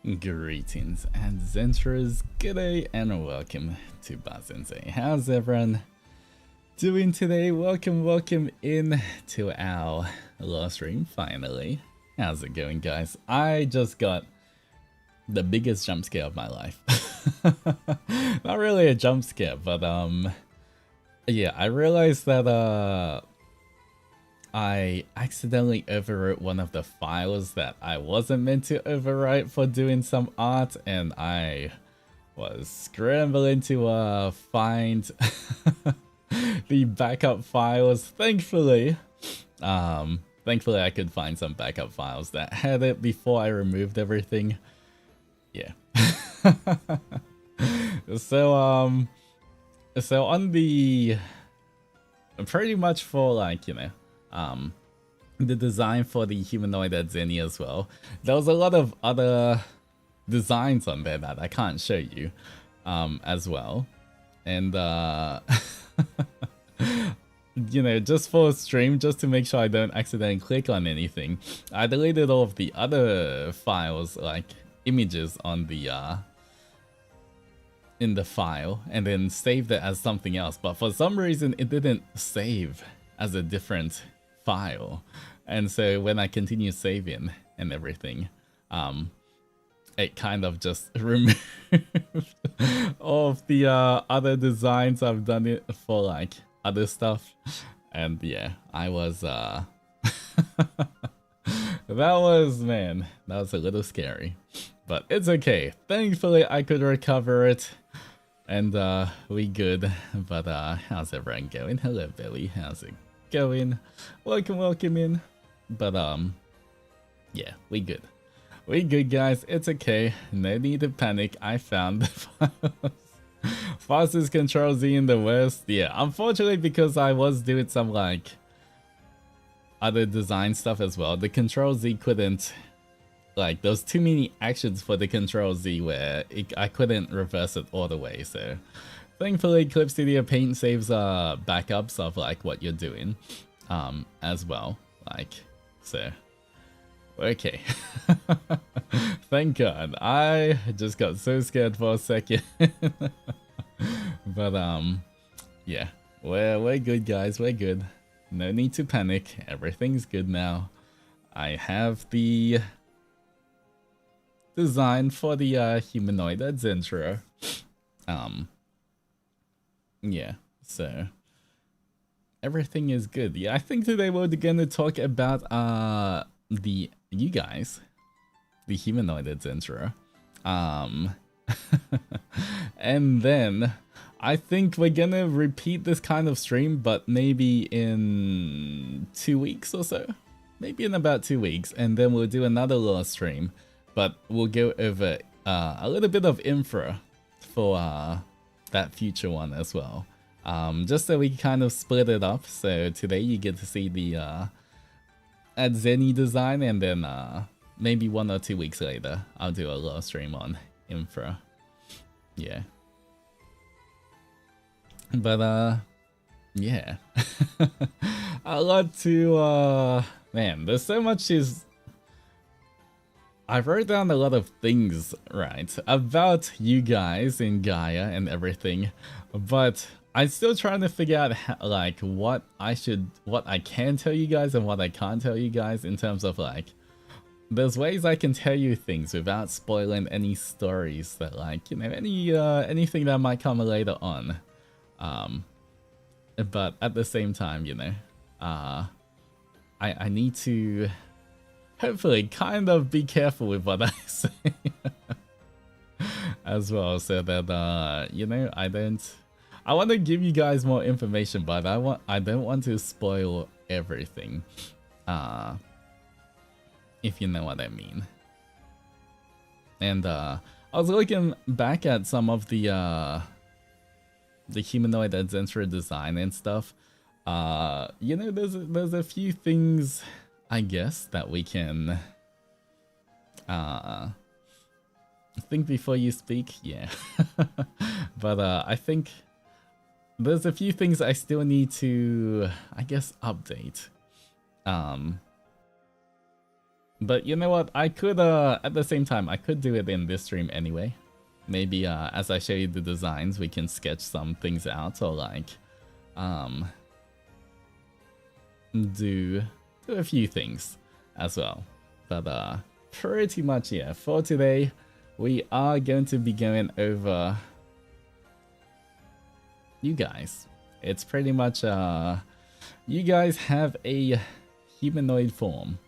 Greetings Adzenturers, good day and welcome to Backseating. How's everyone doing today? Welcome in to our live stream finally. How's it going, guys? I just got the biggest jump scare of my life. Not really a jump scare, but yeah, I realized that I accidentally overwrote one of the files that I wasn't meant to overwrite for doing some art, and I was scrambling to find the backup files. Thankfully I could find some backup files that had it before I removed everything. Yeah. So on the pretty much for, like, you know, the design for the humanoid Adzeni as well, there was a lot of other designs on there that I can't show you as well, and you know, just for stream, just to make sure I don't accidentally click on anything, I deleted all of the other files, like images on the in the file, and then saved it as something else, but for some reason it didn't save as a different file, and so when I continue saving and everything, it kind of just removed all of the other designs I've done it for, like other stuff. And yeah, I was that was a little scary, but it's okay. Thankfully I could recover it, and we good. But how's everyone going? Hello Billy, how's it going? Welcome in. But yeah, we good guys, it's okay, no need to panic. I found the files. Fastest Control Z in the West. Yeah, unfortunately, because I was doing some like other design stuff as well, the Control Z couldn't, like, there's too many actions for the Control Z where I couldn't reverse it all the way. So thankfully Clip Studio Paint saves backups of like what you're doing as well, like, so okay. Thank God. I just got so scared for a second. But yeah, we're good guys, we're good, no need to panic, everything's good now. I have the design for the humanoid Adzenturer. Yeah, so everything is good. Yeah, I think today we're gonna talk about the humanoid Adzenturer. And then I think we're gonna repeat this kind of stream, but maybe in 2 weeks or so. Maybe in about 2 weeks, and then we'll do another little stream, but we'll go over a little bit of info for that future one as well. Just so we kind of split it up. So today you get to see the Adzeni design, and then maybe 1 or 2 weeks later I'll do a little stream on info. Yeah. But yeah. A lot to man, there's so much I wrote down a lot of things, right, about you guys in Gaia and everything, but I'm still trying to figure out how, like, what I can tell you guys and what I can't tell you guys, in terms of, like, there's ways I can tell you things without spoiling any stories that, like, you know, anything that might come later on. But at the same time, you know, I need to hopefully kind of be careful with what I say as well, so that you know, I want to give you guys more information, but I don't want to spoil everything, if you know what I mean. And I was looking back at some of the humanoid Adzenturer design and stuff. You know, there's a few things, I guess, that we can think before you speak. Yeah. But I think there's a few things I still need to, I guess, update. But you know what? I could, at the same time, I could do it in this stream anyway. Maybe, as I show you the designs, we can sketch some things out, or like, do a few things as well. But, pretty much, yeah, for today, we are going to be going over you guys. It's pretty much, you guys have a humanoid form.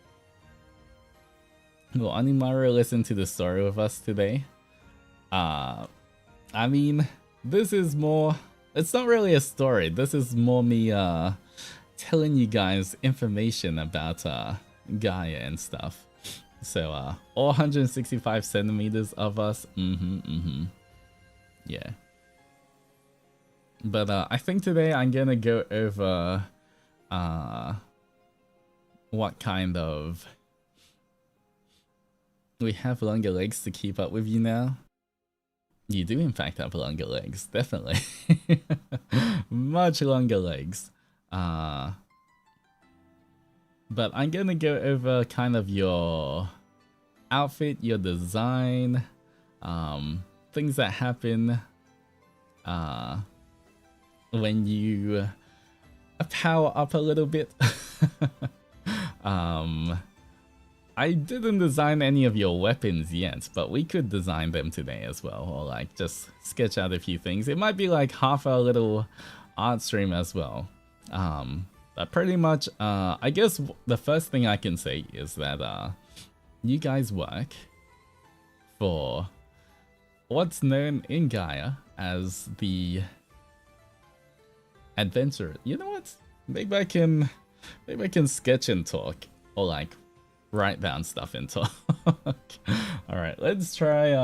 Will Onimaru listen to the story with us today? I mean, this is more... It's not really a story. This is more me telling you guys information about Gaia and stuff. So, all 165 centimeters of us. Yeah. But I think today I'm gonna go over what kind of... We have longer legs to keep up with you now. You do in fact have longer legs, definitely. Much longer legs. But I'm gonna go over kind of your outfit, your design, things that happen when you power up a little bit. I didn't design any of your weapons yet, but we could design them today as well, or like just sketch out a few things. It might be like half a little art stream as well. But pretty much, I guess the first thing I can say is that you guys work for what's known in Gaia as the Adzenturer. You know what? Maybe I can sketch and talk, or like write down stuff and talk. Alright, let's try,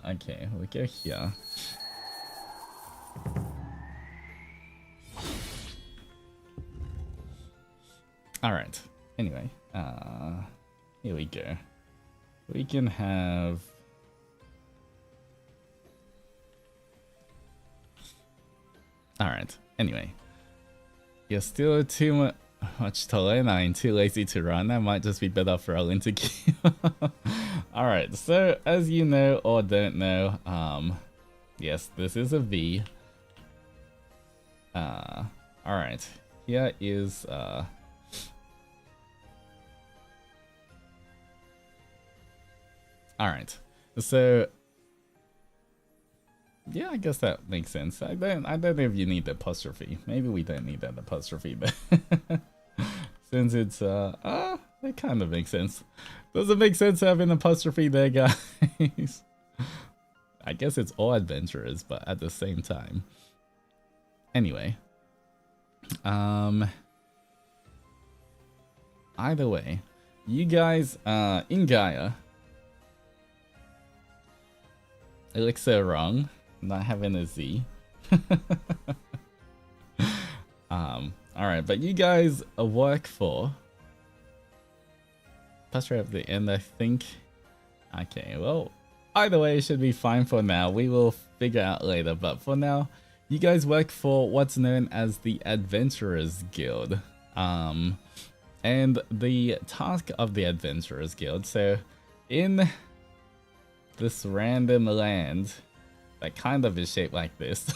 okay, we'll go here. Alright, anyway, here we go. We can have... Alright, anyway. You're still too much taller and I'm too lazy to run. I might just be better for rolling to kill. Alright, so as you know or don't know, yes, this is a V. Alright, here is alright, so yeah, I guess that makes sense. I don't know if you need the apostrophe. Maybe we don't need that apostrophe then. Since it's that kind of makes sense. Does it make sense having an apostrophe there, guys? I guess it's all adventurers, but at the same time. Anyway. Either way, you guys in Gaia. It looks so wrong. Not having a Z. Alright, but you guys work for... Apostrophe at the end, I think. Okay, well, either way, it should be fine for now. We will figure out later, but for now, you guys work for what's known as the Adventurers Guild. And the task of the Adventurers Guild, so in this random land that kind of is shaped like this,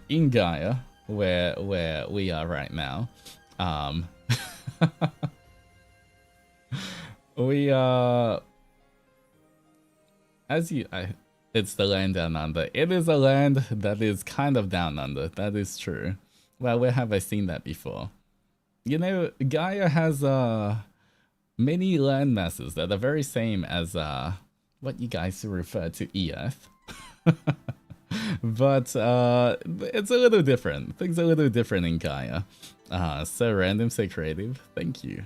in Gaia, where we are right now, we it's the land down under. It is a land that is kind of down under. That is true. Well, where have I seen that before? You know, Gaia has many land masses that are very same as what you guys refer to Earth. But it's a little different. Things are a little different in Gaia. So random, so creative. Thank you.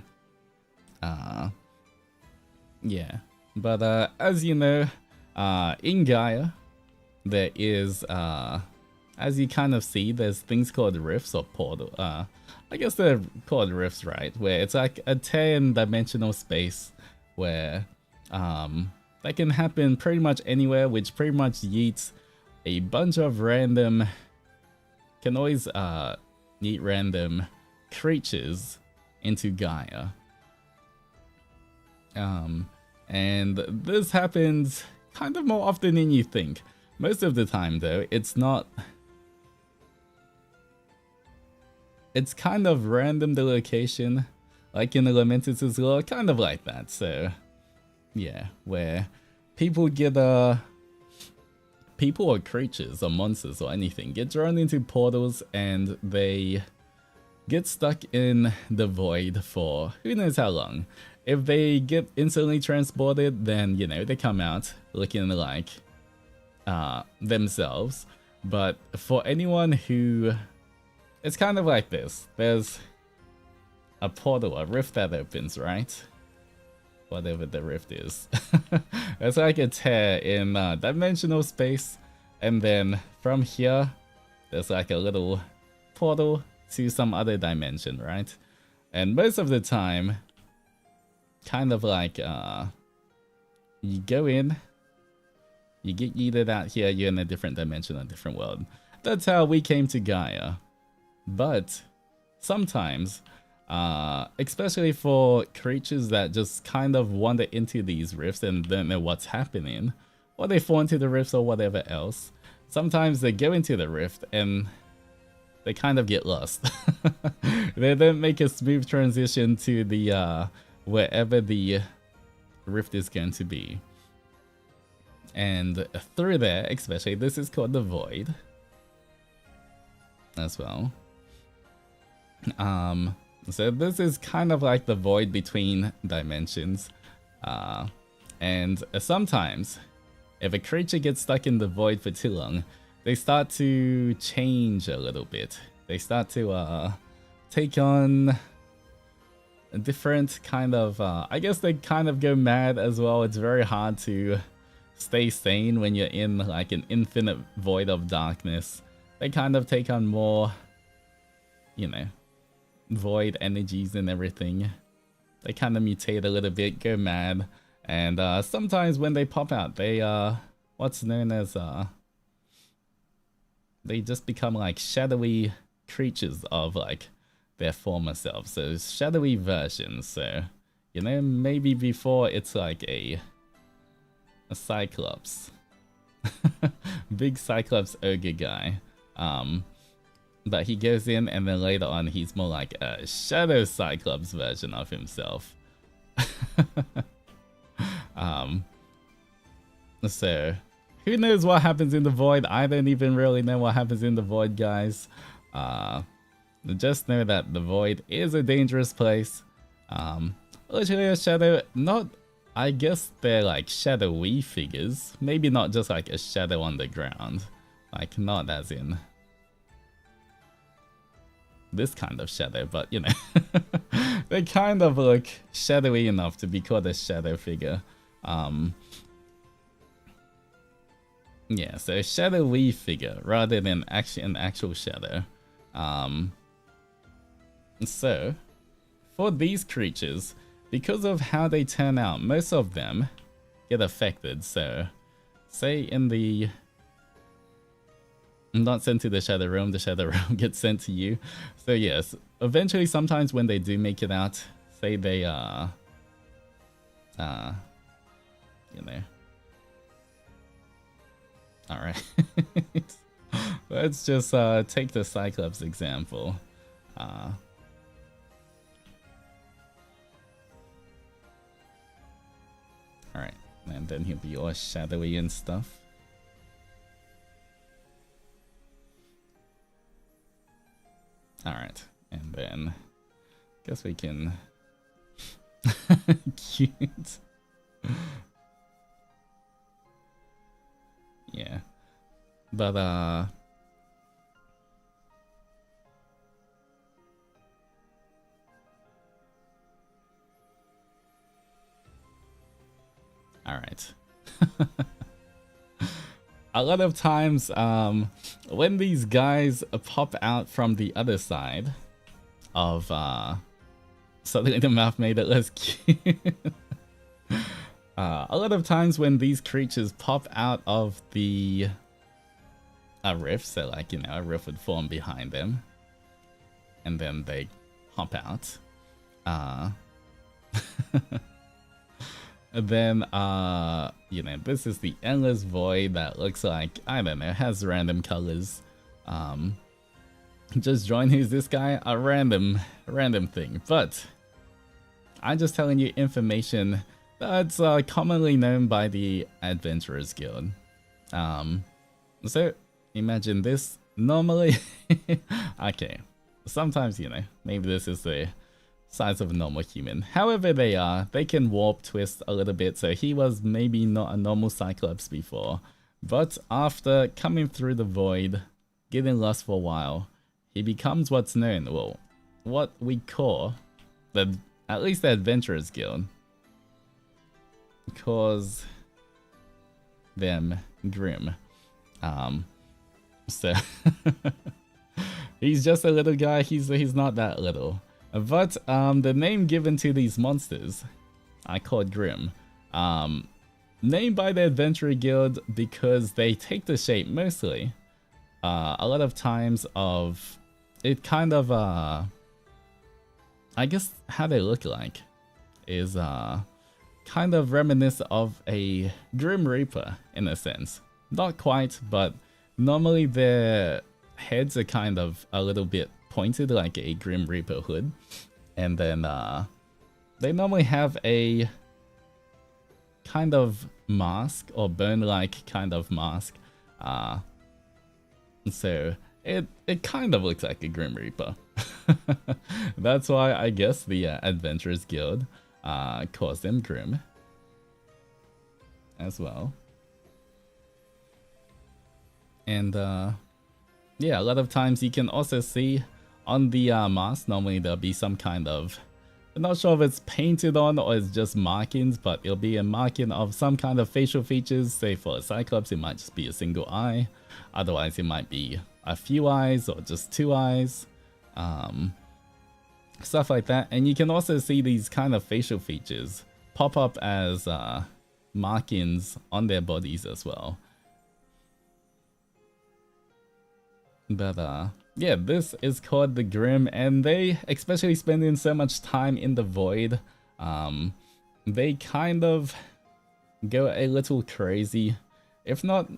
Yeah. But as you know, in Gaia, there is, as you kind of see, there's things called rifts or portal. I guess they're called rifts, right? Where it's like a 10-dimensional space where that can happen pretty much anywhere, which pretty much yeets a bunch of random, can always yeet random creatures into Gaia. And this happens kind of more often than you think. Most of the time, though, it's not. It's kind of random, the location, like in Elementus as well, kind of like that. So, yeah, where people get people or creatures or monsters or anything get drawn into portals and they get stuck in the void for who knows how long. If they get instantly transported, then, you know, they come out looking like themselves. But for anyone who... It's kind of like this. There's a portal, a rift that opens, right? Whatever the rift is. It's like a tear in dimensional space. And then from here, there's like a little portal to some other dimension, right? And most of the time, kind of like you go in, you get yeeted out here, you're in a different dimension, a different world. That's how we came to Gaia. But sometimes, especially for creatures that just kind of wander into these rifts and don't know what's happening, or they fall into the rifts or whatever else, sometimes they go into the rift and they kind of get lost. They don't make a smooth transition to the wherever the rift is going to be. And through there, especially, this is called the void as well. So this is kind of like the void between dimensions. And sometimes, if a creature gets stuck in the void for too long, they start to change a little bit. They start to take on a different kind of... I guess they kind of go mad as well. It's very hard to stay sane when you're in like an infinite void of darkness. They kind of take on more, you know, void energies and everything. They kind of mutate a little bit, go mad, and sometimes when they pop out, they what's known as they just become like shadowy creatures of like their former selves, so shadowy versions. So, you know, maybe before it's like a cyclops, big cyclops ogre guy. But he goes in and then later on he's more like a shadow cyclops version of himself. So who knows what happens in the void? I don't even really know what happens in the void, guys. Just know that the void is a dangerous place. Literally a shadow, not... I guess they're like shadowy figures. Maybe not just like a shadow on the ground. Like, not as in this kind of shadow, but you know, they kind of look shadowy enough to be called a shadow figure. Yeah, so shadowy figure rather than an actual shadow. So for these creatures, because of how they turn out, most of them get affected. So say in the... not sent to the Shadow Realm gets sent to you. So yes, eventually sometimes when they do make it out, say they you know. Alright. Let's just take the Cyclops example. Alright, and then he'll be all shadowy and stuff. Alright, and then guess we can... Cute. Yeah. But alright. A lot of times, when these guys pop out from the other side of, suddenly the mouth made it less cute. A lot of times when these creatures pop out of the rift, so like, you know, a rift would form behind them, and then they hop out. then you know, this is the endless void that looks like, I don't know, has random colors. Just join who's this guy, a random thing, but I'm just telling you information that's commonly known by the Adventurers Guild. So imagine this normally. Okay, sometimes, you know, maybe this is the size of a normal human. However they can warp twist a little bit, so he was maybe not a normal Cyclops before, but after coming through the void, getting lost for a while, he becomes what's known, well, what we call, at least the Adventurers Guild calls them Grim. So he's just a little guy, he's not that little. But the name given to these monsters, I called Grim. Named by the Adventurer Guild because they take the shape mostly, a lot of times of, it kind of, I guess how they look like is kind of reminiscent of a Grim Reaper in a sense. Not quite, but normally their heads are kind of a little bit pointed like a Grim Reaper hood, and then they normally have a kind of mask or bone-like kind of mask, so it kind of looks like a Grim Reaper. That's why I guess the Adventurers Guild calls them Grim as well. And yeah, a lot of times you can also see on the mask, normally there'll be some kind of, I'm not sure if it's painted on or it's just markings, but it'll be a marking of some kind of facial features. Say for a Cyclops, it might just be a single eye. Otherwise, it might be a few eyes or just 2 eyes. Stuff like that. And you can also see these kind of facial features pop up as markings on their bodies as well. But yeah, this is called the Grim, and they, especially spending so much time in the void, they kind of go a little crazy. If not,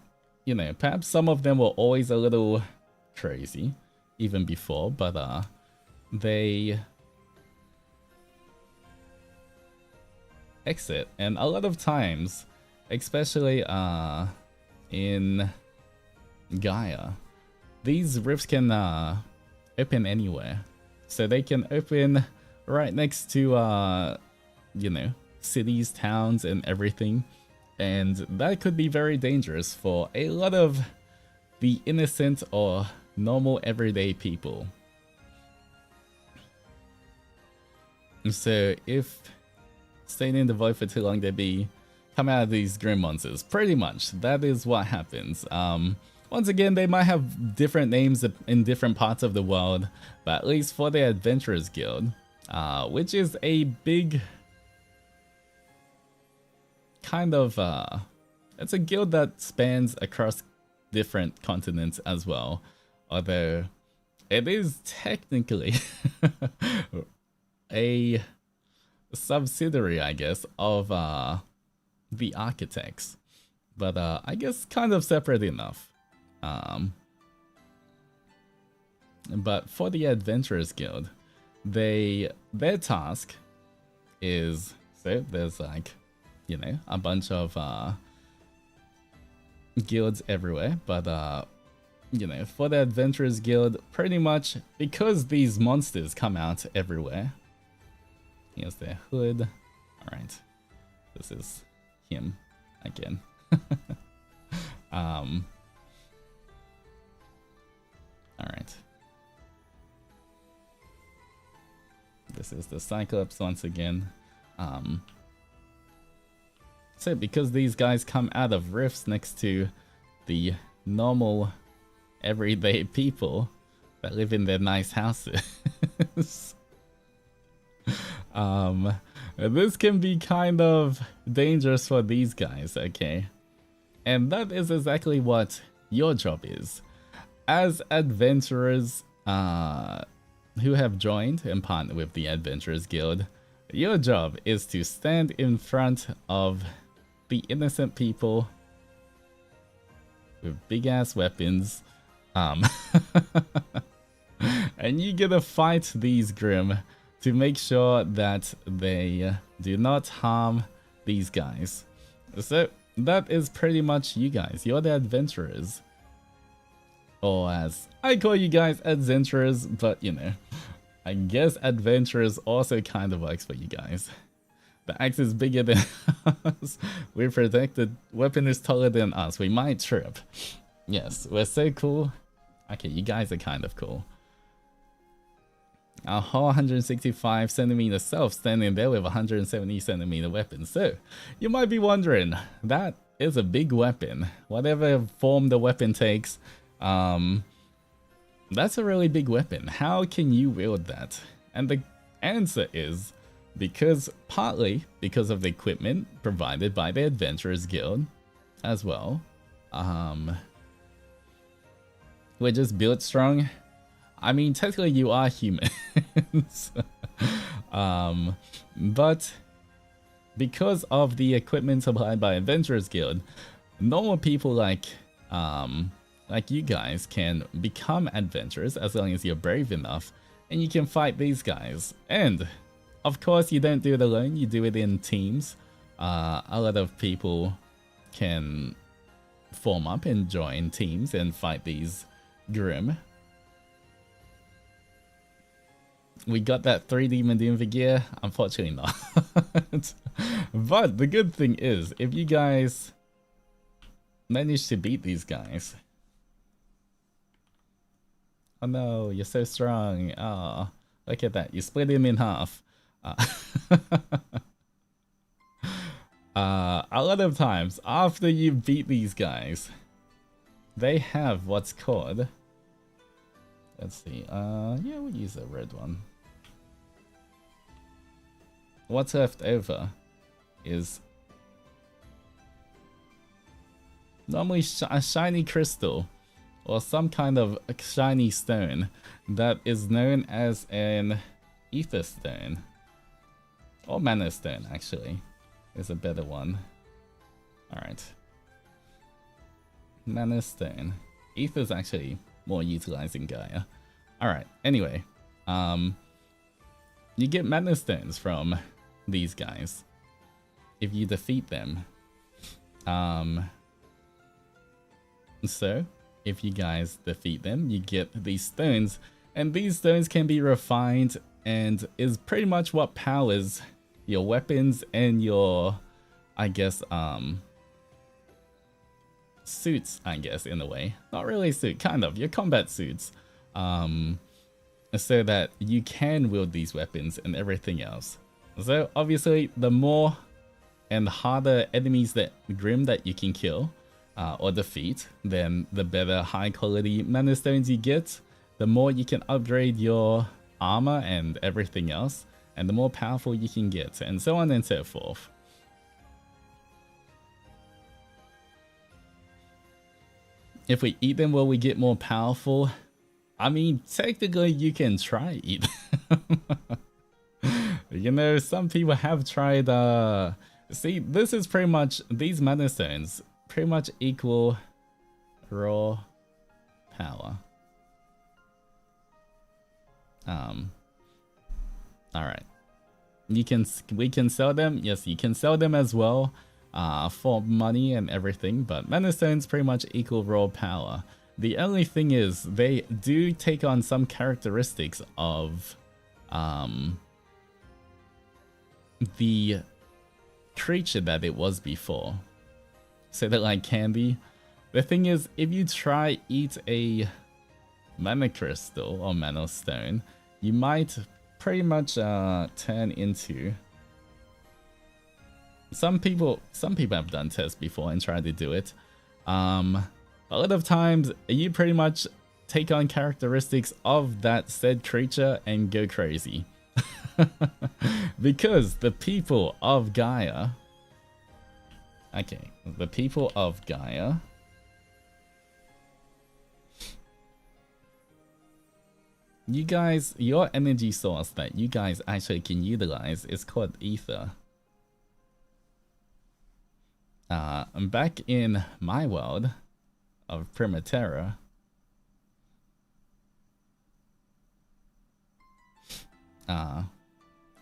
you know, perhaps some of them were always a little crazy even before, but they exit, and a lot of times, especially in Gaia, these rifts can open anywhere. So they can open right next to, you know, cities, towns, and everything. And that could be very dangerous for a lot of the innocent or normal everyday people. So if staying in the void for too long, they come out of these Grim monsters. Pretty much, that is what happens. Once again, they might have different names in different parts of the world, but at least for the Adventurers Guild, which is a big kind of, it's a guild that spans across different continents as well, although it is technically a subsidiary, I guess, of the Architects, but I guess kind of separate enough. But for the Adventurers Guild, their task is, so there's like, you know, a bunch of guilds everywhere, but you know, for the Adventurers Guild, pretty much because these monsters come out everywhere. Here's their hood. Alright, this is him again. Alright. This is the Cyclops once again. So because these guys come out of rifts next to the normal everyday people that live in their nice houses, this can be kind of dangerous for these guys, okay? And that is exactly what your job is. As adventurers who have joined and partnered with the Adventurers Guild, Your job is to stand in front of the innocent people with big ass weapons. And you gotta fight these Grim to make sure that they do not harm these guys. So that is pretty much you guys. You're the adventurers. Or as I call you guys, Adzenturers, but you know, I guess adventurers also kind of works for you guys. The axe is bigger than us. We're protected. Weapon is taller than us. We might trip. Yes, we're so cool. Okay, you guys are kind of cool. Our whole 165 centimeter self standing there with 170 centimeter weapon. So, you might be wondering, that is a big weapon. Whatever form the weapon takes, that's a really big weapon. How can you wield that? And the answer is partly because of the equipment provided by the Adventurers Guild as well. We're just built strong. I mean, technically you are humans. But because of the equipment supplied by Adventurers Guild, normal people like you guys can become adventurers as long as you're brave enough, and you can fight these guys. And of course, you don't do it alone, you do it in teams. A lot of people can form up and join teams and fight these Grim. We got that 3D Medivh gear? Unfortunately not. But the good thing is, if you guys manage to beat these guys... Oh no, you're so strong. Oh, look at that. You split him in half. A lot of times, after you beat these guys, they have what's called... Let's see. Yeah, we'll use a red one. What's left over is normally a shiny crystal or some kind of shiny stone that is known as an ether stone. Or mana stone, actually, is a better one. Alright. Mana stone. Ether's actually more utilizing Gaia. Alright, anyway. You get mana stones from these guys if you defeat them. So, if you guys defeat them, you get these stones, and these stones can be refined and is pretty much what powers your weapons and your, I guess, suits, I guess, in a way. Not really suit, kind of, your combat suits. So that you can wield these weapons and everything else. So obviously, the more and harder enemies that Grim that you can kill or defeat, then the better high quality mana stones you get, the more you can upgrade your armor and everything else, and the more powerful you can get, and so on and so forth. If we eat them, will we get more powerful? I mean, technically you can try eat them. You know, some people have tried, see, this is pretty much, these mana stones pretty much equal raw power. Alright. We can sell them, yes, you can sell them as well, for money and everything, but mana stones pretty much equal raw power. The only thing is, they do take on some characteristics of the creature that it was before. So that, like candy. The thing is, if you try eat a mana crystal or mana stone, you might pretty much turn into... Some people have done tests before and tried to do it. A lot of times, you pretty much take on characteristics of that said creature and go crazy. Because the people of Gaia... Okay, the people of Gaia... you guys, your energy source that you guys actually can utilize is called ether. Back in my world of Primaterra,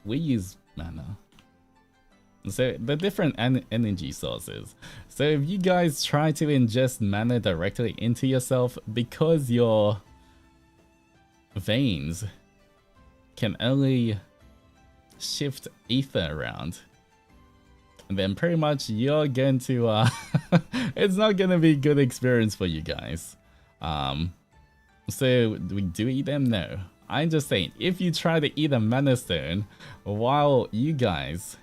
we use mana. So the different energy sources. So if you guys try to ingest mana directly into yourself, because your veins can only shift ether around, then pretty much you're going to it's not gonna be a good experience for you guys. So do we eat them? No. I'm just saying, if you try to eat a mana stone while you guys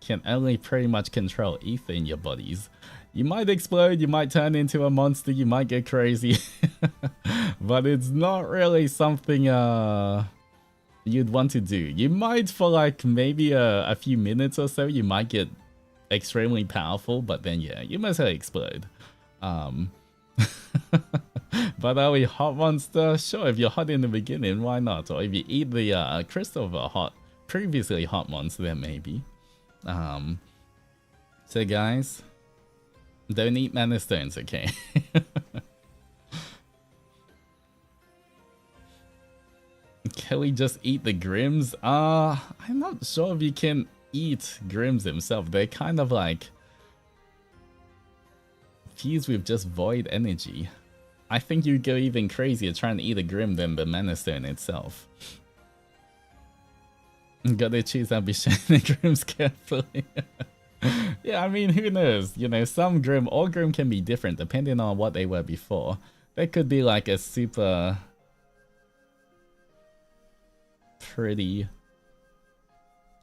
can only pretty much control ether in your bodies, you might explode, you might turn into a monster, you might get crazy. But it's not really something you'd want to do. You might, for like maybe a few minutes or so, you might get extremely powerful, but then yeah, you must explode. But are we hot monster? Sure, if you're hot in the beginning, why not? Or if you eat the crystal of a previously hot monster, then maybe. So guys, don't eat mana stones, okay? Can we just eat the Grims? I'm not sure if you can eat Grims themselves. They're kind of like fused with just void energy. I think you'd go even crazier trying to eat a Grim than the mana stone itself. Gotta choose ambition and Grims carefully. Yeah, I mean, who knows? You know, some Grim, all Grim can be different depending on what they were before. They could be like a super pretty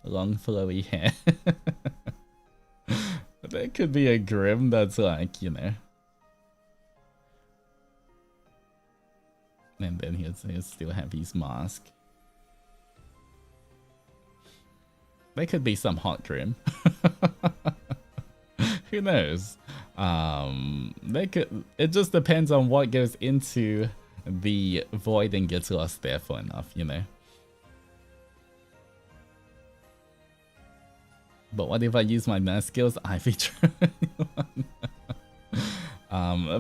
long flowy hair. But there could be a Grim that's like, you know. And then he'll still have his mask. There could be some hot Grim. Who knows? It just depends on what goes into the void and gets lost there for enough, you know. But what if I use my math skills? I feature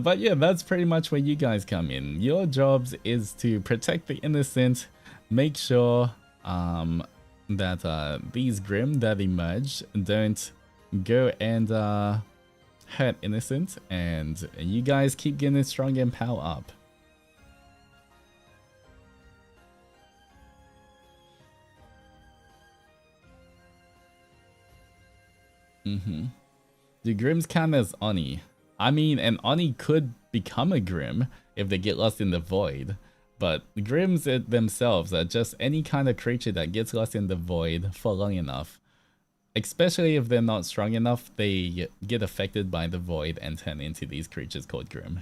but yeah, that's pretty much where you guys come in. Your jobs is to protect the innocent, make sure that these Grim that emerge don't go and hurt innocent, and you guys keep getting strong and power up. Do Grims count as Oni? I mean, an Oni could become a Grim if they get lost in the void, but Grims themselves are just any kind of creature that gets lost in the void for long enough. Especially if they're not strong enough, they get affected by the void and turn into these creatures called Grim.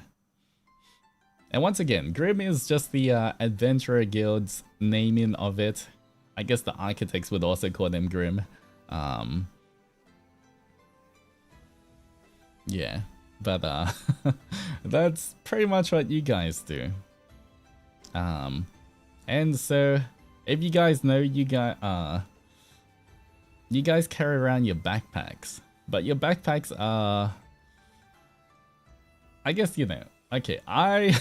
And once again, Grim is just the Adventurer Guild's naming of it. I guess the Architects would also call them Grim. Yeah, but that's pretty much what you guys do. And so if you guys know, you guys carry around your backpacks, but your backpacks are, I guess, you know, okay, I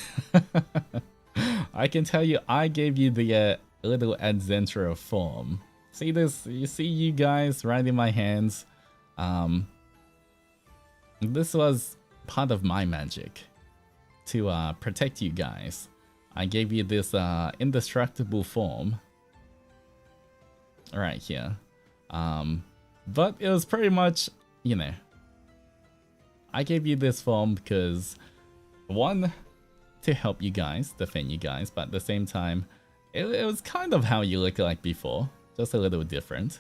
can tell you, I gave you the little Adzenturer form. See this? You see you guys right in my hands. This was part of my magic to protect you guys. I gave you this indestructible form right here. But it was pretty much, you know, I gave you this form because, one, to help you guys, defend you guys, but at the same time, it was kind of how you look like before, just a little different.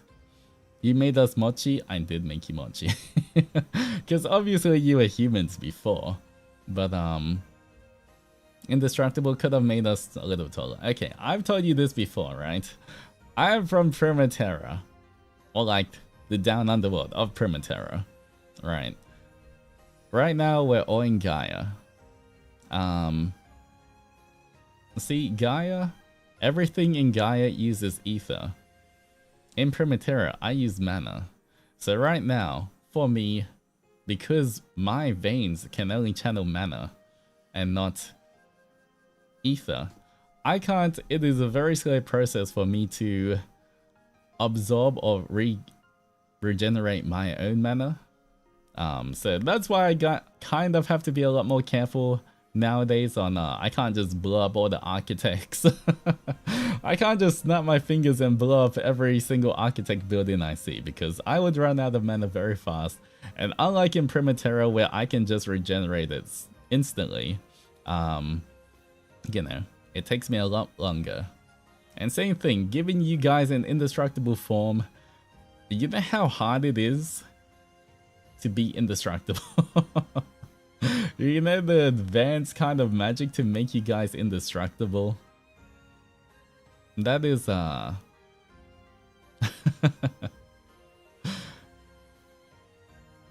You made us mochi, I did make you mochi. Because obviously you were humans before, but Indestructible could have made us a little taller. Okay, I've told you this before, right? I'm from Primaterra, or like the down underworld of Primaterra, right? Right now we're all in Gaia. See, Gaia Everything in Gaia uses ether. In Primaterra, I use mana. So right now, for me, because my veins can only channel mana and not ether, I can't, it is a very slow process for me to absorb or regenerate my own mana. So that's why I kind of have to be a lot more careful nowadays on, I can't just blow up all the architects. I can't just snap my fingers and blow up every single architect building I see, because I would run out of mana very fast. And unlike in Primaterra where I can just regenerate it instantly, you know, it takes me a lot longer. And same thing, giving you guys an indestructible form, you know how hard it is to be indestructible? You know the advanced kind of magic to make you guys indestructible? That is,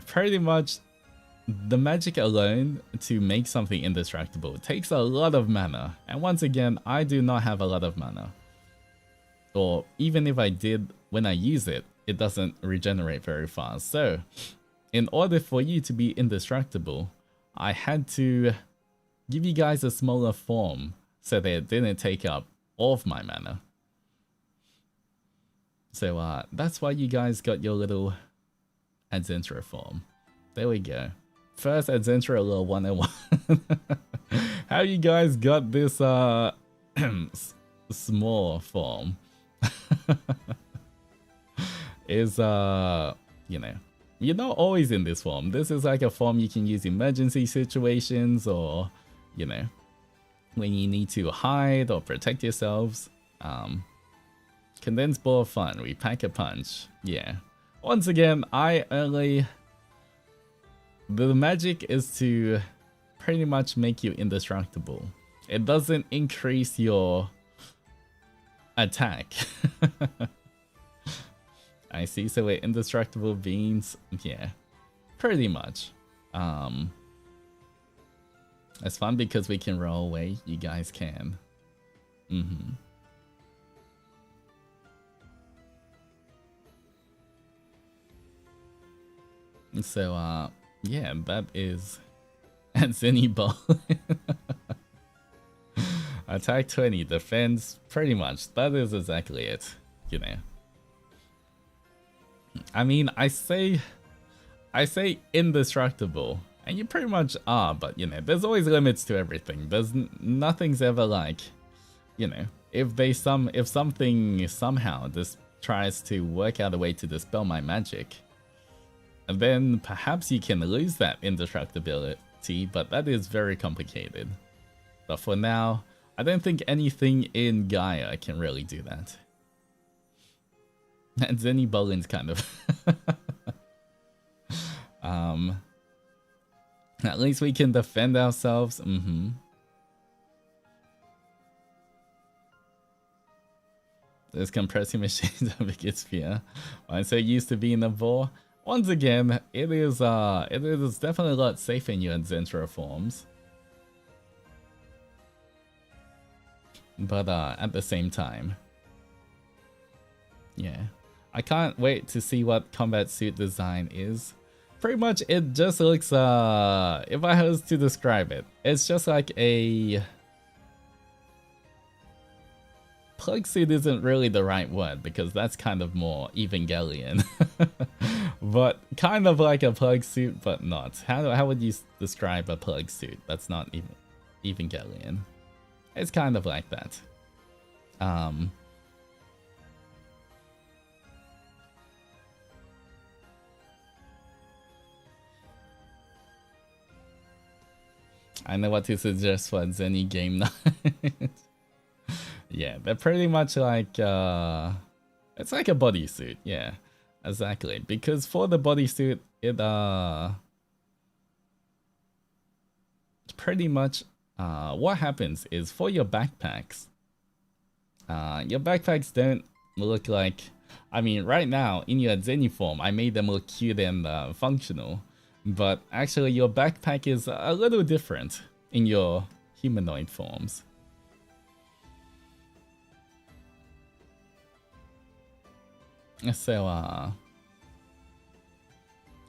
pretty much the magic alone to make something indestructible takes a lot of mana. And once again, I do not have a lot of mana. Or even if I did, when I use it, it doesn't regenerate very fast. So, in order for you to be indestructible, I had to give you guys a smaller form so that it didn't take up all of my mana. So that's why you guys got your little Adzenturer form. There we go. First Adzenturer little 101. How you guys got this small form is you know, you're not always in this form. This is like a form you can use in emergency situations, or you know, when you need to hide or protect yourselves. Condensed ball fun, we pack a punch. Yeah. Once again, the magic is to pretty much make you indestructible. It doesn't increase your attack. I see, so we're indestructible beings. Yeah, pretty much. It's fun because we can roll away. You guys can. So, yeah, that is Zenny Attack 20, defense, pretty much. That is exactly it, you know. I mean, I say indestructible, and you pretty much are, but you know, there's always limits to everything. There's nothing's ever like, you know, if something somehow just tries to work out a way to dispel my magic, then perhaps you can lose that indestructibility, but that is very complicated. But for now, I don't think anything in Gaia can really do that. And Zenny Bolin's kind of at least we can defend ourselves. This compressing machines are a big sphere. I'm so used to being a bore. Once again, it is definitely a lot safer in your Adzenturer forms. But at the same time, yeah, I can't wait to see what combat suit design is. Pretty much, it just looks, if I was to describe it, it's just like a... Plug suit isn't really the right word, because that's kind of more Evangelion. But kind of like a plug suit, but not. How would you describe a plug suit that's not even Evangelion? It's kind of like that. I know what to suggest for Zenny game night. Yeah, they're pretty much like, it's like a bodysuit, yeah, exactly. Because for the bodysuit, it, pretty much, what happens is for your backpacks don't look like, I mean, right now, in your Zenny form, I made them look cute and functional. But actually, your backpack is a little different in your humanoid forms. So,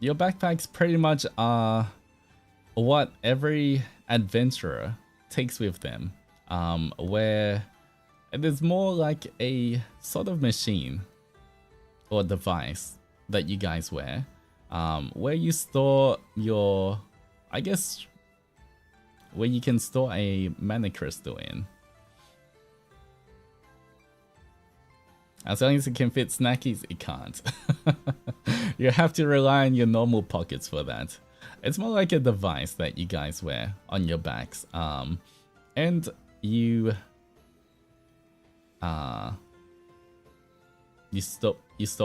your backpacks pretty much are what every adventurer takes with them, where it is more like a sort of machine or device that you guys wear, where you store your, I guess, where you can store a mana crystal in. As long as it can fit snackies, it can't. You have to rely on your normal pockets for that. It's more like a device that you guys wear on your backs. And you store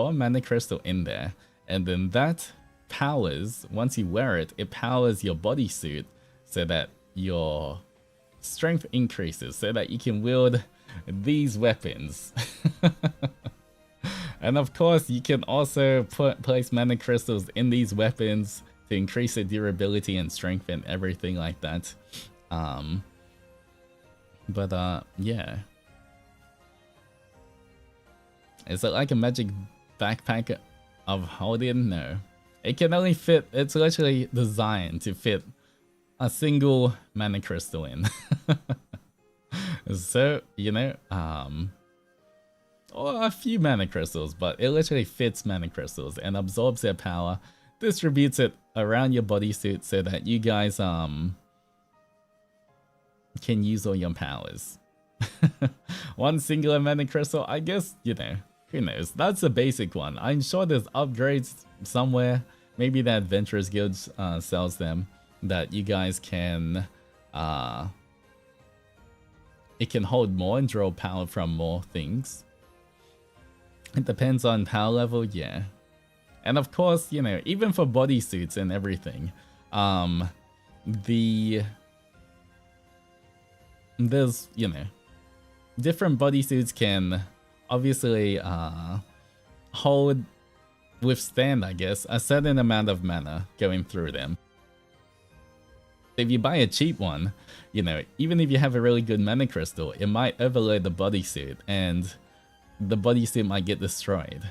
a mana crystal in there, and then that powers, once you wear it, it powers your bodysuit so that your strength increases, so that you can wield these weapons. And of course, you can also place mana crystals in these weapons to increase their durability and strength and everything like that. Yeah. Is it like a magic backpack of holding? No. It can only fit, it's literally designed to fit a single mana crystal in. So, you know, or a few mana crystals, but it literally fits mana crystals and absorbs their power, distributes it around your bodysuit so that you guys can use all your powers. One singular mana crystal, I guess, you know, who knows? That's a basic one. I'm sure there's upgrades somewhere. Maybe the Adventurers Guild sells them, that you guys can it can hold more and draw power from more things. It depends on power level, yeah. And of course, you know, even for bodysuits and everything, there's, you know, different bodysuits can obviously withstand, I guess, a certain amount of mana going through them. If you buy a cheap one, you know, even if you have a really good mana crystal, it might overload the bodysuit and the bodysuit might get destroyed.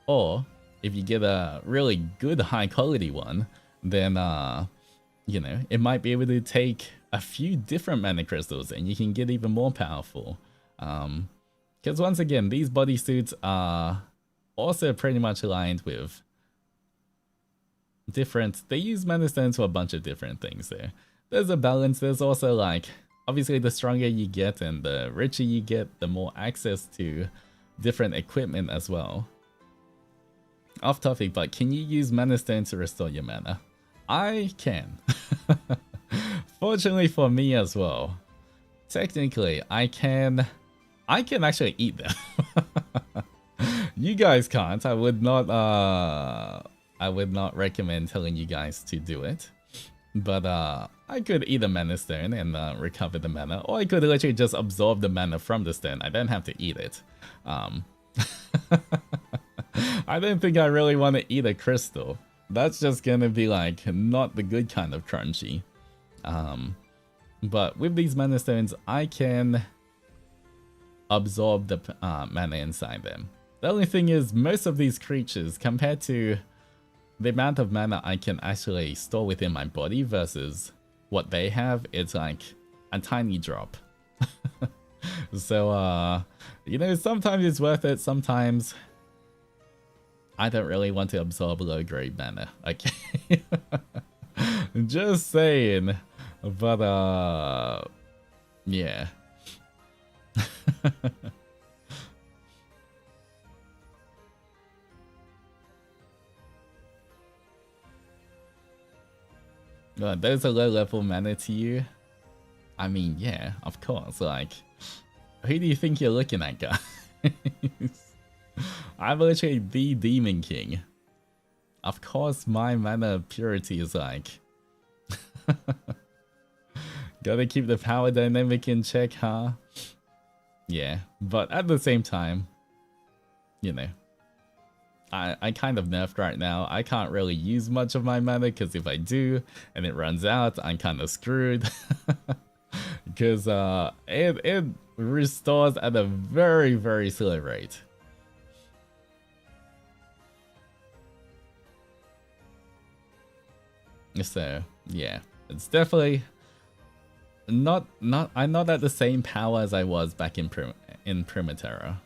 Or if you get a really good high quality one, then you know, it might be able to take a few different mana crystals and you can get even more powerful. Because once again, these bodysuits are also pretty much aligned with different, they use mana stones for a bunch of different things there. There's a balance. There's also, like, obviously the stronger you get and the richer you get, the more access to different equipment as well. Off topic, but can you use mana stone to restore your mana? I can. Fortunately for me as well. Technically, I can actually eat them. You guys can't. I would not recommend telling you guys to do it. But I could eat a mana stone and recover the mana, or I could literally just absorb the mana from the stone. I don't have to eat it. I don't think I really want to eat a crystal. That's just gonna be like not the good kind of crunchy. But with these mana stones, I can absorb the mana inside them. The only thing is, most of these creatures, compared to the amount of mana I can actually store within my body versus what they have, it's like a tiny drop. So, you know, sometimes it's worth it, sometimes I don't really want to absorb low-grade mana. Okay. Just saying. But, yeah. Those are low-level mana to you? I mean, yeah, of course. Like, who do you think you're looking at, guys? I'm literally the Demon King. Of course, my mana purity is like... Gotta keep the power dynamic in check, huh? Yeah, but at the same time, you know, I kind of nerfed right now. I can't really use much of my mana, because if I do and it runs out, I'm kind of screwed. Because it restores at a very, very slow rate. So yeah, it's definitely not I'm not at the same power as I was back in Primaterra.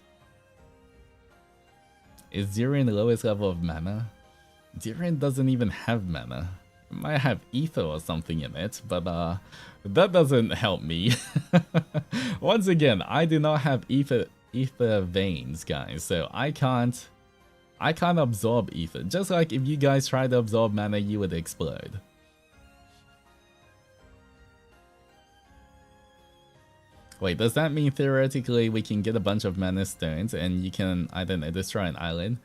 Is Durian the lowest level of mana? Durian doesn't even have mana. It might have ether or something in it, but that doesn't help me. Once again, I do not have ether veins, guys, so I can't absorb ether. Just like if you guys try to absorb mana, you would explode. Wait, does that mean theoretically we can get a bunch of mana stones and you can, I don't know, destroy an island?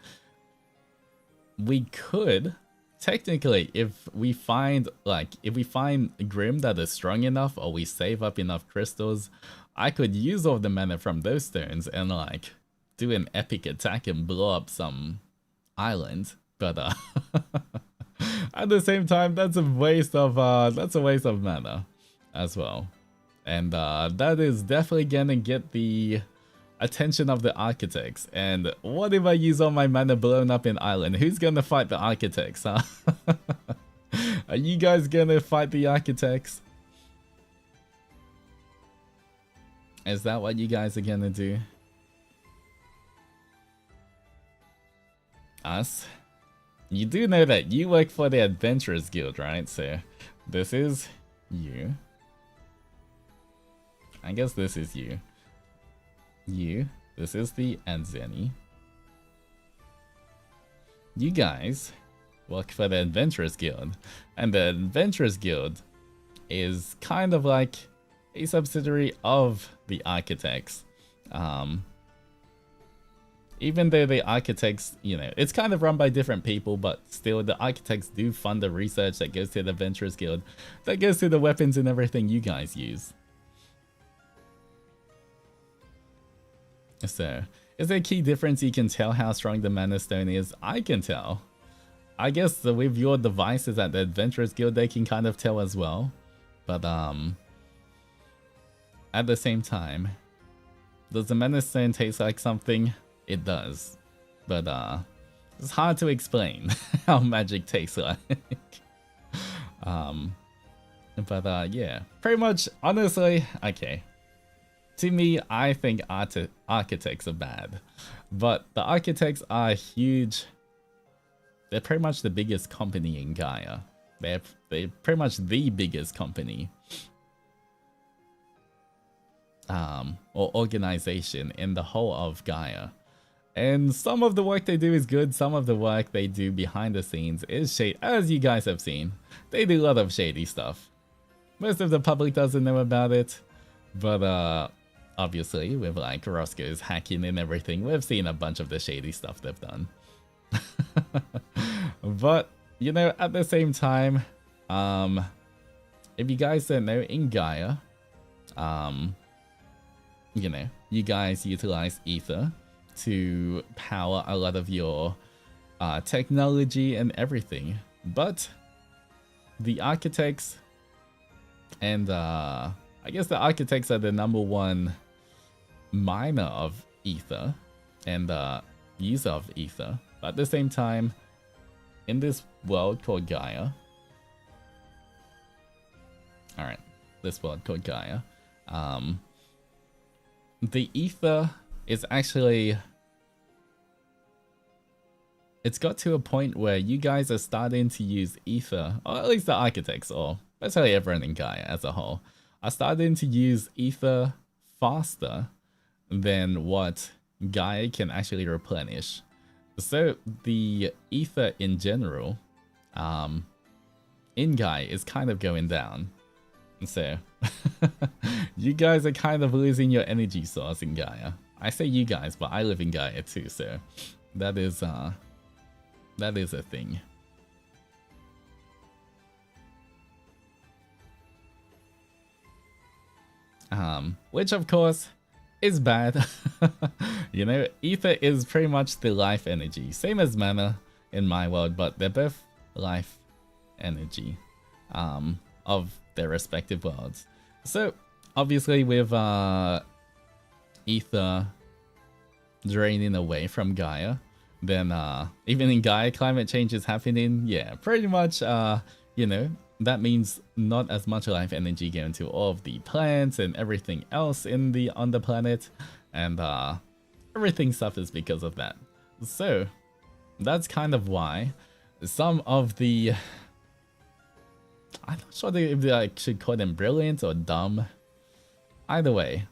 We could, technically, if we find Grim that is strong enough, or we save up enough crystals, I could use all the mana from those stones and like do an epic attack and blow up some island. But at the same time, that's a waste of mana as well. And that is definitely gonna get the attention of the architects. And what if I use all my mana blown up in island? Who's gonna fight the architects, huh? Are you guys gonna fight the architects? Is that what you guys are gonna do? Us? You do know that you work for the Adventurers Guild, right? So this is you. I guess this is you. This is the Adzeni. You guys work for the Adventurers Guild. And the Adventurers Guild is kind of like a subsidiary of the Architects. Even though the Architects, you know, it's kind of run by different people, but still the Architects do fund the research that goes to the Adventurers Guild. That goes to the weapons and everything you guys use. So, is there a key difference you can tell how strong the Mana Stone is? I can tell. I guess with your devices at the Adventurers Guild, they can kind of tell as well. But, at the same time, does the Mana Stone taste like something? It does. But, it's hard to explain how magic tastes like. Yeah. Pretty much, honestly, okay. To me, I think architects are bad, but the architects are huge. They're pretty much the biggest company in Gaia. They're pretty much the biggest company, or organization in the whole of Gaia. And some of the work they do is good. Some of the work they do behind the scenes is shady. As you guys have seen, they do a lot of shady stuff. Most of the public doesn't know about it, but obviously, with like Roscoe's hacking and everything, we've seen a bunch of the shady stuff they've done. But, you know, at the same time, if you guys don't know, in Gaia, you know, you guys utilize ether to power a lot of your technology and everything. But the architects and I guess the architects are the #1 miner of ether and user of ether. But at the same time, in this world called Gaia, alright, this world called Gaia, the ether is actually, it's got to a point where you guys are starting to use ether, or at least the architects, or basically everyone in Gaia as a whole, are starting to use ether faster than what Gaia can actually replenish. So the ether in general, in Gaia is kind of going down. So you guys are kind of losing your energy source in Gaia. I say you guys, but I live in Gaia too, so that is a thing. Which of course is bad. You know, ether is pretty much the life energy, same as mana in my world, but they're both life energy of their respective worlds. So obviously with ether draining away from Gaia, then even in Gaia climate change is happening. Yeah, pretty much you know, that means not as much life energy going to all of the plants and everything else on the planet, and everything suffers because of that. So that's kind of why some of the, I'm not sure if I should call them brilliant or dumb. Either way,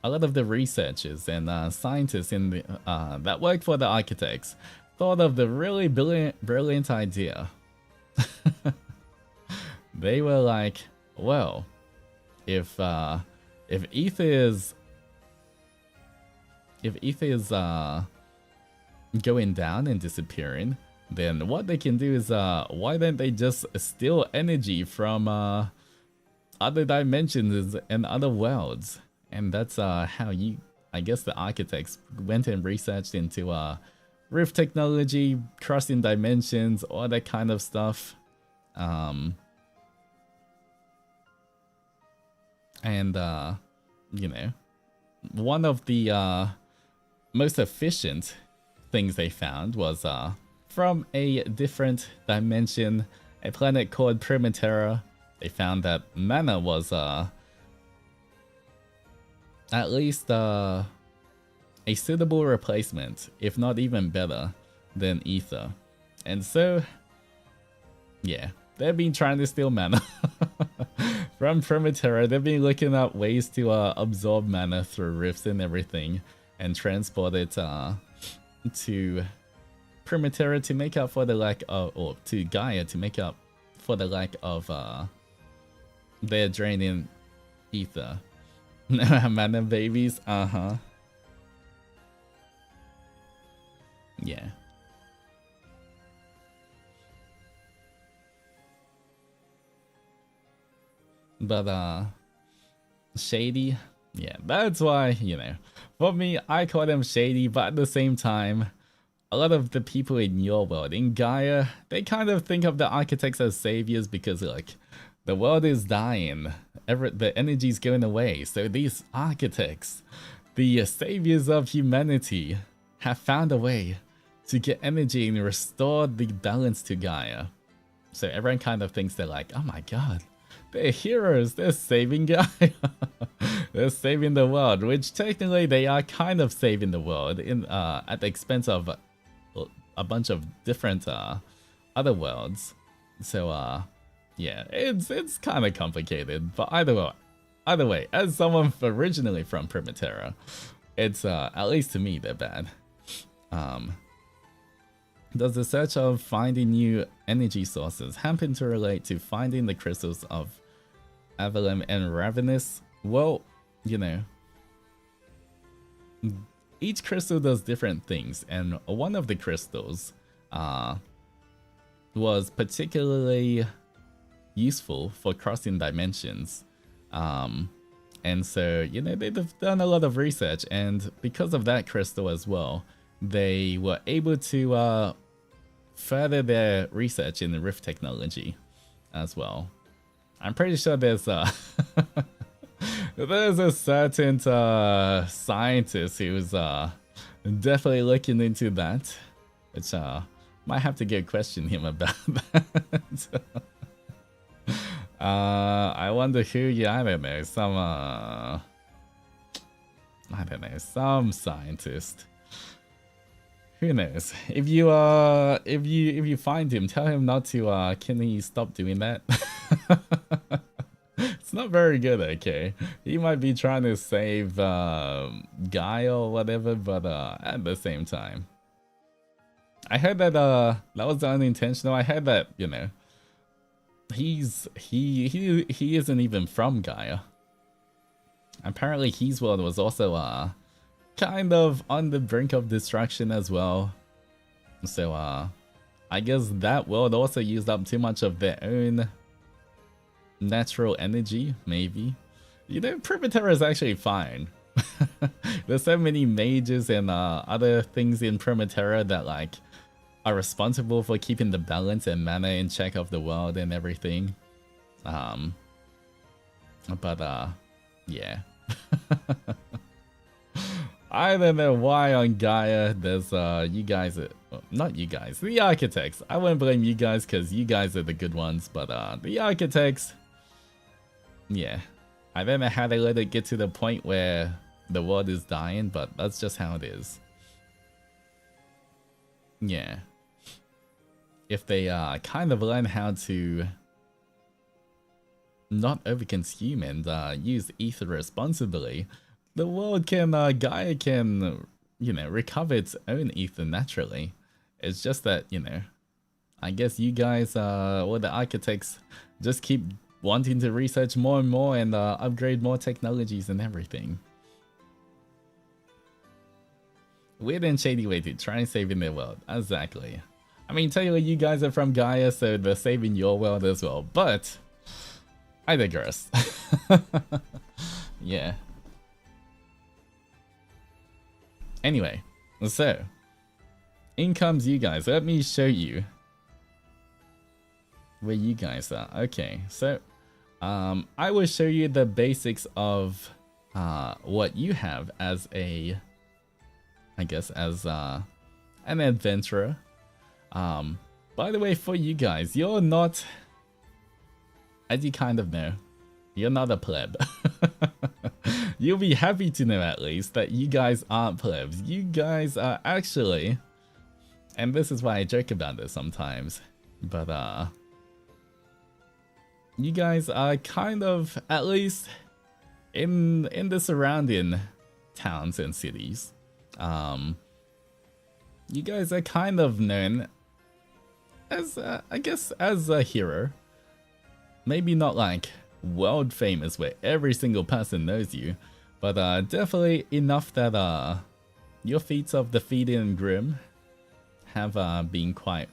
a lot of the researchers and scientists in the that work for the architects thought of the really brilliant idea. They were like, well, if ether is going down and disappearing, then what they can do is why don't they just steal energy from other dimensions and other worlds? And that's how I guess the architects went and researched into rift technology, crossing dimensions, all that kind of stuff. And you know, one of the most efficient things they found was from a different dimension, a planet called Primatera. They found that mana was at least a suitable replacement, if not even better, than ether. And so, yeah, they've been trying to steal mana from Primatera. They've been looking at ways to absorb mana through rifts and everything, and transport it to Primatera to make up for the lack of, or to Gaia to make up for the lack of their draining ether. Mana babies, yeah. But shady, yeah, that's why, you know, for me, I call them shady, but at the same time, a lot of the people in your world, in Gaia, they kind of think of the architects as saviors because, like, the world is dying, the energy's going away, so these architects, the saviors of humanity, have found a way to get energy and restore the balance to Gaia. So everyone kind of thinks they're like, oh my god, they're heroes, they're saving Gaia. They're saving the world, which technically they are kind of saving the world in at the expense of a bunch of different other worlds. So yeah, it's kind of complicated, but either way, as someone originally from Primatera, it's at least to me they're bad. Does the search of finding new energy sources happen to relate to finding the crystals of Avalem and Ravenous? Well, you know, each crystal does different things, and one of the crystals was particularly useful for crossing dimensions. And so, you know, they've done a lot of research, and because of that crystal as well, they were able to further their research in the rift technology as well. I'm pretty sure there's there's a certain scientist who's definitely looking into that, which might have to question him about that. I wonder who, yeah, I don't know, some scientist. Who knows? If you find him, tell him not to can he stop doing that? It's not very good, okay? He might be trying to save Guy or whatever, but at the same time, I heard that that was unintentional. I heard that, you know, he isn't even from Gaia. Apparently his world was also kind of on the brink of destruction as well. So I guess that world also used up too much of their own natural energy, maybe. You know, Primatera is actually fine. There's so many mages and other things in Primatera that like are responsible for keeping the balance and mana in check of the world and everything. But yeah. I don't know why on Gaia there's you guys, not you guys, the architects. I won't blame you guys because you guys are the good ones, but the architects, yeah. I don't know how they let it get to the point where the world is dying, but that's just how it is. Yeah. If they kind of learn how to not overconsume and use ether responsibly, the world can, Gaia can, you know, recover its own ether naturally. It's just that, you know, I guess you guys, or the architects, just keep wanting to research more and more and upgrade more technologies and everything. Weird and shady way to try and save in their world. Exactly. I mean, technically you guys are from Gaia, so they're saving your world as well, but I digress. Yeah. Anyway, so in comes you guys. Let me show you where you guys are. Okay, so I will show you the basics of what you have as a, I guess, as an adventurer. By the way, for you guys, you're not, as you kind of know, you're not a pleb. You'll be happy to know at least that you guys aren't plebs. You guys are actually, and this is why I joke about this sometimes, but you guys are kind of, at least in the surrounding towns and cities, you guys are kind of known as, I guess, as a hero. Maybe not like world famous where every single person knows you, but definitely enough that your feats of defeating Grim have been quite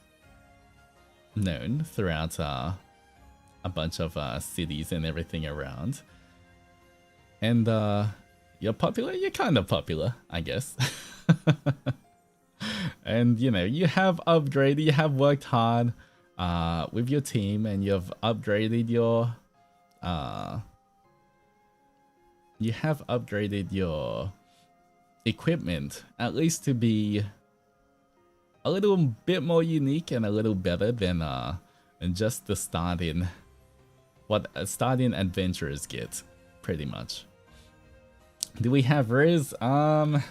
known throughout a bunch of cities and everything around. And you're popular? You're kind of popular, I guess. And you know, you have upgraded, you have worked hard with your team, and you've upgraded your equipment, at least to be a little bit more unique and a little better than just the starting, what starting adventurers get, pretty much. Do we have Riz? I'll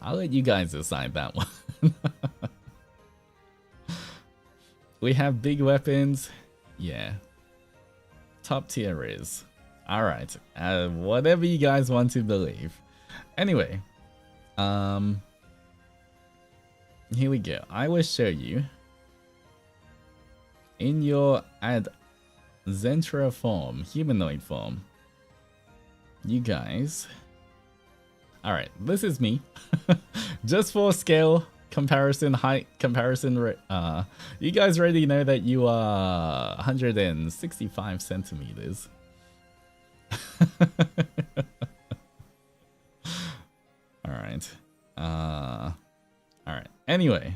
let you guys decide that one. We have big weapons, yeah. Top tier is. Alright, whatever you guys want to believe. Anyway, here we go. I will show you in your Adzenturer form, humanoid form. You guys. Alright, this is me. Just for scale comparison, height comparison, you guys already know that you are 165 centimeters. Alright. Alright. Anyway.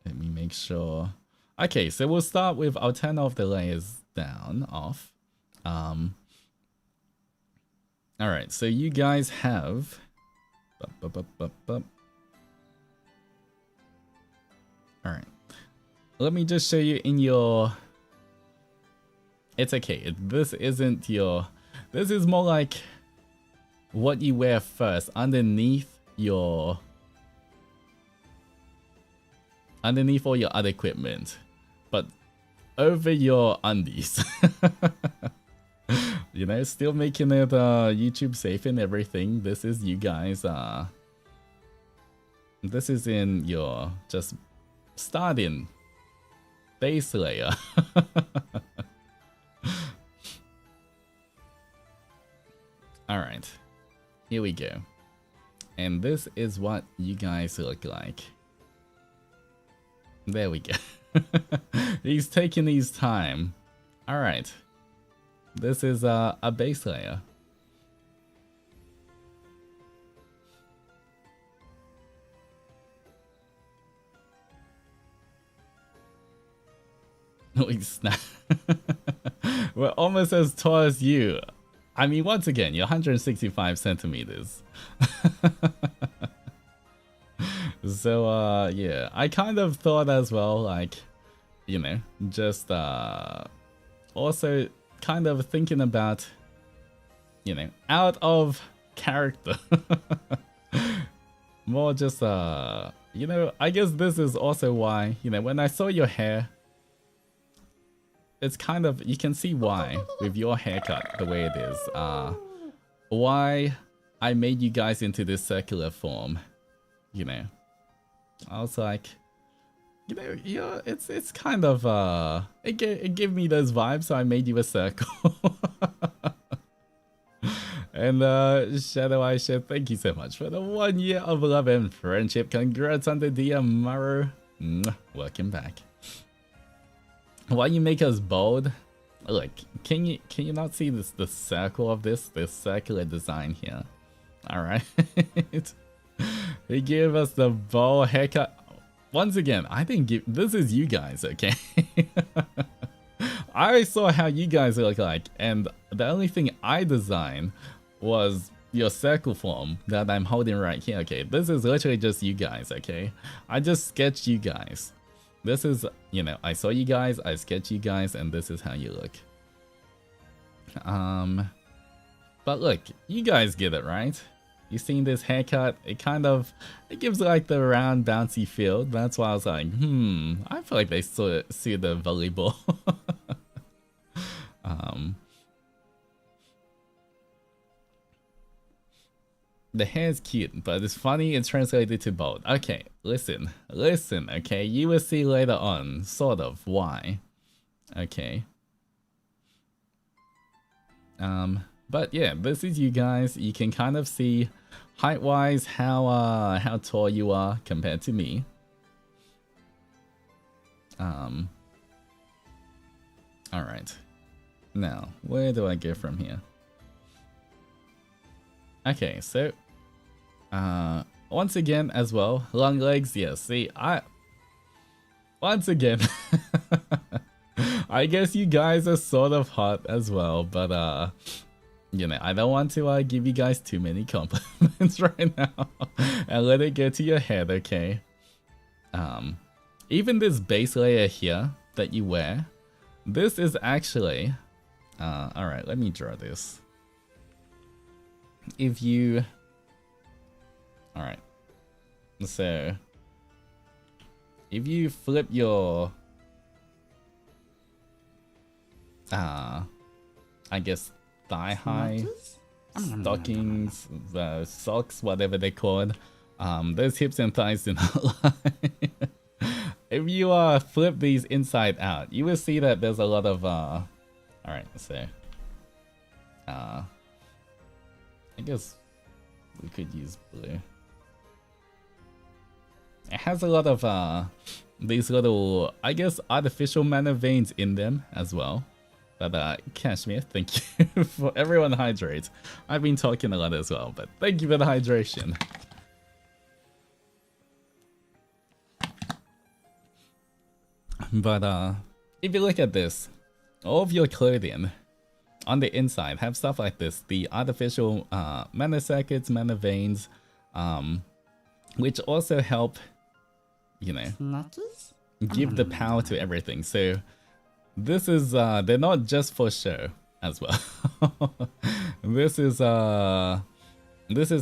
Let me make sure. Okay, so we'll start with, I'll turn off the layers down, off. Alright, so you guys have... Alright. Let me just show you in your... It's okay, this isn't your... This is more like what you wear first, underneath your... Underneath all your other equipment. But over your undies. You know, still making it YouTube safe and everything. This is you guys, this is in your just starting base layer. Alright, here we go. And this is what you guys look like. There we go. He's taking his time. Alright. This is a base layer. We snap. We're almost as tall as you. I mean, once again, you're 165 centimeters. So yeah, I kind of thought as well, like, you know, just also kind of thinking about, you know, out of character. More just you know, I guess this is also why, you know, when I saw your hair, it's kind of, you can see why with your haircut the way it is, why I made you guys into this circular form. You know, I was like, you know, yeah, it's kind of it gave me those vibes, so I made you a circle. And Shadow Aisha, thank you so much for the 1 year of love and friendship. Congrats on the Onimaru. Welcome back. Why you make us bold? Look, can you not see the circle of this circular design here? All right. He gave us the bowl haircut. Once again, I didn't give. This is you guys, okay? I saw how you guys look like, and the only thing I designed was your circle form that I'm holding right here. Okay, this is literally just you guys. Okay, I just sketched you guys. This is, you know, I saw you guys, I sketched you guys, and this is how you look. But look, you guys get it, right? You seen this haircut? It kind of, it gives like the round bouncy feel. That's why I was like, I feel like they see the volleyball. The hair's cute, but it's funny it's translated to bold. Okay, listen, okay? You will see later on, sort of, why. Okay. But yeah, this is you guys. You can kind of see height-wise how tall you are compared to me. Alright. Now, where do I go from here? Okay, so once again as well, long legs, yes, see, once again, I guess you guys are sort of hot as well, but you know, I don't want to give you guys too many compliments right now, and let it get to your head, okay? Even this base layer here that you wear, this is actually, alright, let me draw this. If you, alright, so if you flip your I guess thigh high stockings, socks, whatever they're called, those hips and thighs do not lie. If you flip these inside out, you will see that there's a lot of alright, so I guess we could use blue. It has a lot of these little, I guess, artificial mana veins in them as well. But Cashmere, thank you for everyone hydrate. I've been talking a lot as well, but thank you for the hydration. But if you look at this, all of your clothing on the inside have stuff like this, the artificial mana circuits, mana veins, which also help, you know, give the power to everything. So this is they're not just for show as well. This is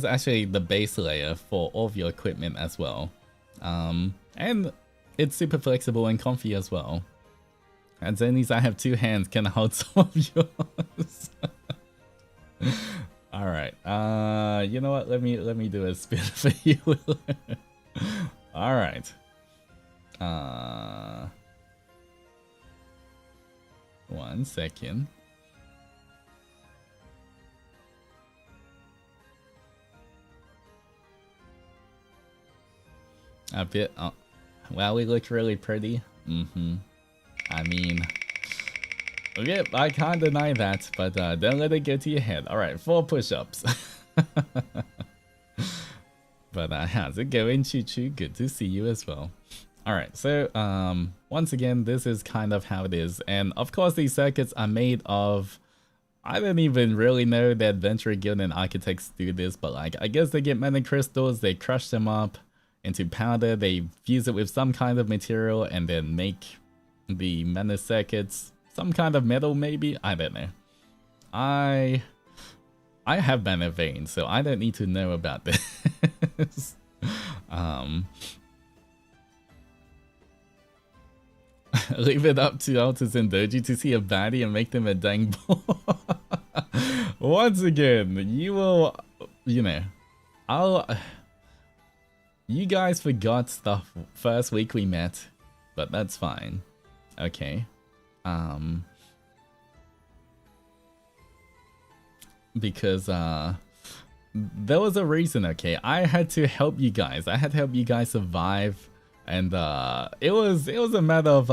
actually the base layer for all of your equipment as well, and it's super flexible and comfy as well. And Zennies, I have 2 hands, can I hold some of yours? Alright, you know what, let me do a spin for you. Alright. 1 second. A bit, well, we look really pretty. I mean, yep, I can't deny that, but don't let it get to your head. Alright, 4 push-ups. But how's it going, Choo Choo? Good to see you as well. Alright, so once again, this is kind of how it is. And of course, these circuits are made of, I don't even really know the Adventurer Guild and Architects do this, but like, I guess they get mana crystals, they crush them up, into powder. They fuse it with some kind of material and then make the mana circuits some kind of metal, maybe. I don't know. I have mana veins, so I don't need to know about this. Leave it up to Altus and Zendoji to see a baddie and make them a dang ball. Once again, you will, you know, you guys forgot stuff first week we met, but that's fine. Okay. Because there was a reason, okay? I had to help you guys. I had to help you guys survive. And it was a matter of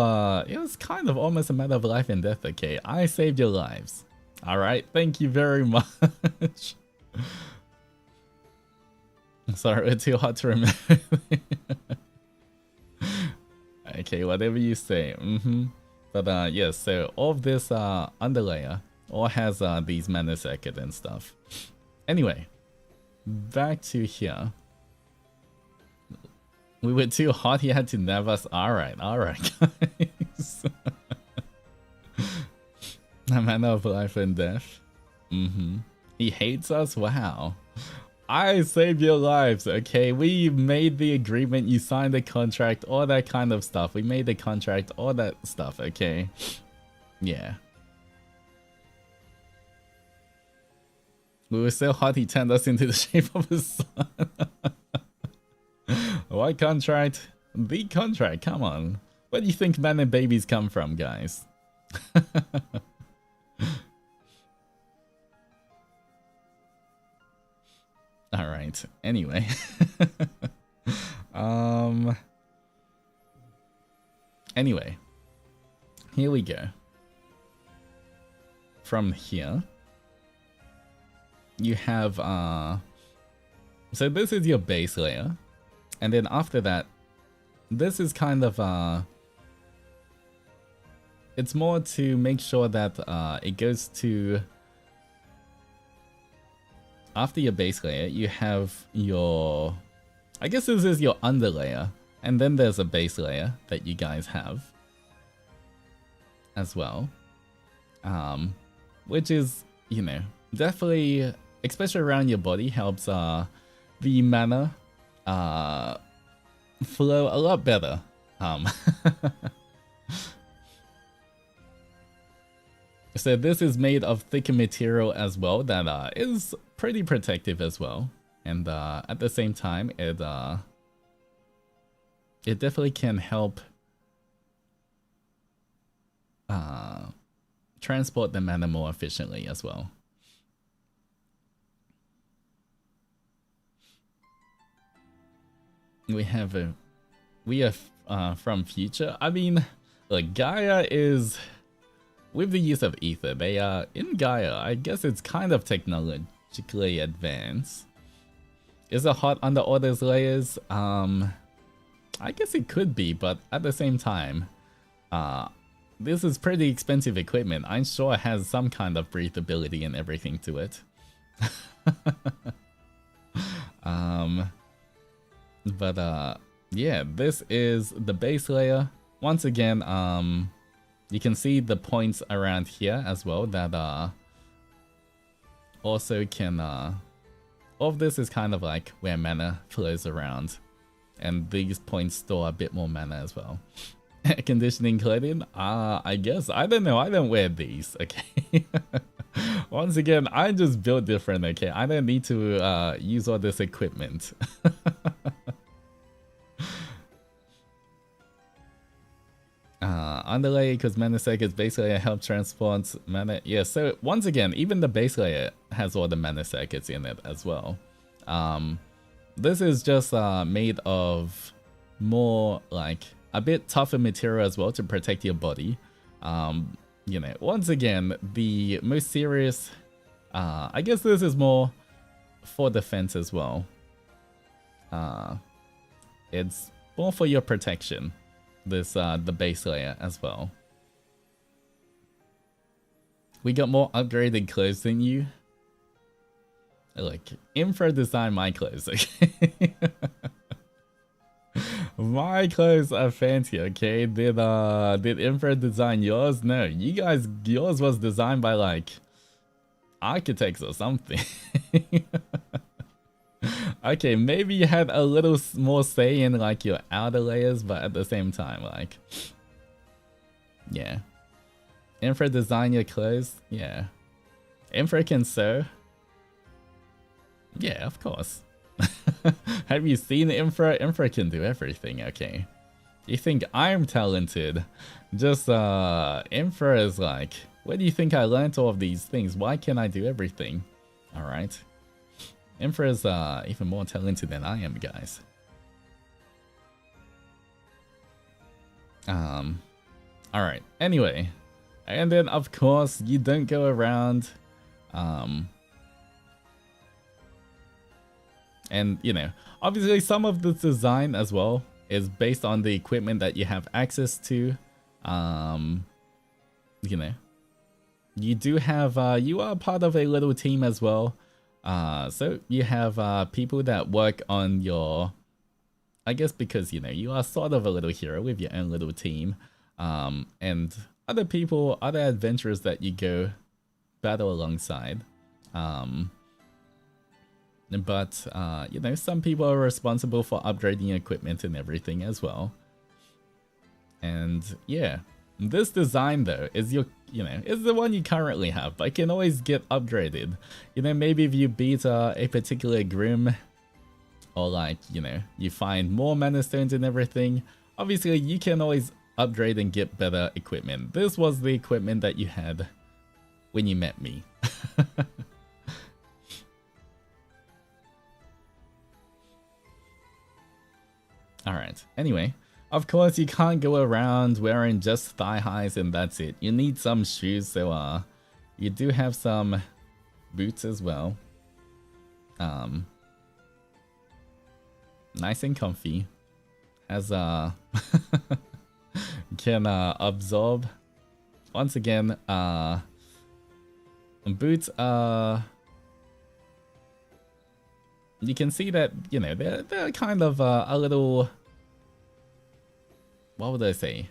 it was kind of almost a matter of life and death, okay? I saved your lives. Alright, thank you very much. Sorry, it's too hard to remember. Okay, whatever you say. But yes, so all of this underlayer all has these mana circuit and stuff. Anyway, back to here. We were too hot, he had to nerf us. Alright, guys. A matter of life and death. He hates us? Wow. I saved your lives, okay? We made the agreement, you signed the contract, all that kind of stuff. We made the contract, all that stuff, okay? Yeah. We were so hot, he turned us into the shape of a sun. What contract? The contract, come on. Where do you think men and babies come from, guys? Alright, anyway. Anyway. Here we go. From here. You have, so this is your base layer. And then after that, this is kind of, it's more to make sure that it goes to, after your base layer, you have your, I guess this is your underlayer, and then there's a base layer that you guys have as well, which is, you know, definitely, especially around your body, helps the mana flow a lot better. So this is made of thicker material as well that is pretty protective as well, and at the same time it definitely can help transport the mana more efficiently as well. We are from future. I mean, look, Gaia is, with the use of ether, they are in Gaia. I guess it's kind of technologically advanced. Is it hot under all those layers? I guess it could be, but at the same time, this is pretty expensive equipment. I'm sure it has some kind of breathability and everything to it. But yeah, this is the base layer. Once again, you can see the points around here as well that also can, all of this is kind of like where mana flows around, and these points store a bit more mana as well. Conditioning clothing, I guess, I don't know, I don't wear these, okay? Once again, I'm just built different, okay? I don't need to use all this equipment. Underlay, because mana circuits base layer help transport mana. Yeah, so once again, even the base layer has all the mana circuits in it as well. This is just made of more like a bit tougher material as well to protect your body. You know, once again, the most serious, I guess this is more for defense as well. It's more for your protection. This the base layer as well. We got more upgraded clothes than you. Look, Infra designed my clothes, okay? My clothes are fancy, okay? Did Infra design yours? No, yours was designed by like architects or something. Okay, maybe you had a little more say in like your outer layers, but at the same time, like, yeah. Infra design your clothes? Yeah. Infra can sew? Yeah, of course. Have you seen Infra? Infra can do everything, okay. You think I'm talented? Just, Infra is like, where do you think I learned all of these things? Why can't I do everything? Alright. Infra is, even more talented than I am, guys. Alright, anyway. And then, of course, you don't go around, and, you know, obviously some of the design as well is based on the equipment that you have access to. You know, you do have, you are part of a little team as well. So you have people that work on your, I guess because, you know, you are sort of a little hero with your own little team. And other people, other adventurers that you go battle alongside. But, you know, some people are responsible for upgrading equipment and everything as well. And yeah, this design though is your, you know, is the one you currently have, but it can always get upgraded. You know, maybe if you beat a particular Grim, or like, you know, you find more mana stones and everything, obviously you can always upgrade and get better equipment. This was the equipment that you had when you met me. Alright, anyway, of course you can't go around wearing just thigh highs and that's it. You need some shoes, so you do have some boots as well. Nice and comfy. Has can absorb. Once again, boots you can see that, you know, they're kind of a little, what would I say?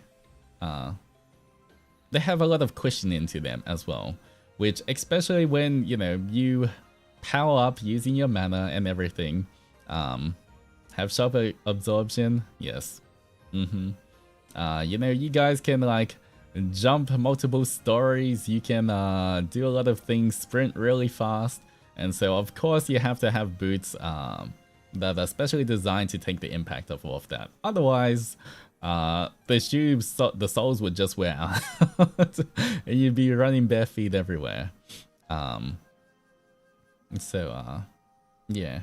They have a lot of cushioning to them as well, which especially when, you know, you power up using your mana and everything, have sharp absorption, yes. You know, you guys can like jump multiple stories, you can do a lot of things, sprint really fast. And so, of course, you have to have boots that are specially designed to take the impact of all of that. Otherwise, the shoes, the soles would just wear out, and you'd be running bare feet everywhere. So, yeah.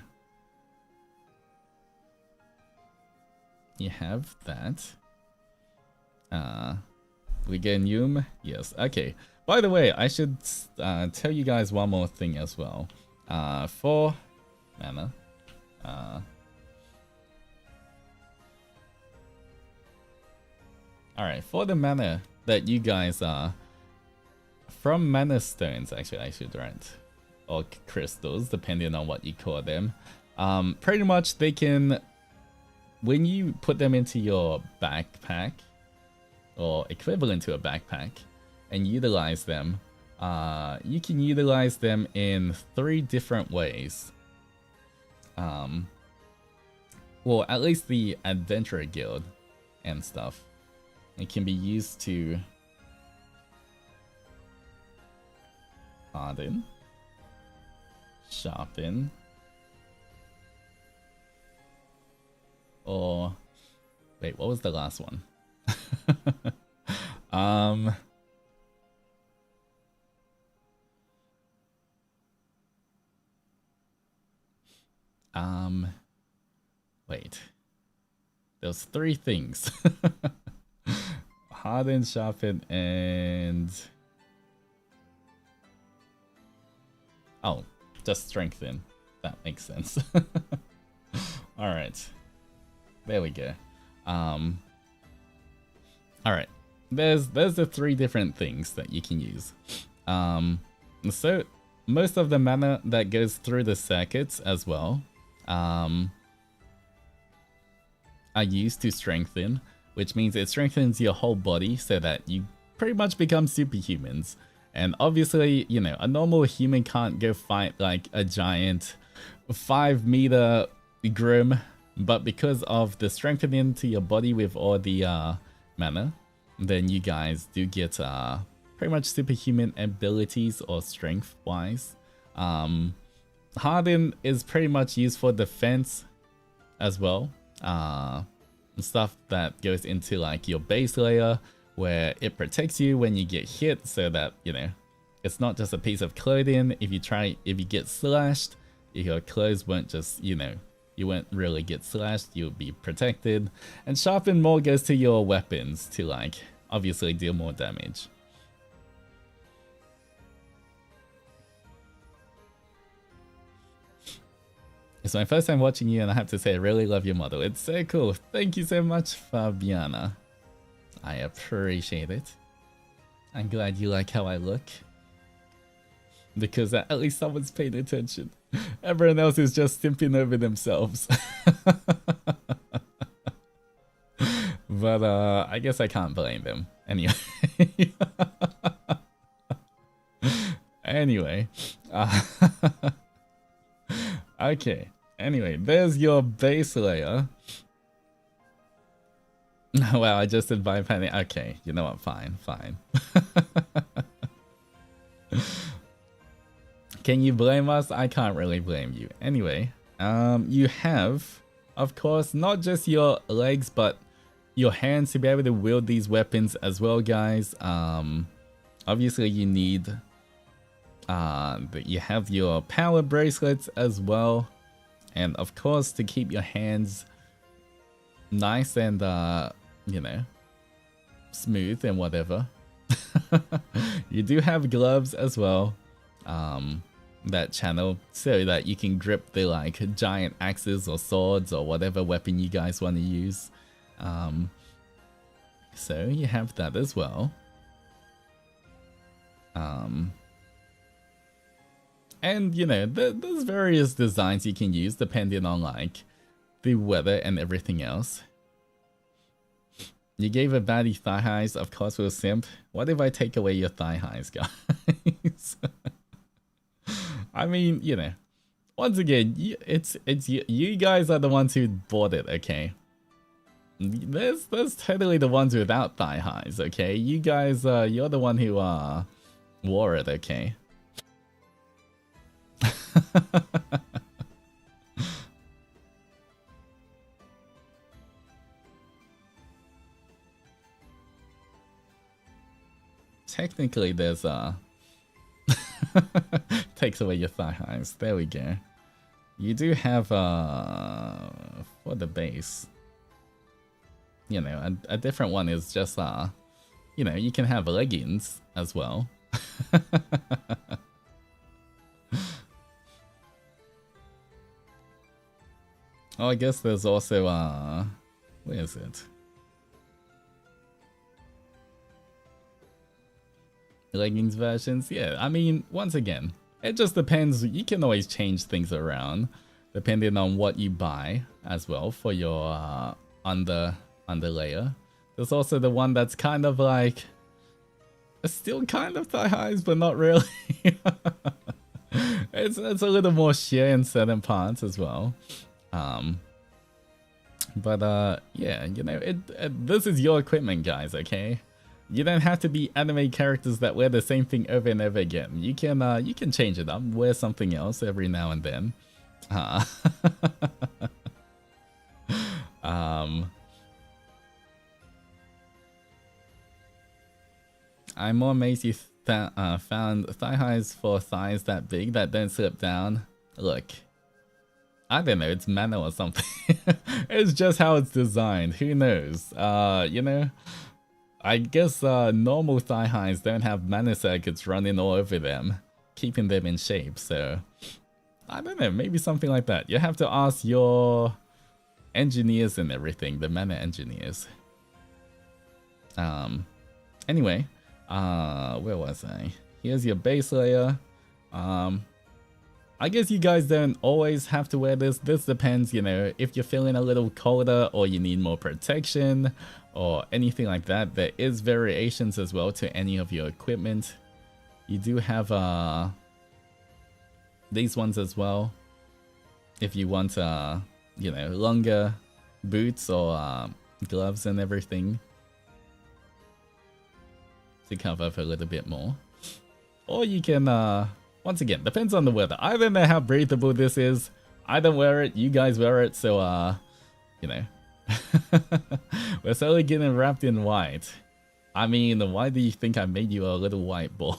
You have that. We get Yum? Yes, okay. By the way, I should tell you guys one more thing as well. For mana, alright, for the mana that you guys from mana stones, actually I should write, or crystals, depending on what you call them. Pretty much they can, when you put them into your backpack, or equivalent to a backpack, and utilize them, you can utilize them in 3 different ways. Well, at least the Adzenturer guild and stuff. It can be used to harden, sharpen, or wait, what was the last one? Wait. There's 3 things. Harden, sharpen, and... oh, just strengthen. That makes sense. Alright. There we go. Alright. There's the 3 different things that you can use. So, most of the mana that goes through the circuits as well, are used to strengthen, which means it strengthens your whole body so that you pretty much become superhumans. And obviously, you know, a normal human can't go fight like a giant 5-meter grim, but because of the strengthening to your body with all the mana, then you guys do get pretty much superhuman abilities or strength wise. Harden is pretty much used for defense as well. Stuff that goes into like your base layer where it protects you when you get hit, so that, you know, it's not just a piece of clothing. If you get slashed, your clothes won't just, you know, you won't really get slashed, you'll be protected. And sharpen more goes to your weapons to like obviously deal more damage. It's my first time watching you and I have to say I really love your model. It's so cool. Thank you so much, Fabiana. I appreciate it. I'm glad you like how I look. Because at least someone's paying attention. Everyone else is just simping over themselves. But I guess I can't blame them. Anyway. Anyway. Okay. Anyway, there's your base layer. Wow, I just did bypassing. Okay, you know what? Fine, fine. Can you blame us? I can't really blame you. Anyway, you have, of course, not just your legs, but your hands to be able to wield these weapons as well, guys. Obviously, you need. You have your power bracelets as well. And of course, to keep your hands nice and, you know, smooth and whatever. You do have gloves as well, that channel, so that you can grip the like giant axes or swords or whatever weapon you guys want to use. So you have that as well. And, you know, there's various designs you can use depending on, like, the weather and everything else. You gave a baddie thigh highs, of course we'll simp. What if I take away your thigh highs, guys? I mean, you know, once again, it's you guys are the ones who bought it, okay? There's totally the ones without thigh highs, okay? You guys, you're the one who, wore it, okay? Technically, there's takes away your thigh highs. There we go. You do have for the base. You know, a different one is just you know, you can have leggings as well. Oh, I guess there's also, where is it? Leggings versions? Yeah, I mean, once again, it just depends. You can always change things around depending on what you buy as well for your underlayer. There's also the one that's kind of like, still kind of thigh highs, but not really. It's a little more sheer in certain parts as well. But yeah, you know, this is your equipment, guys, okay? You don't have to be anime characters that wear the same thing over and over again. You can change it up, wear something else every now and then. I'm more amazed you found thigh highs for thighs that big that don't slip down. Look, I don't know, it's mana or something. It's just how it's designed. Who knows? You know, I guess normal thigh highs don't have mana circuits running all over them, keeping them in shape. So I don't know, maybe something like that. You have to ask your engineers and everything, the mana engineers. Anyway, where was I? Here's your base layer. I guess you guys don't always have to wear this. This depends, you know, if you're feeling a little colder or you need more protection or anything like that. There is variations as well to any of your equipment. You do have these ones as well. If you want, you know, longer boots or gloves and everything to cover up a little bit more. Or you can, once again, depends on the weather. I don't know how breathable this is. I don't wear it, you guys wear it, so, you know. We're slowly getting wrapped in white. I mean, why do you think I made you a little white ball?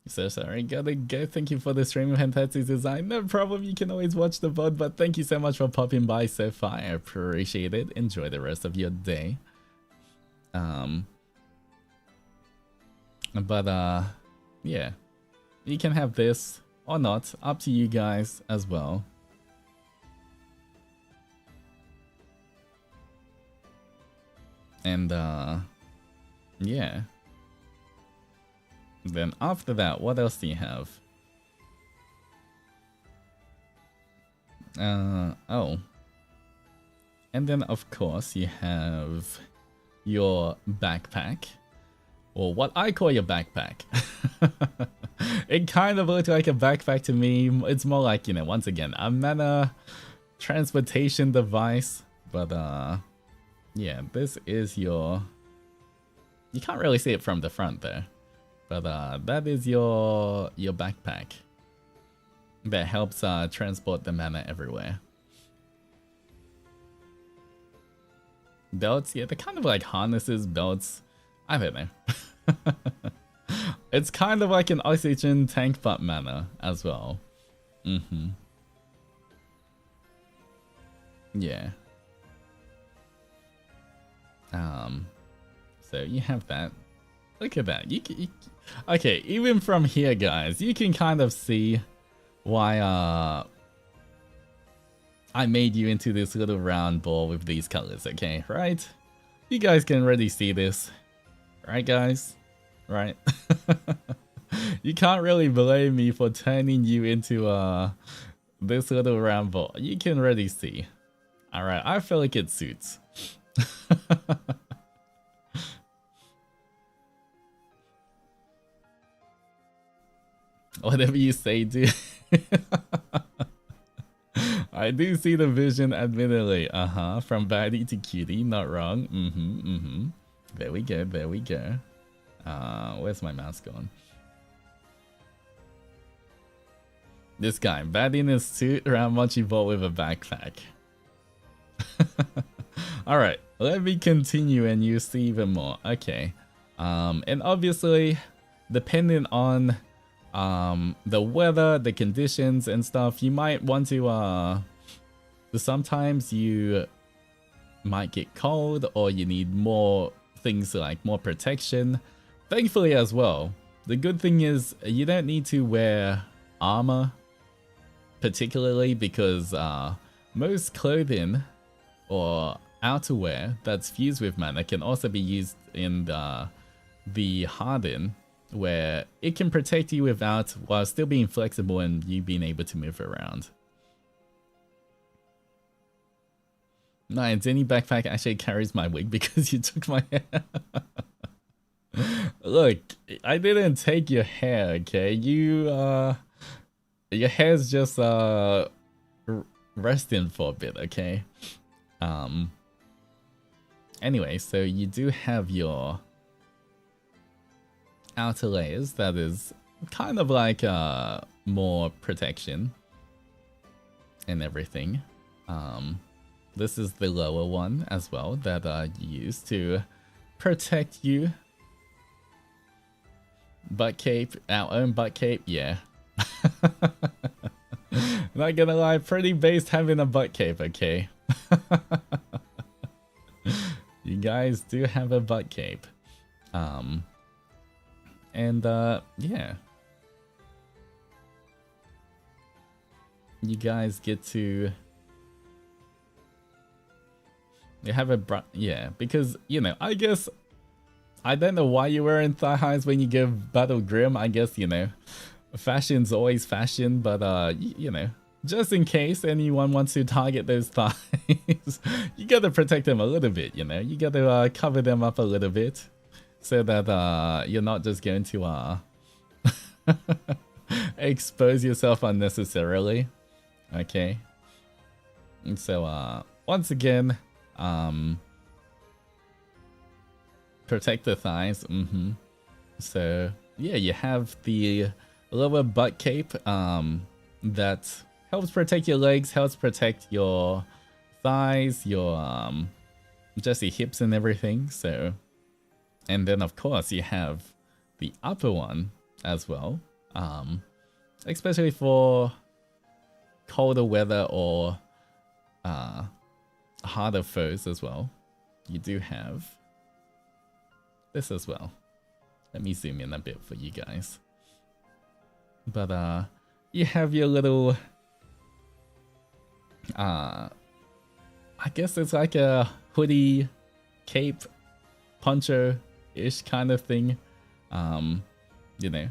So sorry, gotta go. Thank you for the stream of Hentetsu's design. No problem, you can always watch the VOD, but thank you so much for popping by so far. I appreciate it. Enjoy the rest of your day. Yeah. You can have this or not. Up to you guys as well. And yeah. Then after that, what else do you have? Oh. And then of course you have your backpack. Or what I call your backpack. It kind of looks like a backpack to me. It's more like, you know, once again, a mana transportation device. But yeah, this is your... You can't really see it from the front there. But that is your backpack that helps transport the mana everywhere. Belts, yeah, they're kind of like harnesses, belts. I don't know. It's kind of like an oxygen tank but mana as well. Yeah. So you have that. Look at that. Okay, even from here, guys, you can kind of see why I made you into this little round ball with these colors, okay? Right? You guys can already see this. Right, guys? Right? You can't really blame me for turning you into this little round ball. You can already see. Alright, I feel like it suits. Whatever you say, dude. I do see the vision, admittedly. From baddie to cutie, not wrong. There we go, there we go. Where's my mouse gone? This guy, baddie in his suit, around Mochi Ball with a backpack. Alright, let me continue and you see even more. Okay. And obviously, depending on the weather, the conditions and stuff, you might want to sometimes you might get cold or you need more things like more protection. Thankfully as well, the good thing is you don't need to wear armor particularly because most clothing or outerwear that's fused with mana can also be used in the harden, where it can protect you without, while still being flexible and you being able to move around. No, Zenny backpack actually carries my wig because you took my hair. Look, I didn't take your hair, okay? Your hair's just resting for a bit, okay? Anyway, so you do have your outer layers that is kind of like more protection and everything. This is the lower one as well that you use to protect you. Butt cape, our own butt cape, yeah. Not gonna lie, pretty based having a butt cape, okay? You guys do have a butt cape. And yeah. You guys get to You have a yeah, because you know, I guess I don't know why you're wearing thigh highs when you give Battle Grim. I guess you know, fashion's always fashion, but you know, just in case anyone wants to target those thighs, you gotta protect them a little bit. You know, you gotta cover them up a little bit, so that you're not just going to expose yourself unnecessarily. Okay. And so once again, protect the thighs. So yeah, you have the lower butt cape that helps protect your legs, helps protect your thighs, your just your hips and everything. So, and then of course you have the upper one as well, especially for colder weather or harder foes as well. You do have this as well. Let me zoom in a bit for you guys. But you have your little I guess it's like a hoodie, cape, poncho-ish kind of thing. You know,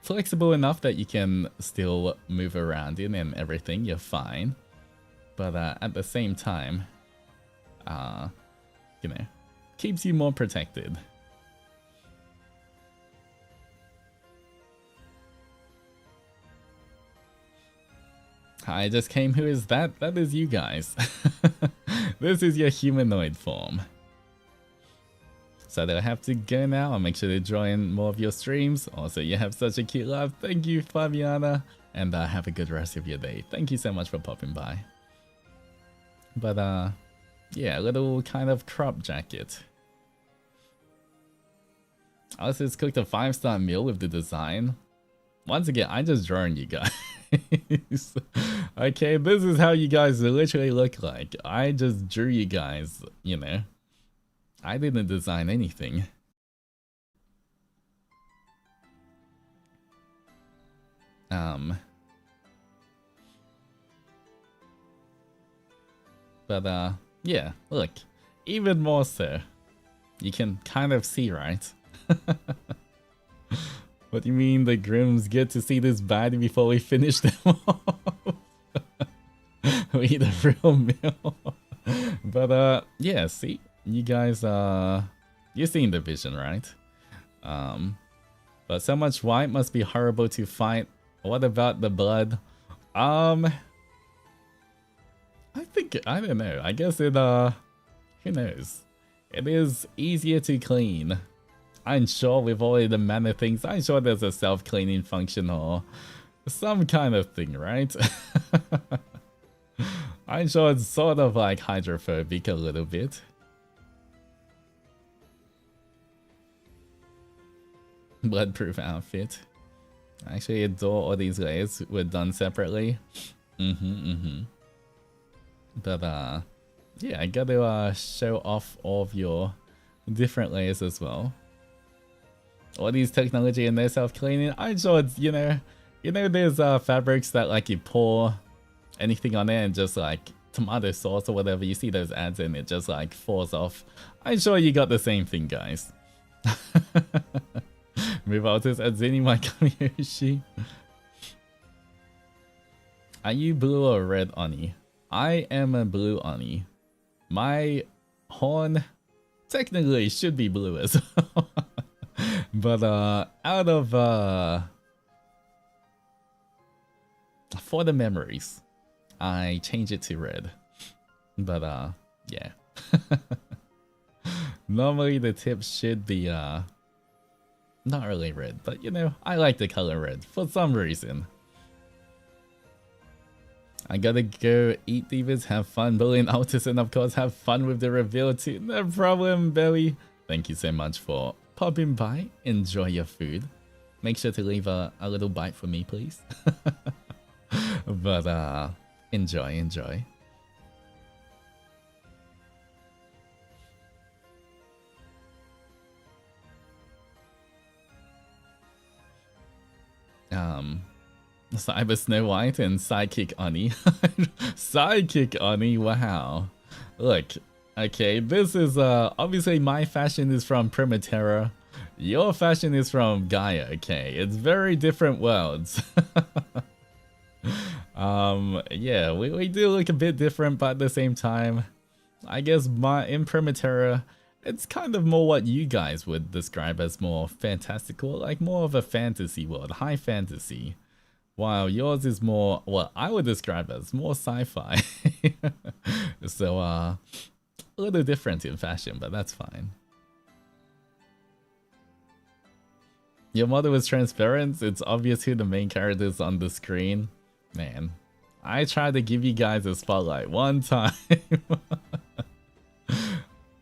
flexible enough that you can still move around in and everything. You're fine. But at the same time, you know, keeps you more protected. I just came. Who is that? That is you guys. This is your humanoid form. So do I have to go now? I'll make sure to join more of your streams. Also, you have such a cute laugh. Thank you, Fabiana. And have a good rest of your day. Thank you so much for popping by. But yeah, a little kind of crop jacket. Altus cooked a 5-star meal with the design. Once again, I'm just drawing you guys. Okay, this is how you guys literally look like. I just drew you guys, you know. I didn't design anything. But yeah, look, even more so. You can kind of see, right? What do you mean the Grims get to see this body before we finish them off? We eat a real meal. But yeah, see, you guys you're seeing the vision, right? But so much white must be horrible to fight. What about the blood? I think, I don't know. I guess it who knows? It is easier to clean. I'm sure with all the mana things, I'm sure there's a self-cleaning function or some kind of thing, right? I'm sure it's sort of like hydrophobic a little bit. Bloodproof outfit. I actually adore all these layers were done separately. But yeah, I gotta show off all of your different layers as well. All these technology and their self-cleaning. I'm sure it's, you know there's fabrics that like you pour anything on there and just like tomato sauce or whatever, you see those ads and it just like falls off. I'm sure you got the same thing, guys. Move Altus Adzeni Makamiyoshi. Are you blue or red Oni? I am a blue Oni. My horn technically should be blue as well. But out of for the memories, I change it to red. But yeah. Normally the tip should be not really red, but you know, I like the color red for some reason. I gotta go eat divas, have fun bullying Altus, and of course have fun with the reveal too. No problem, Belly. Thank you so much for popping by. Enjoy your food. Make sure to leave a little bite for me, please. But enjoy. Cyber Snow White and Sidekick Oni. Sidekick Oni, wow. Look, Okay, this is obviously my fashion is from Primaterra. Your fashion is from Gaia, okay? It's very different worlds. Yeah, we do look a bit different, but at the same time, I guess in Primaterra, it's kind of more what you guys would describe as more fantastical, like more of a fantasy world, high fantasy. While yours is more what I would describe as more sci-fi. So, a little different in fashion, but that's fine. Your model is transparent. It's obvious who the main character is on the screen. Man, I tried to give you guys a spotlight one time.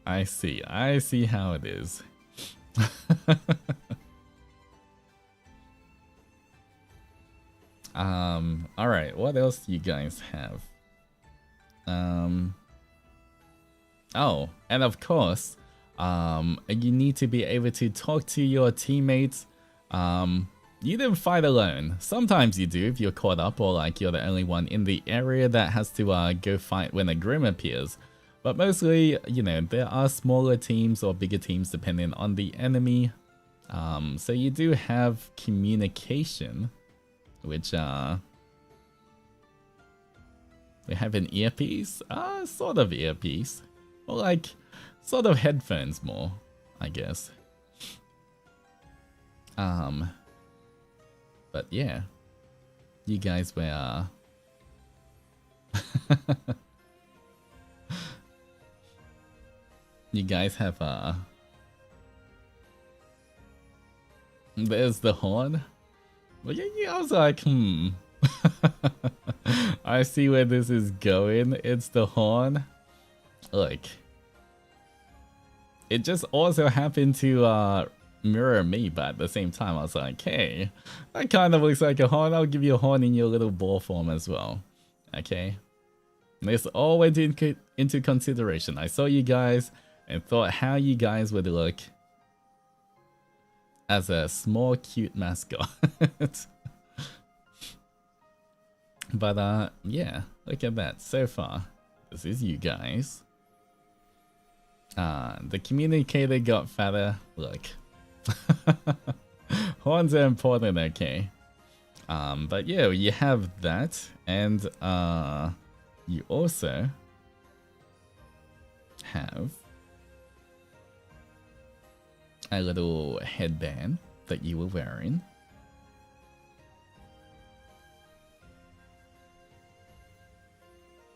I see how it is. All right, what else do you guys have? Oh, and of course, you need to be able to talk to your teammates. You didn't fight alone. Sometimes you do if you're caught up or like you're the only one in the area that has to go fight when a Grim appears. But mostly, you know, there are smaller teams or bigger teams depending on the enemy. So you do have communication, which we have an earpiece, sort of earpiece, or like sort of headphones more, I guess. But yeah, you guys were you guys have there's the horn. Well, yeah, I was like, I see where this is going. It's the horn. Look, it just also happened to mirror me, but at the same time I was like, hey, that kind of looks like a horn. I'll give you a horn in your little ball form as well. Okay, this all went into consideration. I saw you guys and thought how you guys would look as a small cute mascot. But yeah, look at that. So far this is you guys. The communicator got fatter. Look. Horns are important, okay. But yeah, you have that, and you also have a little headband that you were wearing.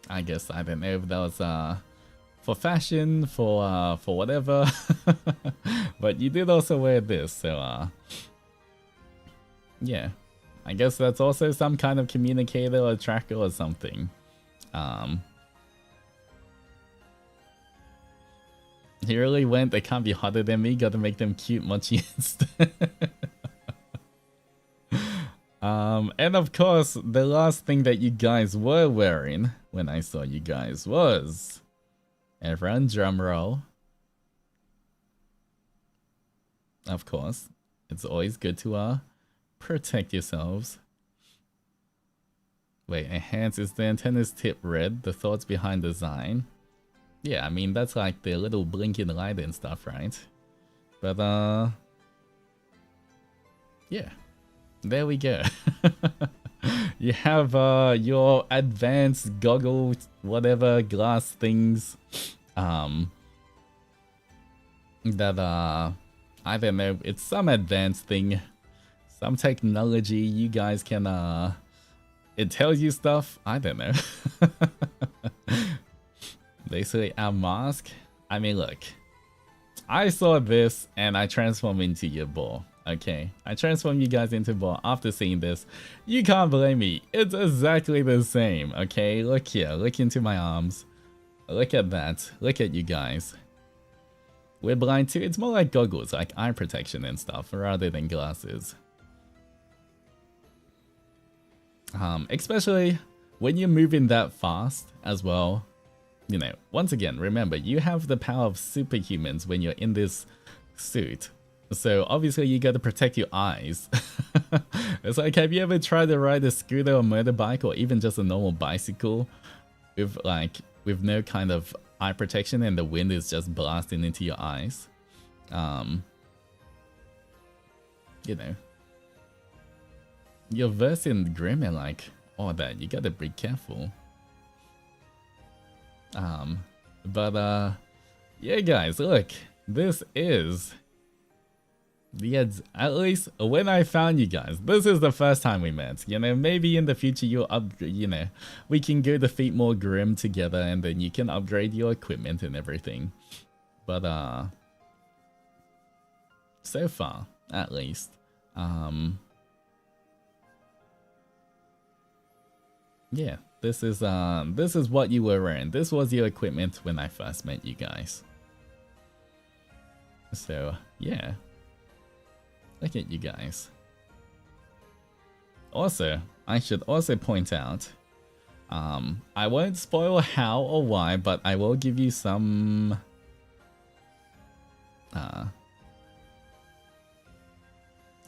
I guess I don't know if that was for fashion, for whatever. But you did also wear this, so yeah. I guess that's also some kind of communicator or tracker or something. He really went, they can't be hotter than me, gotta make them cute munchies instead. And of course, the last thing that you guys were wearing when I saw you guys was... Everyone, drum roll. Of course, it's always good to protect yourselves. Wait, enhance, is the antenna's tip red? The thoughts behind design? Yeah, I mean, that's like the little blinking light and stuff, right? But yeah, there we go. You have your advanced goggle, whatever, glass things. That I don't know, it's some advanced thing, some technology. You guys can it tells you stuff. I don't know. Basically a mask. I mean, look, I saw this and I transformed into your ball. Okay, I transformed you guys into ball after seeing this. You can't blame me. It's exactly the same. Okay, look here, look into my arms. Look at that. Look at you guys. We're blind too. It's more like goggles, like eye protection and stuff, rather than glasses. Especially when you're moving that fast as well. You know, once again, remember, you have the power of superhumans when you're in this suit. So obviously you got to protect your eyes. It's like, have you ever tried to ride a scooter or motorbike or even just a normal bicycle with no kind of eye protection and the wind is just blasting into your eyes. You know, you're versed in Grim and like all that. You gotta be careful. But yeah, guys, look, this is the at least when I found you guys, this is the first time we met. You know, maybe in the future you'll upgrade, you know, we can go defeat more Grim together and then you can upgrade your equipment and everything. But so far, at least, yeah, this is what you were wearing. This was your equipment when I first met you guys. So yeah, look at you guys. Also, I should also point out, I won't spoil how or why, but I will give you some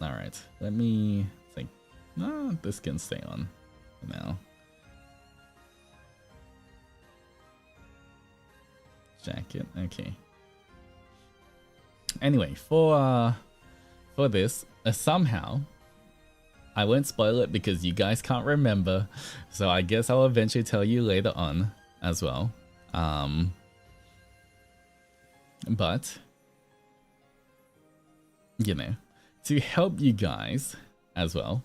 alright, let me think. No, this can stay on now. Jacket, okay. Anyway, for this, somehow, I won't spoil it because you guys can't remember, so I guess I'll eventually tell you later on as well. But, you know, to help you guys as well,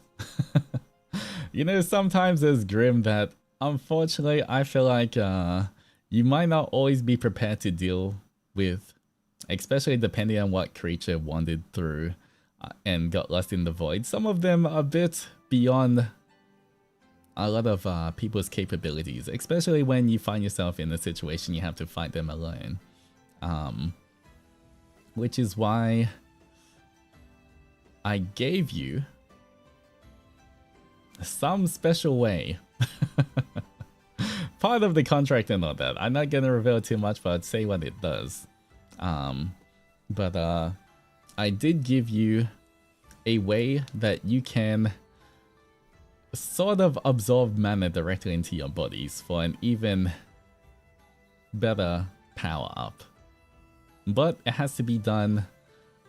you know, sometimes there's Grim that, unfortunately, I feel like you might not always be prepared to deal with, especially depending on what creature wandered through and got lost in the void. Some of them are a bit beyond a lot of people's capabilities, especially when you find yourself in a situation you have to fight them alone. Which is why I gave you some special way. Part of the contract and all that. I'm not gonna reveal too much, but I'd say what it does. But I did give you a way that you can sort of absorb mana directly into your bodies for an even better power up. But it has to be done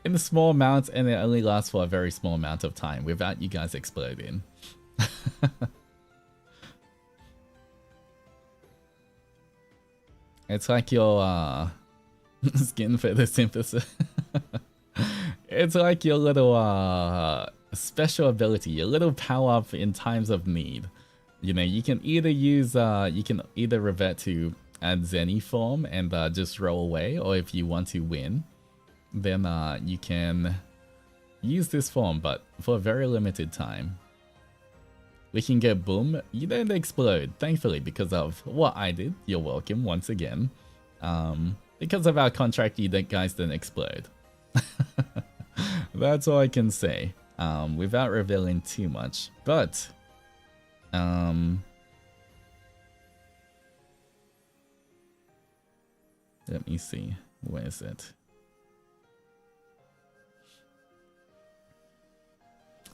in a small amount and it only lasts for a very small amount of time without you guys exploding. It's like your skin photosynthesis. It's like your little special ability, your little power up in times of need. You know, you can either use you can either revert to Adzeni form and just roll away, or if you want to win, then you can use this form, but for a very limited time. We can get boom, you don't explode, thankfully, because of what I did. You're welcome once again. Because of our contract, you guys didn't explode. That's all I can say, without revealing too much. But, let me see, where is it?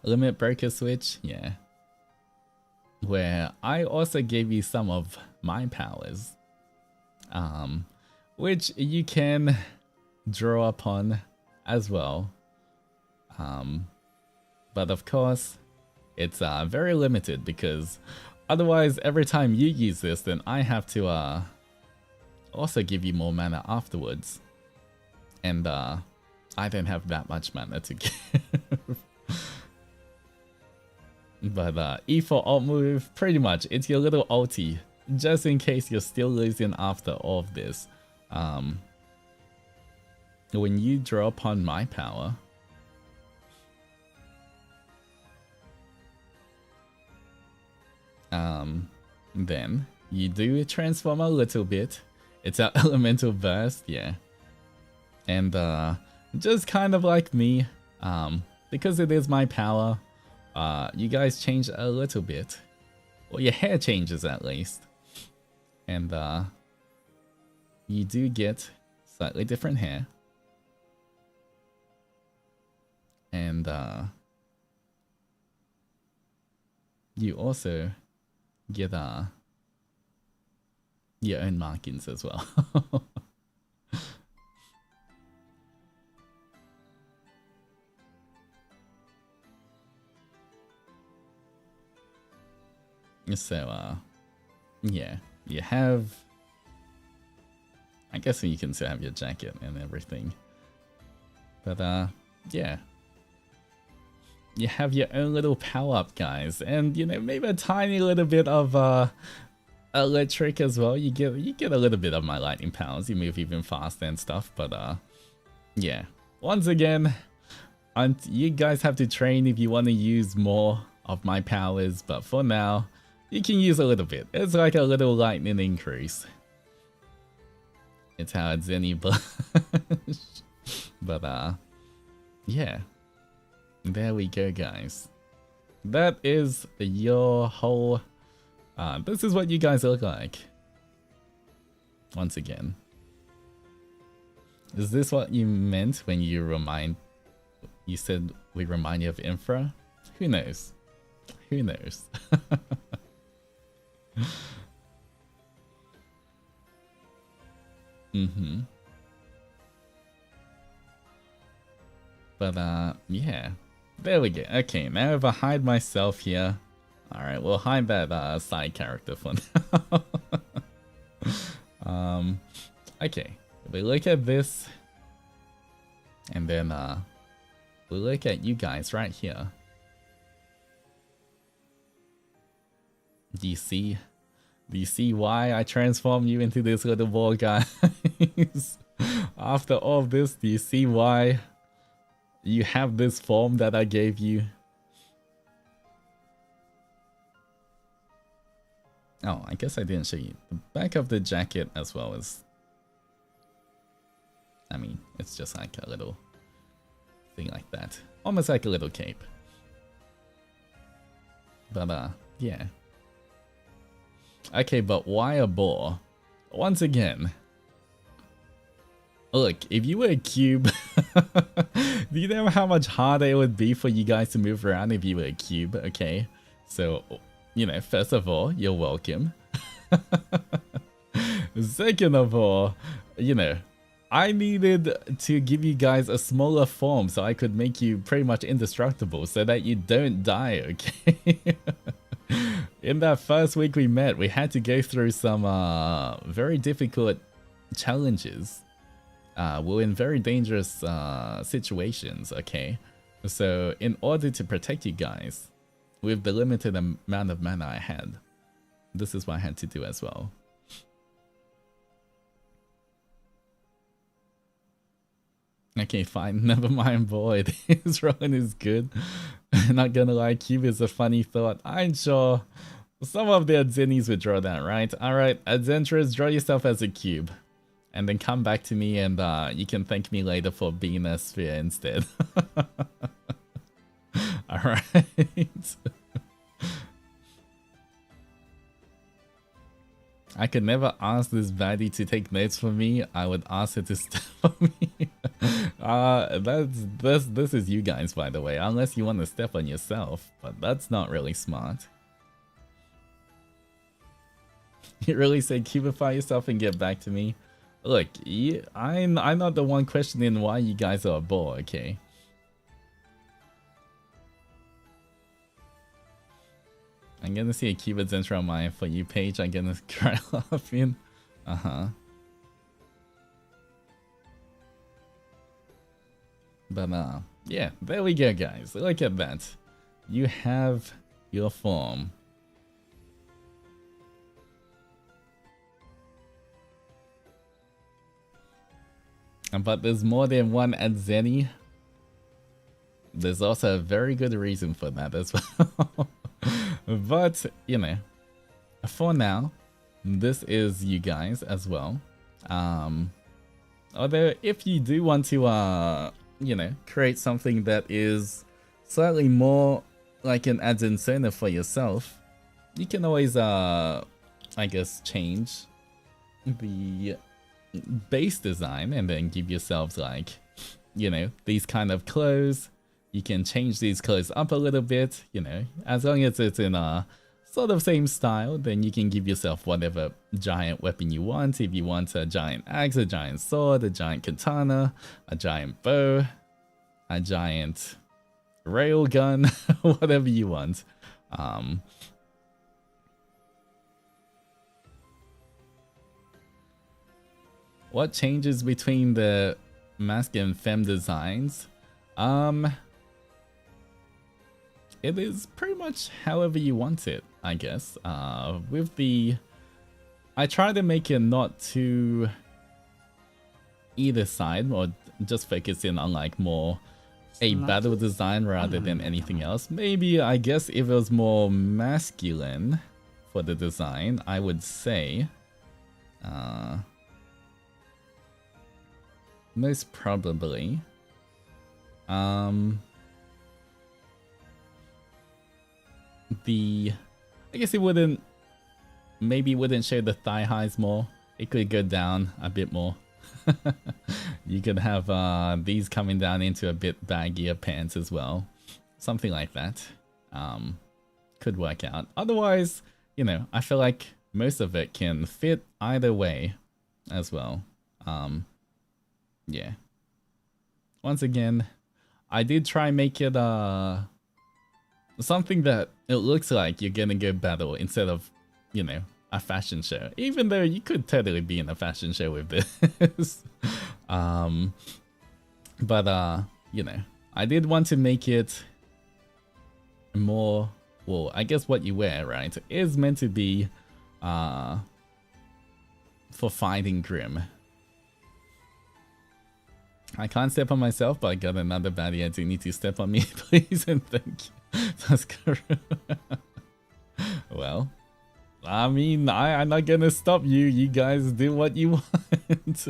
Limit breaker switch, yeah. Where I also gave you some of my powers, which you can draw upon as well. But of course, it's very limited because otherwise every time you use this, then I have to also give you more mana afterwards. And I don't have that much mana to give. But E for alt move, pretty much, it's your little ulti, just in case you're still losing after all of this. When you draw upon my power, then you do transform a little bit. It's an elemental burst, yeah. And just kind of like me, because it is my power, you guys change a little bit. Well, your hair changes at least. And you do get slightly different hair. And you also get your own markings as well. So, yeah, you have, I guess you can still have your jacket and everything. But, yeah. You have your own little power-up, guys. And, you know, maybe a tiny little bit of, electric as well. You get a little bit of my lightning powers. You move even faster and stuff. But, yeah. Once again, you guys have to train if you want to use more of my powers. But for now, you can use a little bit. It's like a little lightning increase. It's how it's any blush. But yeah. There we go, guys. That is your whole this is what you guys look like. Once again. Is this what you meant when you said we remind you of Infra? Who knows? Who knows? But yeah, there we go. Okay, now if I hide myself here, all right, we'll hide that side character for now. Okay, if we look at this, and then we look at you guys right here. Do you see? Do you see why I transformed you into this little ball, guys? After all of this, do you see why you have this form that I gave you? Oh, I guess I didn't show you. The back of the jacket as well as... I mean, it's just like a little thing like that. Almost like a little cape. But, yeah. Okay, but why a boar? Once again, look, if you were a cube, do you know how much harder it would be for you guys to move around if you were a cube? Okay, so, you know, first of all, you're welcome. Second of all, you know, I needed to give you guys a smaller form so I could make you pretty much indestructible so that you don't die, okay? In that first week we met, we had to go through some very difficult challenges. We're in very dangerous situations, okay? So in order to protect you guys, with the limited amount of mana I had, this is what I had to do as well. Okay, fine, never mind, boy. This run is good. Not gonna lie, cube is a funny thought. I'm sure some of the Adzenis would draw that, right? Alright, Adzenturers, draw yourself as a cube. And then come back to me and you can thank me later for being a sphere instead. Alright. I could never ask this baddie to take notes for me. I would ask her to step on me. This is you guys, by the way. Unless you want to step on yourself, but that's not really smart. You really say cubify yourself and get back to me. Look, I'm not the one questioning why you guys are a bore, okay? I'm gonna see a Cuba Zentra on my For You page. I'm gonna cry laughing. But yeah, there we go, guys. Look at that. You have your form. But there's more than one Adzeni. There's also a very good reason for that as well. But, you know, for now, this is you guys as well. Although, if you do want to, you know, create something that is slightly more like an Adzenturer for yourself, you can always, I guess, change the base design and then give yourselves, like, you know, these kind of clothes. You can change these clothes up a little bit, you know, as long as it's in sort of same style, then you can give yourself whatever giant weapon you want. If you want a giant axe, a giant sword, a giant katana, a giant bow, a giant rail gun, whatever you want. What changes between the mask and femme designs? It is pretty much however you want it, I guess. With the... I try to make it not too either side, or just focus in on like more a battle design rather than anything else. Maybe, I guess, if it was more masculine for the design, I would say... most probably. I guess it wouldn't, maybe it wouldn't show the thigh highs more. It could go down a bit more. You could have these coming down into a bit baggier pants as well. Something like that. Could work out. Otherwise, you know, I feel like most of it can fit either way as well. Yeah. Once again, I did try make it something that it looks like you're gonna go battle instead of, you know, a fashion show. Even though you could totally be in a fashion show with this. But you know, I did want to make it more, well, I guess what you wear, right, is meant to be for fighting Grim. I can't step on myself, but I got another baddie. I do need to step on me, please and thank you. That's correct. Well, I mean, I'm not gonna stop you. You guys do what you want.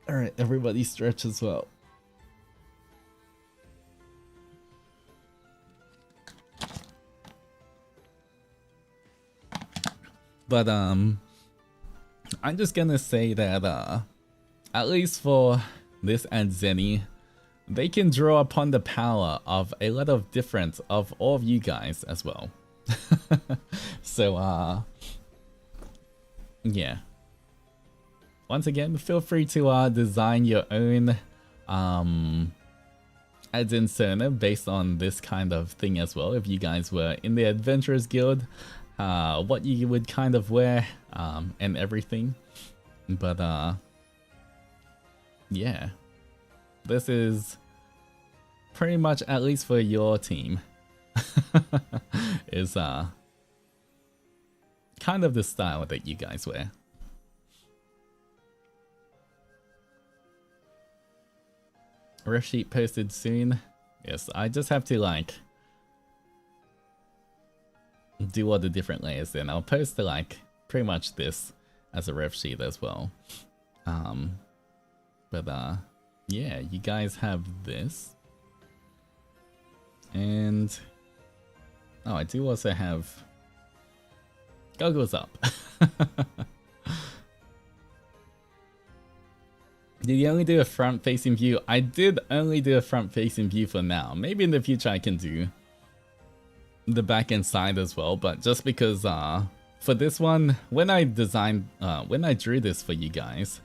Alright, everybody stretch as well. But I'm just gonna say that at least for this Adzeni, they can draw upon the power of a lot of different of all of you guys as well. So yeah. Once again, feel free to design your own Adzenturer based on this kind of thing as well. If you guys were in the Adventurers Guild, what you would kind of wear and everything. But yeah, this is pretty much, at least for your team, is kind of the style that you guys wear. Ref sheet posted soon. Yes, I just have to like do all the different layers, then I'll post like pretty much this as a ref sheet as well. But yeah, you guys have this, and oh, I do also have goggles up. Did you only do a front facing view? I did only do a front facing view for now. Maybe in the future I can do the back and side as well, but just because for this one, when I designed, when I drew this for you guys,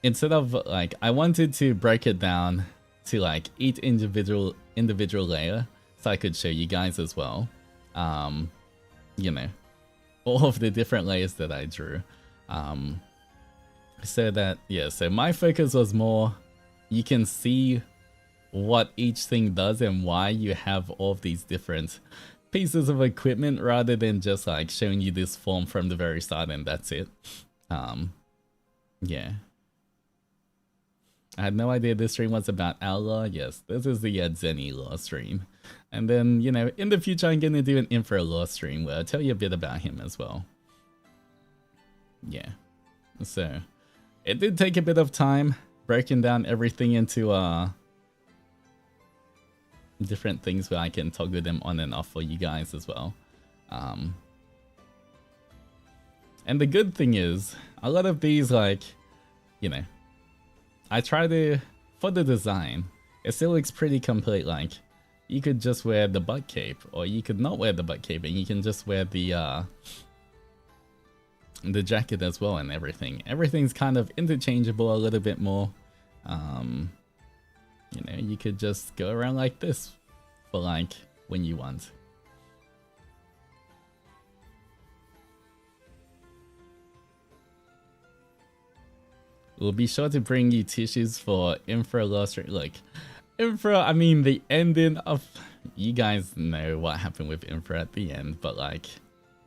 instead of like, I wanted to break it down to like each individual layer so I could show you guys as well, you know, all of the different layers that I drew. So that, yeah, so my focus was more, you can see what each thing does and why you have all of these different pieces of equipment, rather than just like showing you this form from the very start and that's it. Yeah. I had no idea this stream was about our lore. Yes, this is the Adzeni lore stream. And then, you know, in the future I'm gonna do an info lore stream where I'll tell you a bit about him as well. Yeah. So, it did take a bit of time breaking down everything into different things where I can toggle them on and off for you guys as well. And the good thing is, a lot of these, like, you know, I try to for the design, it still looks pretty complete. Like, you could just wear the butt cape, or you could not wear the butt cape, and you can just wear the jacket as well and everything. Everything's kind of interchangeable a little bit more. You know, you could just go around like this for like when you want. We'll be sure to bring you tissues for Infra Lost. Look, Infra, I mean, the ending of... You guys know what happened with Infra at the end, but like,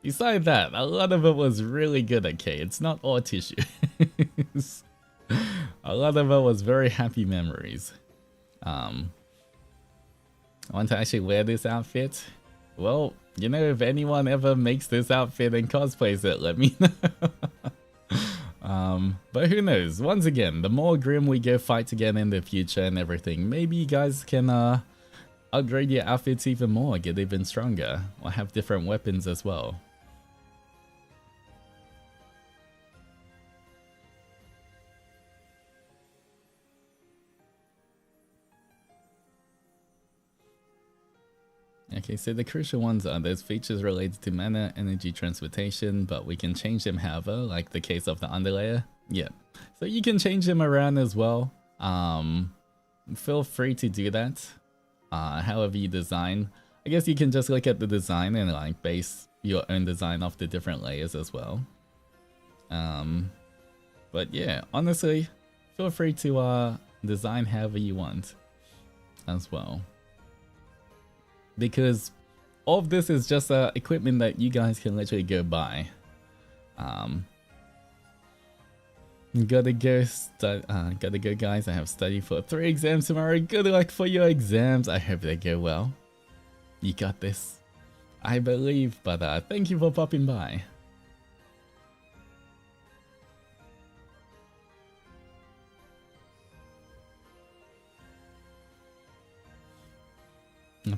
beside that, a lot of it was really good, okay? It's not all tissue. A lot of it was very happy memories. I want to actually wear this outfit. Well, you know, if anyone ever makes this outfit and cosplays it, let me know. But who knows? Once again, the more grim we go fight again in the future and everything, maybe you guys can upgrade your outfits even more, get even stronger, or have different weapons as well. Okay, so the crucial ones are those features related to mana, energy, transportation, but we can change them however, like the case of the underlayer. Yeah, so you can change them around as well. Feel free to do that, however you design. I guess you can just look at the design and like base your own design off the different layers as well. But yeah, honestly, feel free to design however you want as well. Because all of this is just equipment that you guys can literally go buy. Gotta go guys, I have studied for 3 exams tomorrow. Good luck for your exams, I hope they go well. You got this, I believe, but thank you for popping by.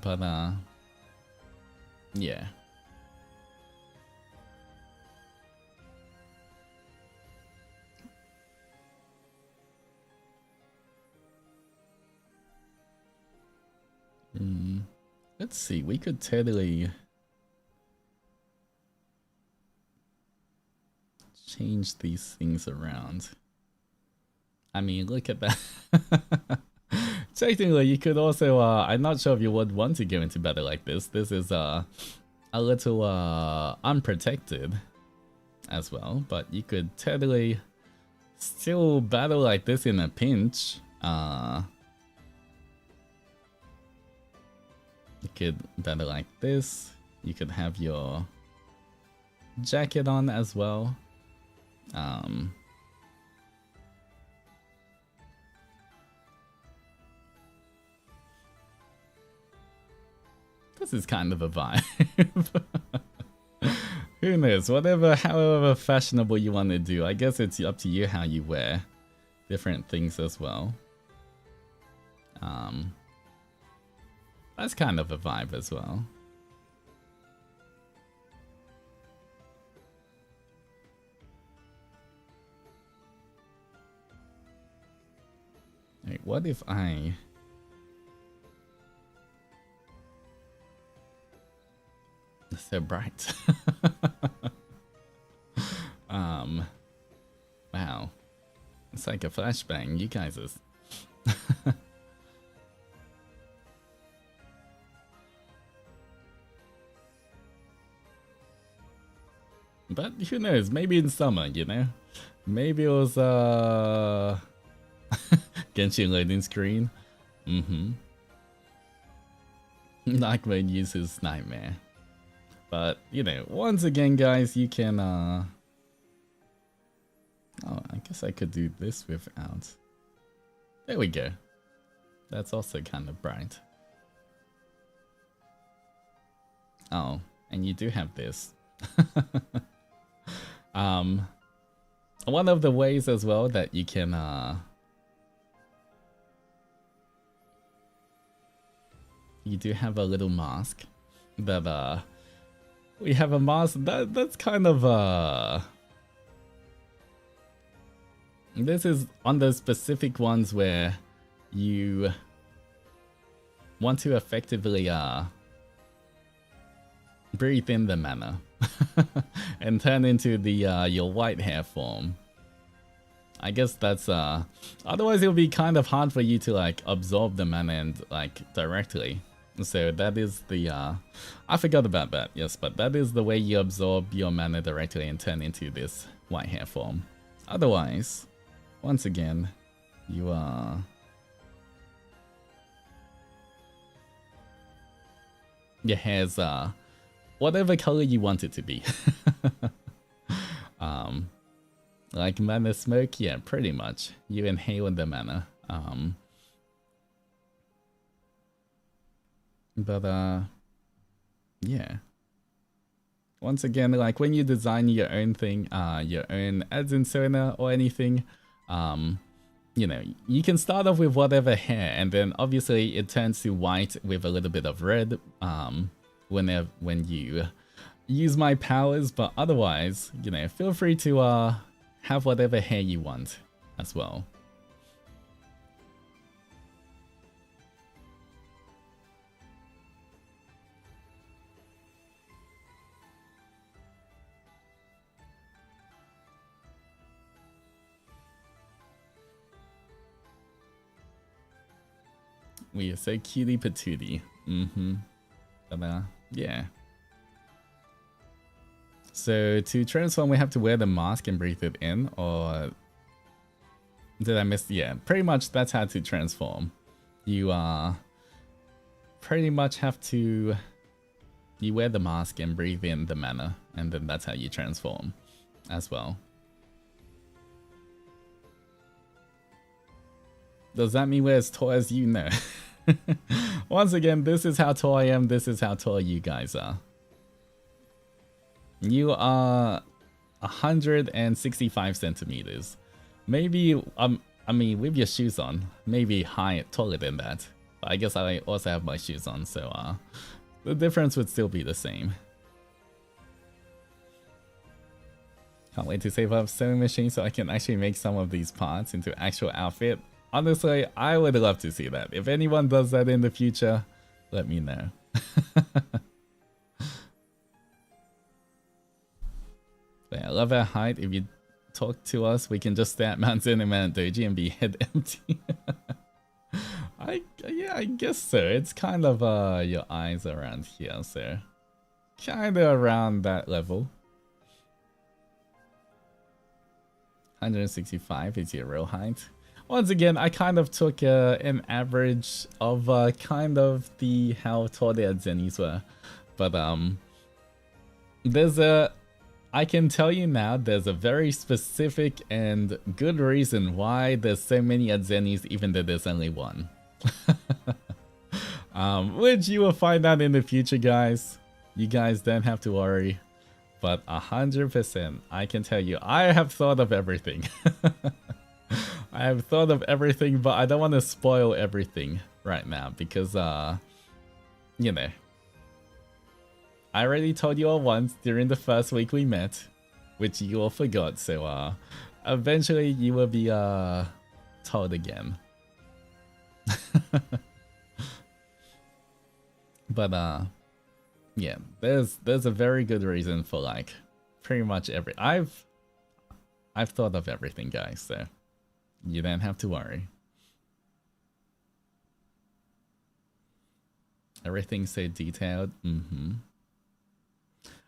But yeah. Let's see, we could totally change these things around. I mean, look at that. Technically, you could also, I'm not sure if you would want to go into battle like this. This is a little unprotected as well, but you could totally still battle like this in a pinch. You could battle like this. You could have your jacket on as well. This is kind of a vibe. Who knows? However fashionable you want to do. I guess it's up to you how you wear different things as well. That's kind of a vibe as well. Wait, what if I... It's so bright. Wow. It's like a flashbang. You guys is... But who knows? Maybe in summer, you know? Maybe it was Genshin loading screen. Nightmare uses Nightmare. But, you know, once again, guys, you can, oh, I guess I could do this without. There we go. That's also kind of bright. Oh, and you do have this. One of the ways as well that you can, you do have a little mask that, we have a mask that's kind of this is on the specific ones where you want to effectively breathe in the mana and turn into the your white hair form. I guess that's otherwise it'll be kind of hard for you to like absorb the mana and like directly. So that is the I forgot about that, yes, but that is the way you absorb your mana directly and turn into this white hair form. Otherwise, once again, you your hair's whatever color you want it to be. Like mana smoke, yeah, pretty much. You inhale the mana. But yeah. Once again, like when you design your own thing, your own Adzenturer or anything, you know, you can start off with whatever hair, and then obviously it turns to white with a little bit of red when you use my powers. But otherwise, you know, feel free to have whatever hair you want as well. We are so cutie patootie. But yeah. So to transform, we have to wear the mask and breathe it in, or did I miss? Yeah, pretty much that's how to transform. You pretty much have to wear the mask and breathe in the mana, and then that's how you transform as well. Does that mean we're as tall as you? No. Once again, this is how tall I am, this is how tall you guys are. You are 165 centimeters. Maybe, I mean, with your shoes on, maybe taller than that. But I guess I also have my shoes on, so the difference would still be the same. Can't wait to save up sewing machine so I can actually make some of these parts into actual outfit. Honestly, I would love to see that. If anyone does that in the future, let me know. But I love our height. If you talk to us, we can just stay at Mount Zendoji and be head empty. Yeah, I guess so. It's kind of your eyes around here, so kind of around that level. 165 is your real height. Once again, I kind of took an average of kind of how tall the Adzenis were, but I can tell you now, there's a very specific and good reason why there's so many Adzenis, even though there's only one. Which you will find out in the future, guys. You guys don't have to worry, but 100%, I can tell you, I have thought of everything. I have thought of everything, but I don't want to spoil everything right now because, you know, I already told you all once during the first week we met, which you all forgot, so, eventually you will be, told again. But, yeah, there's a very good reason for, like, pretty much I've thought of everything, guys, so you don't have to worry. Everything's so detailed.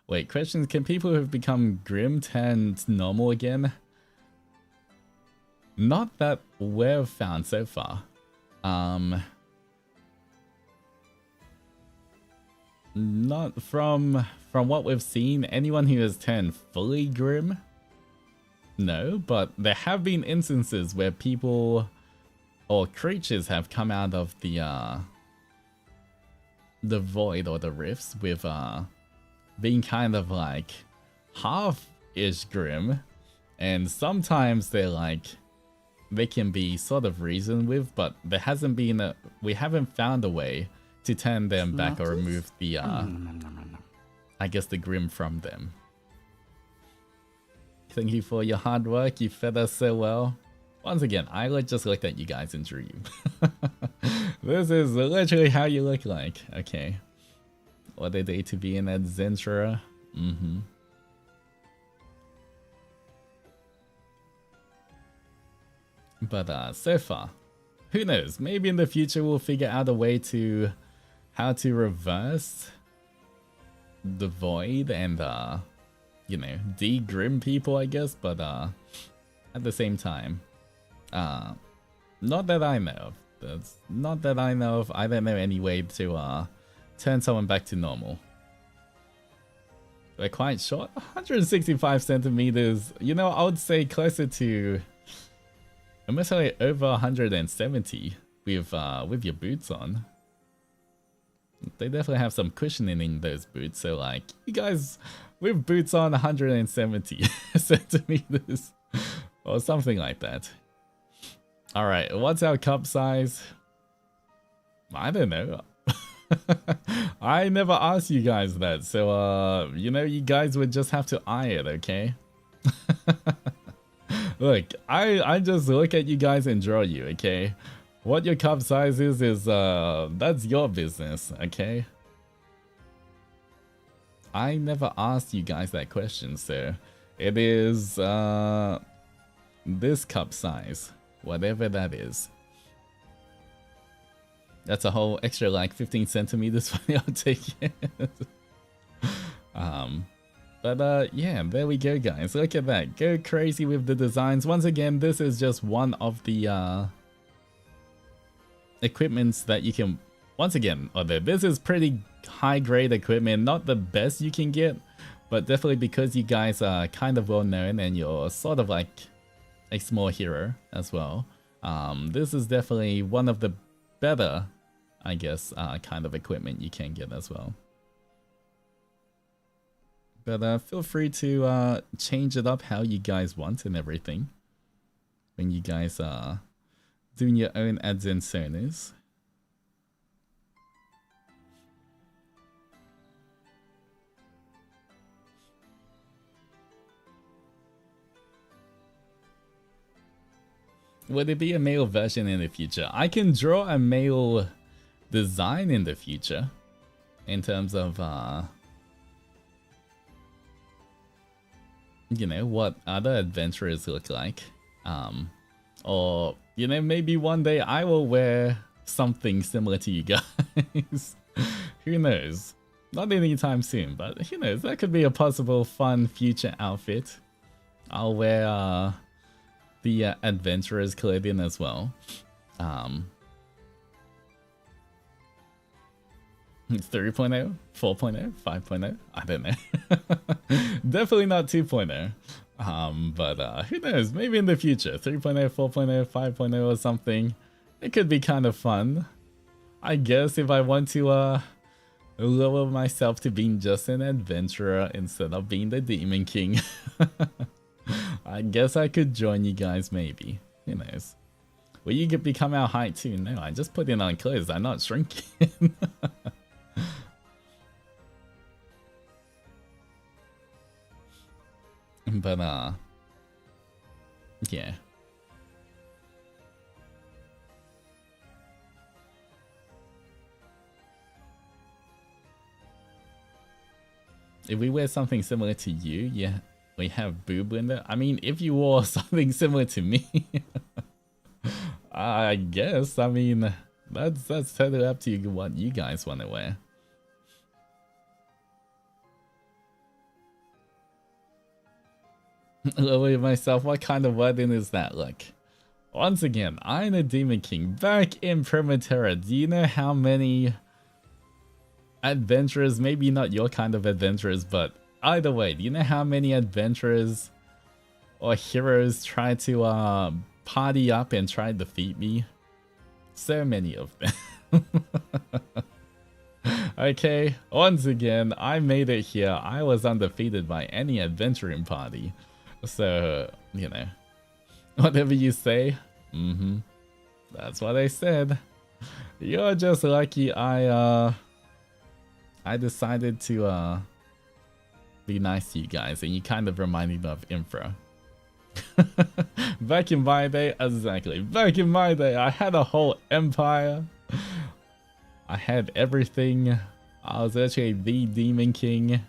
Wait, questions. Can people who have become grim turn normal again? Not that we've found so far. Not from what we've seen. Anyone who has turned fully grim? No, but there have been instances where people or creatures have come out of the void or the rifts with being kind of like half-ish grim, and sometimes they can be sort of reasoned with, but there hasn't been we haven't found a way to turn them back or remove the I guess the grim from them. Thank you for your hard work, you fed us so well. Once again, I just looked at you guys and drew you. This is literally how you look like. Okay. What a day to be in Adzenturer. Mm-hmm. But so far, who knows? Maybe in the future we'll figure out a way to how to reverse the void and you know, de-grim people, I guess. But at the same time, not that I know of. That's not that I know of. I don't know any way to turn someone back to normal. They're quite short. 165 centimeters. You know, I would say closer to almost like over 170 with your boots on. They definitely have some cushioning in those boots. So like, you guys with boots on 170 centimeters or something like that. All right, what's our cup size? I don't know. I never asked you guys that, so you know, you guys would just have to eye it, okay? Look, I just look at you guys and draw you, okay? What your cup size is that's your business, okay? I never asked you guys that question, so it is this cup size, whatever that is. That's a whole extra like 15 centimeters for me, I'll take it. But yeah, there we go, guys. Look at that. Go crazy with the designs. Once again, this is just one of the equipments that you can, once again, although this is pretty high grade equipment, not the best you can get, but definitely because you guys are kind of well known and you're sort of like a small hero as well. This is definitely one of the better, I guess, kind of equipment you can get as well. But feel free to change it up how you guys want and everything when you guys are doing your own Adzenturer. Would it be a male version in the future? I can draw a male design in the future in terms of you know, what other adventurers look like. Or, you know, maybe one day I will wear something similar to you guys. Who knows? Not anytime soon, but who knows? That could be a possible fun future outfit. I'll wear the adventurer's clothing as well. 3.0, 4.0, 5.0, I don't know. Definitely not 2.0. But who knows, maybe in the future, 3.0, 4.0, 5.0 or something. It could be kind of fun. I guess if I want to lower myself to being just an adventurer instead of being the Demon King. I guess I could join you guys maybe. Who knows? Will you become our height too? No, I just put in on clothes, I'm not shrinking. But yeah. If we wear something similar to you, yeah, we have boob blender. I mean, if you wore something similar to me, I guess. I mean, that's totally up to you what you guys want to wear. Lower myself, what kind of wedding is that? Look, once again, I'm the Demon King back in Primaterra. Do you know how many adventurers, maybe not your kind of adventurers, but either way, do you know how many adventurers or heroes try to party up and try to defeat me? So many of them. Okay, once again, I made it here. I was undefeated by any adventuring party. So, you know, whatever you say, that's what I said. You're just lucky I decided to be nice to you guys, and you kind of reminded me of Infra. Back in my day, exactly. Back in my day, I had a whole empire. I had everything. I was actually the Demon King.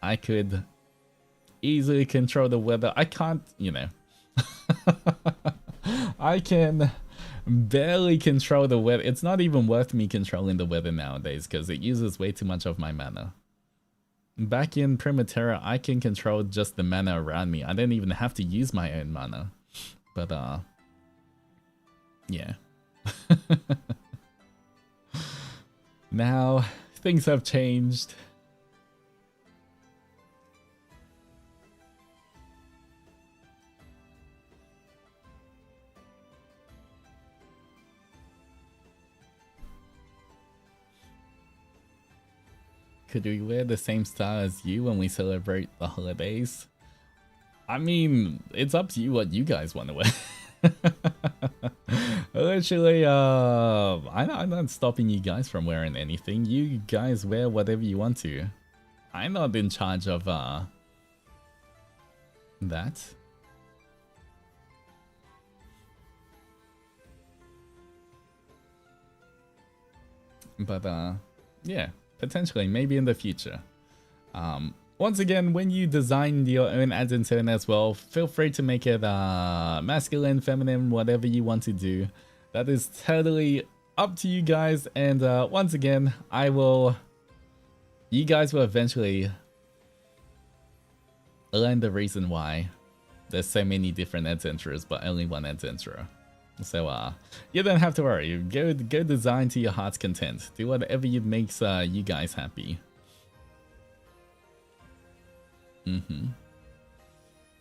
I could easily control the weather. I can't, you know. I can barely control the weather. It's not even worth me controlling the weather nowadays because it uses way too much of my mana. Back in Primaterra, I can control just the mana around me. I don't even have to use my own mana. But, yeah. Now, things have changed. Could we wear the same style as you when we celebrate the holidays? I mean, it's up to you what you guys want to wear. Literally, I'm not stopping you guys from wearing anything. You guys wear whatever you want to. I'm not in charge of, that. But, yeah. Potentially, maybe in the future. Once again, when you design your own Adzenturer as well, feel free to make it masculine, feminine, whatever you want to do. That is totally up to you guys. And once again, you guys will eventually learn the reason why there's so many different Adzenturers, but only one Adzenturer. So you don't have to worry. Go design to your heart's content. Do whatever makes you guys happy.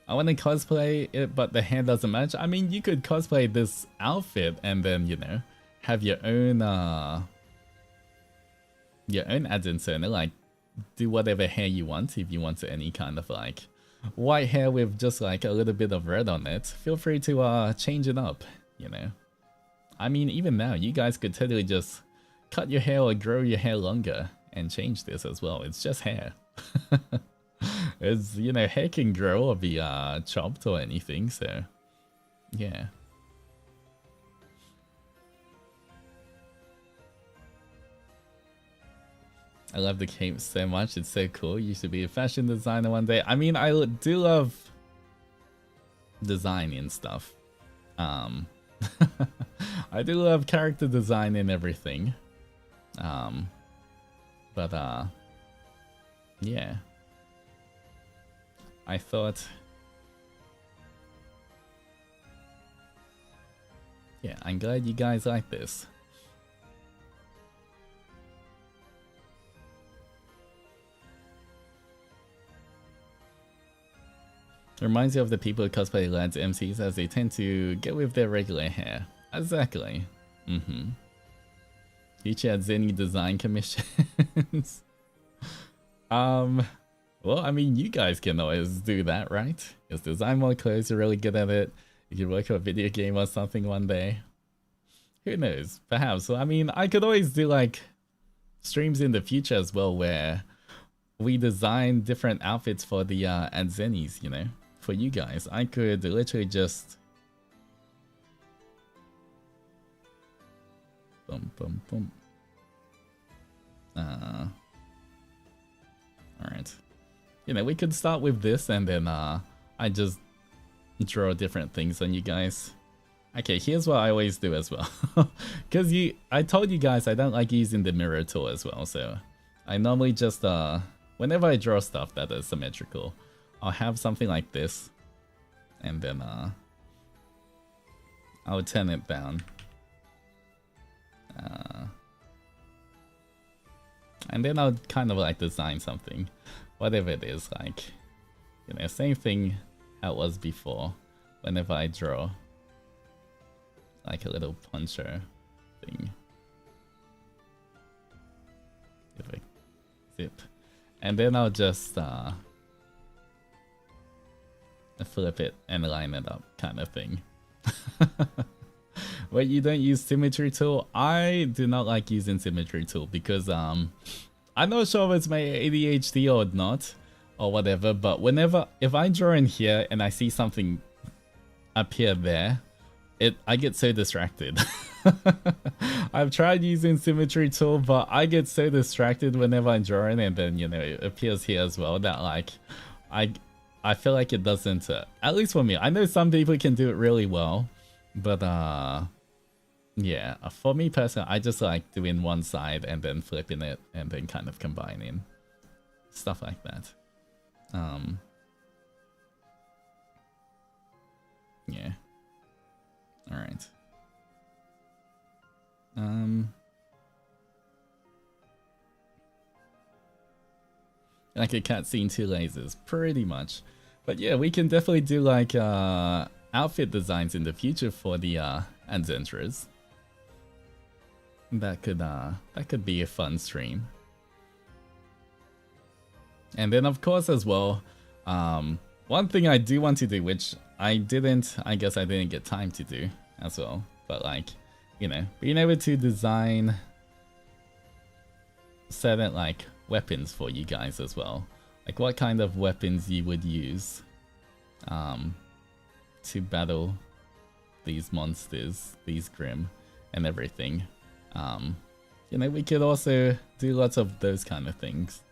I want to cosplay it, but the hair doesn't match. I mean, you could cosplay this outfit and then, you know, have your own Adzenturer, like do whatever hair you want. If you want any kind of like white hair with just like a little bit of red on it, feel free to change it up. You know, I mean, even now, you guys could totally just cut your hair or grow your hair longer and change this as well. It's just hair. It's, you know, hair can grow or be chopped or anything, so yeah. I love the cape so much. It's so cool. You should be a fashion designer one day. I mean, I do love designing stuff. I do love character design and everything. But yeah. I thought, yeah, I'm glad you guys like this. It reminds you of the people who cosplay lads MCs as they tend to get with their regular hair. Exactly. Future Zenny design commissions. Well, I mean, you guys can always do that, right? Just design more clothes, you're really good at it. You can work on a video game or something one day. Who knows? Perhaps. So, I mean, I could always do like streams in the future as well where we design different outfits for the Adzenis, you know? For you guys. I could literally just alright. You know, we could start with this and then I just draw different things on you guys. Okay, here's what I always do as well. Because I told you guys I don't like using the mirror tool as well, so I normally just whenever I draw stuff that is symmetrical, I'll have something like this and then I'll turn it down. And then I'll kind of like design something, whatever it is, like, you know, same thing how it was before. Whenever I draw, like a little puncher thing, if I zip, and then I'll just flip it and line it up, kind of thing. Wait, you don't use symmetry tool? I do not like using symmetry tool because I'm not sure if it's my ADHD or not, or whatever, but if I draw in here and I see something appear there, I get so distracted. I've tried using symmetry tool, but I get so distracted whenever I draw in, and then, you know, it appears here as well, that like I feel like it doesn't, at least for me. I know some people can do it really well, but yeah, for me personally, I just like doing one side and then flipping it and then kind of combining stuff like that. Yeah. All right. Like a cutscene, 2 lasers, pretty much. But yeah, we can definitely do like outfit designs in the future for the Adzenturers. That could be a fun stream. And then of course as well, one thing I do want to do, which I guess I didn't get time to do as well, but like, you know, being able to design certain like weapons for you guys as well. Like what kind of weapons you would use to battle these monsters, these Grim and everything. You know, we could also do lots of those kind of things.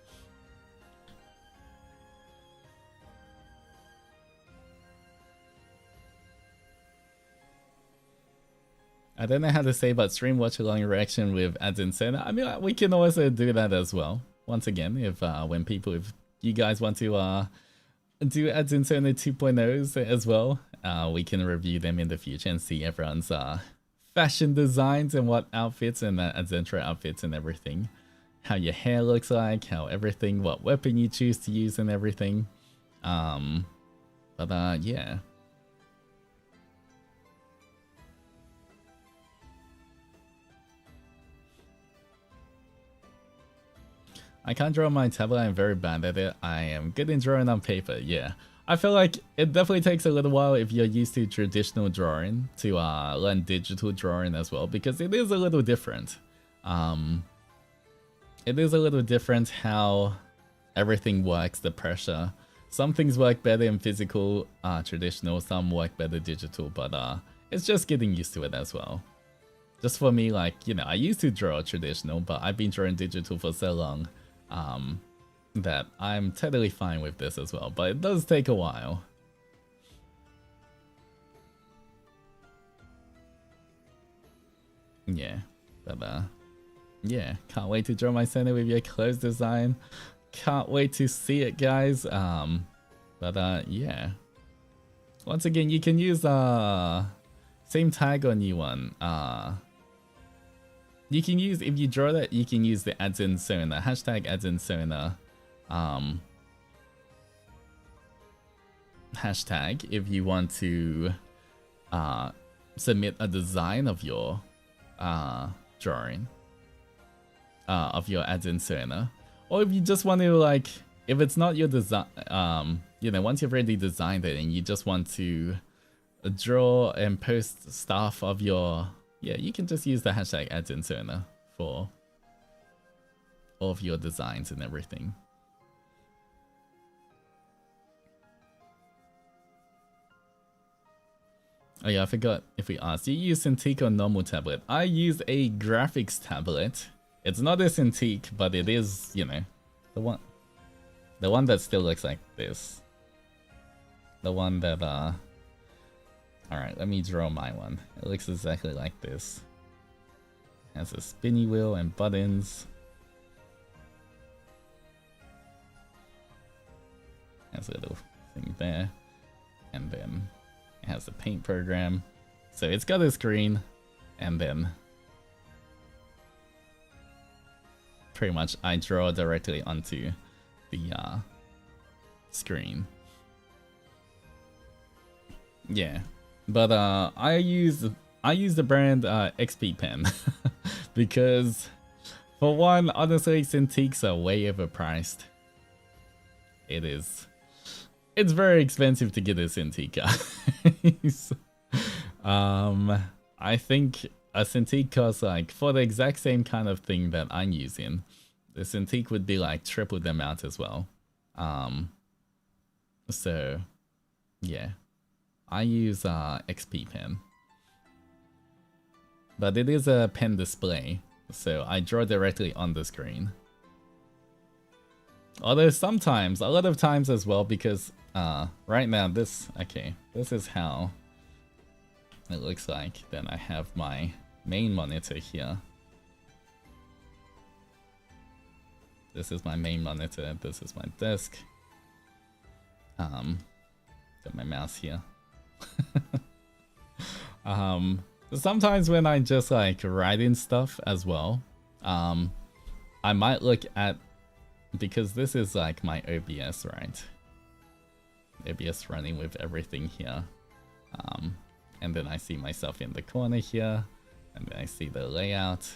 I don't know how to say, but stream watch along reaction with Adzenturer. I mean, we can also do that as well. Once again, if you guys want to do Adzenturer 2.0s as well, we can review them in the future and see everyone's fashion designs and what outfits and Adzenturer outfits and everything. How your hair looks like, how everything, what weapon you choose to use and everything. Yeah. I can't draw on my tablet, I'm very bad at it. I am good in drawing on paper, yeah. I feel like it definitely takes a little while if you're used to traditional drawing to learn digital drawing as well, because it is a little different. It is a little different how everything works, the pressure. Some things work better in physical, traditional, some work better digital, but it's just getting used to it as well. Just for me, like, you know, I used to draw traditional, but I've been drawing digital for so long that I'm totally fine with this as well, but it does take a while. Yeah, but yeah, can't wait to draw my center with your clothes design. Can't wait to see it, guys. Yeah. Once again, you can use same tag on you one. You can use, if you draw that, you can use the Adzenturer, hashtag Adzenturer hashtag if you want to submit a design of your drawing of your Adzenturer, or if you just want to, like, if it's not your design, you know, once you've already designed it and you just want to draw and post stuff of your, yeah, you can just use the hashtag Adzenturer for all of your designs and everything. Oh yeah, I forgot if we asked. You use Cintiq or normal tablet? I use a graphics tablet. It's not a Cintiq, but it is, you know, the one that still looks like this. The one that alright, let me draw my one. It looks exactly like this. It has a spinny wheel and buttons. Has a little thing there. And then it has the paint program. So it's got a screen, and then pretty much I draw directly onto the screen. Yeah. But I use the brand XP Pen because, for one, honestly, Cintiqs are way overpriced. It's very expensive to get a Cintiq, guys. I think a Cintiq costs, like, for the exact same kind of thing that I'm using, the Cintiq would be like triple the amount as well. So yeah, I use XP pen, but it is a pen display, so I draw directly on the screen. Although sometimes, a lot of times as well, because right now this is how it looks like. Then I have my main monitor here. This is my main monitor, this is my desk. Got my mouse here. Sometimes when I just like writing stuff as well, I might look at, because this is like my OBS, right? OBS running with everything here. And then I see myself in the corner here, and then I see the layout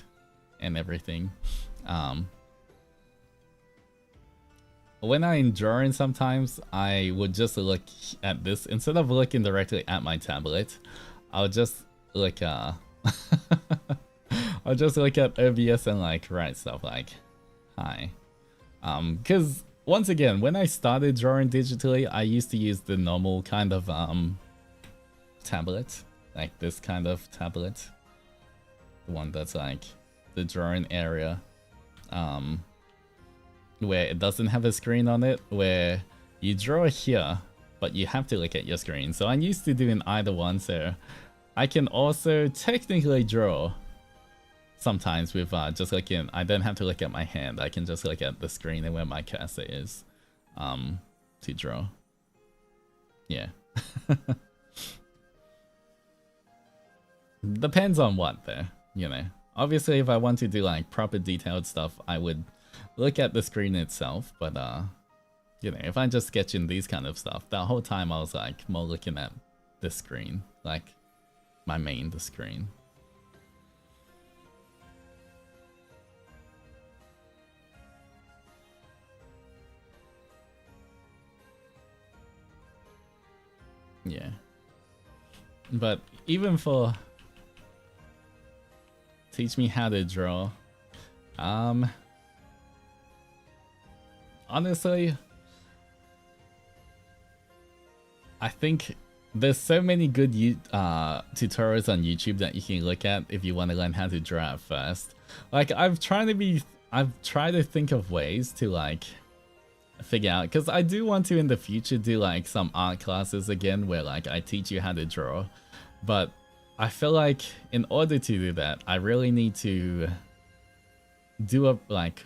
and everything. When I'm drawing, sometimes I would just look at this instead of looking directly at my tablet. I'll just look I'll just look at OBS and like write stuff like hi. Because once again, when I started drawing digitally, I used to use the normal kind of tablet, like this kind of tablet, the one that's like the drawing area, where it doesn't have a screen on it, where you draw here but you have to look at your screen. So I'm used to doing either one, so I can also technically draw sometimes with just looking. I don't have to look at my hand, I can just look at the screen and where my cursor is to draw. Yeah. Depends on what though, you know. Obviously if I want to do like proper detailed stuff, I would look at the screen itself, but you know, if I'm just sketching these kind of stuff, that whole time I was like more looking at the screen, like the screen. Yeah. But even for teach me how to draw, honestly, I think there's so many good tutorials on YouTube that you can look at if you want to learn how to draw at first. Like I've tried to think of ways to like figure out, because I do want to in the future do like some art classes again where like I teach you how to draw, but I feel like in order to do that I really need to do a like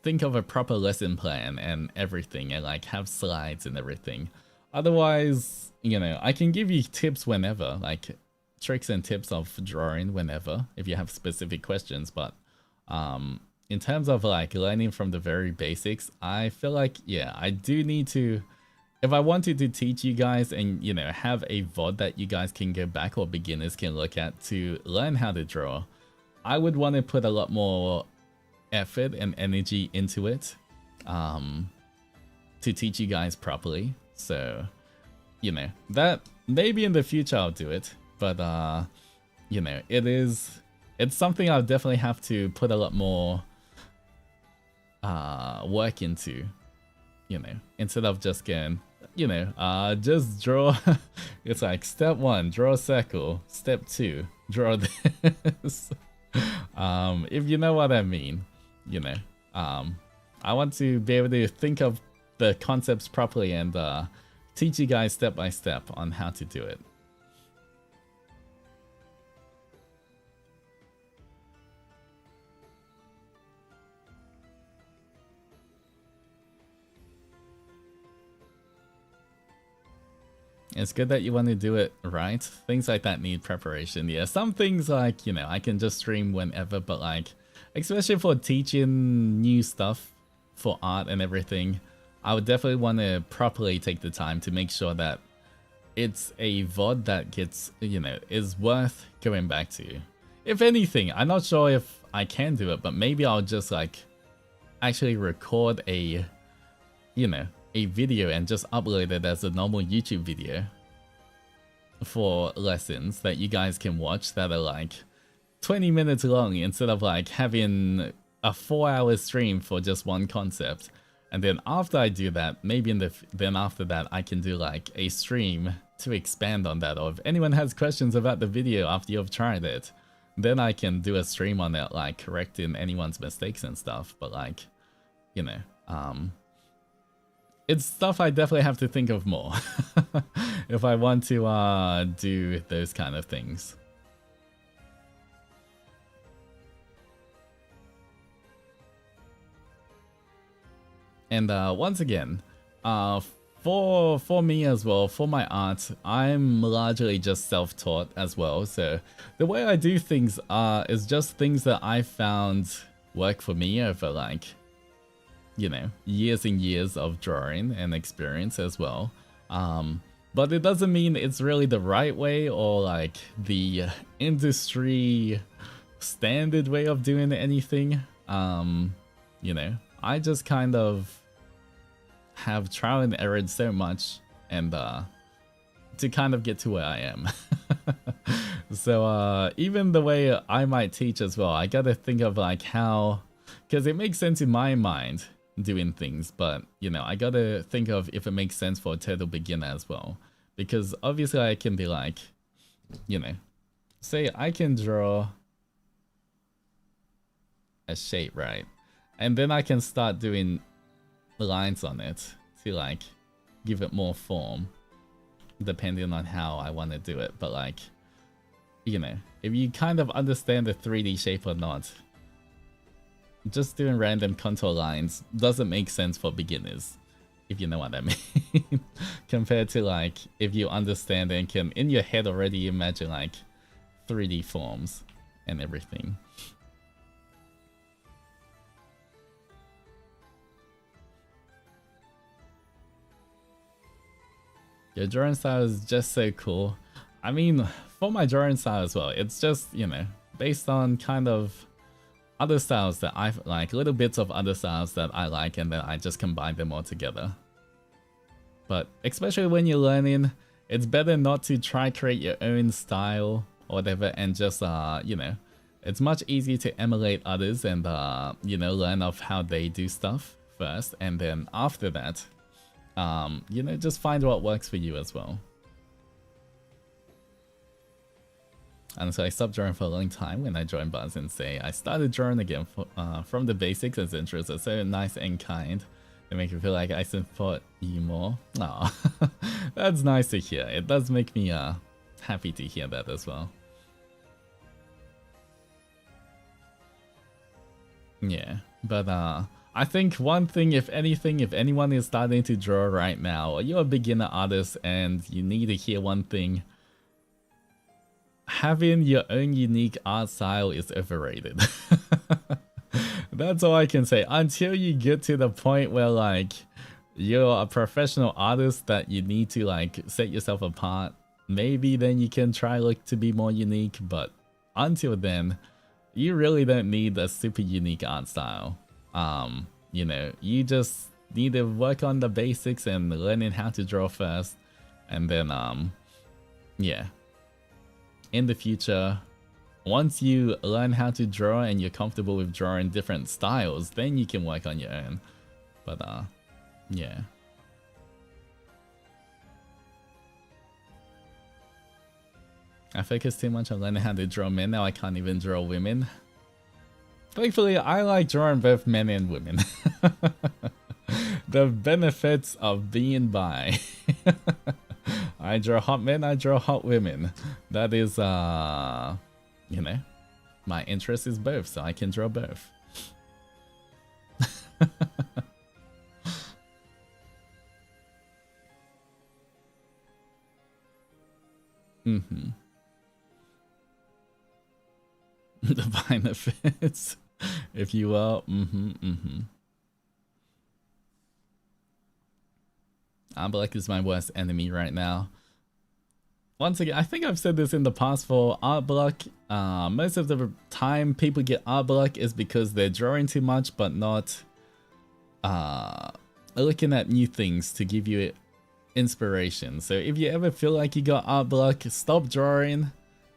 think of a proper lesson plan and everything, and like have slides and everything. Otherwise, you know, I can give you tips whenever, like tricks and tips of drawing whenever if you have specific questions, but in terms of like learning from the very basics, I feel like, yeah, I do need to, if I wanted to teach you guys and, you know, have a VOD that you guys can go back or beginners can look at to learn how to draw, I would want to put a lot more effort and energy into it to teach you guys properly. So, you know, that maybe in the future I'll do it, but you know, it's something I'll definitely have to put a lot more work into, you know, instead of just going, you know, just draw. It's like step 1, draw a circle, step 2, draw this. If you know what I mean, you know, I want to be able to think of the concepts properly and teach you guys step by step on how to do it. It's good that you want to do it right. Things like that need preparation. Yeah, some things like, you know, I can just stream whenever, but like, especially for teaching new stuff for art and everything, I would definitely want to properly take the time to make sure that it's a VOD that gets, you know, is worth going back to. If anything, I'm not sure if I can do it, but maybe I'll just like actually record a, you know, a video and just upload it as a normal YouTube video for lessons that you guys can watch that are like 20 minutes long instead of like having a 4-hour stream for just one concept. And then after I do that, maybe then after that I can do like a stream to expand on that, or if anyone has questions about the video after you've tried it, then I can do a stream on it, like correcting anyone's mistakes and stuff. But like, you know, it's stuff I definitely have to think of more if I want to do those kind of things. And once again, for me as well, for my art, I'm largely just self-taught as well. So the way I do things is just things that I found work for me over like, you know, years and years of drawing and experience as well. But it doesn't mean it's really the right way or like the industry standard way of doing anything. You know, I just kind of have trial and errored so much and to kind of get to where I am. So even the way I might teach as well, I gotta think of like how, because it makes sense in my mind doing things, but you know, I gotta think of if it makes sense for a total beginner as well. Because obviously I can be like, you know, say I can draw a shape, right? And then I can start doing lines on it to like give it more form depending on how I want to do it. But like, you know, if you kind of understand the 3D shape or not, just doing random contour lines doesn't make sense for beginners, if you know what I mean. Compared to like, if you understand and can in your head already imagine like 3D forms and everything. Your drawing style is just so cool. I mean, for my drawing style as well, it's just, you know, based on kind of other styles that I like, little bits of other styles that I like, and then I just combine them all together. But especially when you're learning, it's better not to try create your own style or whatever, and just, you know, it's much easier to emulate others and, you know, learn of how they do stuff first, and then after that, you know, just find what works for you as well. And so I stopped drawing for a long time when I joined Buzz and say I started drawing again from the basics. Adzenturers are so nice and kind. They make me feel like I support you more. Aw, that's nice to hear. It does make me happy to hear that as well. Yeah, but I think one thing, if anything, if anyone is starting to draw right now, or you're a beginner artist and you need to hear one thing, having your own unique art style is overrated. That's all I can say. Until you get to the point where like you're a professional artist that you need to like set yourself apart, maybe then you can try like to be more unique, but until then, you really don't need a super unique art style. You know, you just need to work on the basics and learning how to draw first, and then yeah, in the future, once you learn how to draw and you're comfortable with drawing different styles, then you can work on your own. But yeah. I focus too much on learning how to draw men, now I can't even draw women. Thankfully, I like drawing both men and women. The benefits of being bi. I draw hot men, I draw hot women. That is, you know, my interest is both, so I can draw both. Mm-hmm. The benefits, if you will. Art block is my worst enemy right now. Once again, I think I've said this in the past for art block. Most of the time people get art block is because they're drawing too much but not looking at new things to give you inspiration. So if you ever feel like you got art block, stop drawing.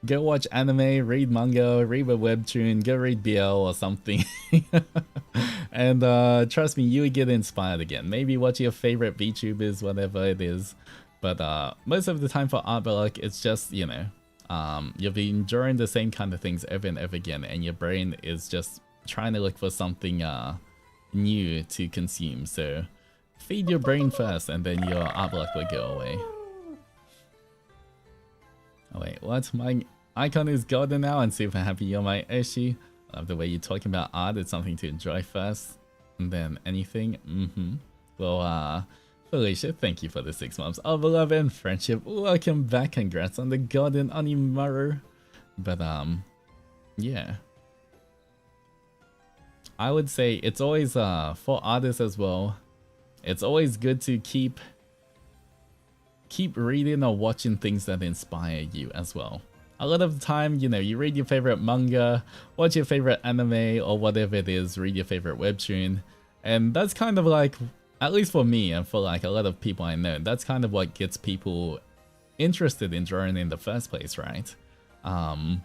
Go watch anime, read manga, read a webtoon, go read BL or something. And trust me, you would get inspired again. Maybe watch your favorite VTubers, whatever it is. But most of the time for art block, it's just, you know, you'll be enjoying the same kind of things over and over again, and your brain is just trying to look for something new to consume. So feed your brain first, and then your art block will go away. Oh wait, what? My icon is golden now and super happy you're my Oshi. I love the way you're talking about art. It's something to enjoy first, and then anything. Well, Felicia, thank you for the 6 months of love and friendship. Welcome back. Congrats on the golden Onimaru. But yeah, I would say it's always for artists as well. It's always good to keep reading or watching things that inspire you as well. A lot of the time, you know, you read your favorite manga, watch your favorite anime or whatever it is, read your favorite webtoon, and that's kind of like, at least for me and for like a lot of people I know, that's kind of what gets people interested in drawing in the first place, right? And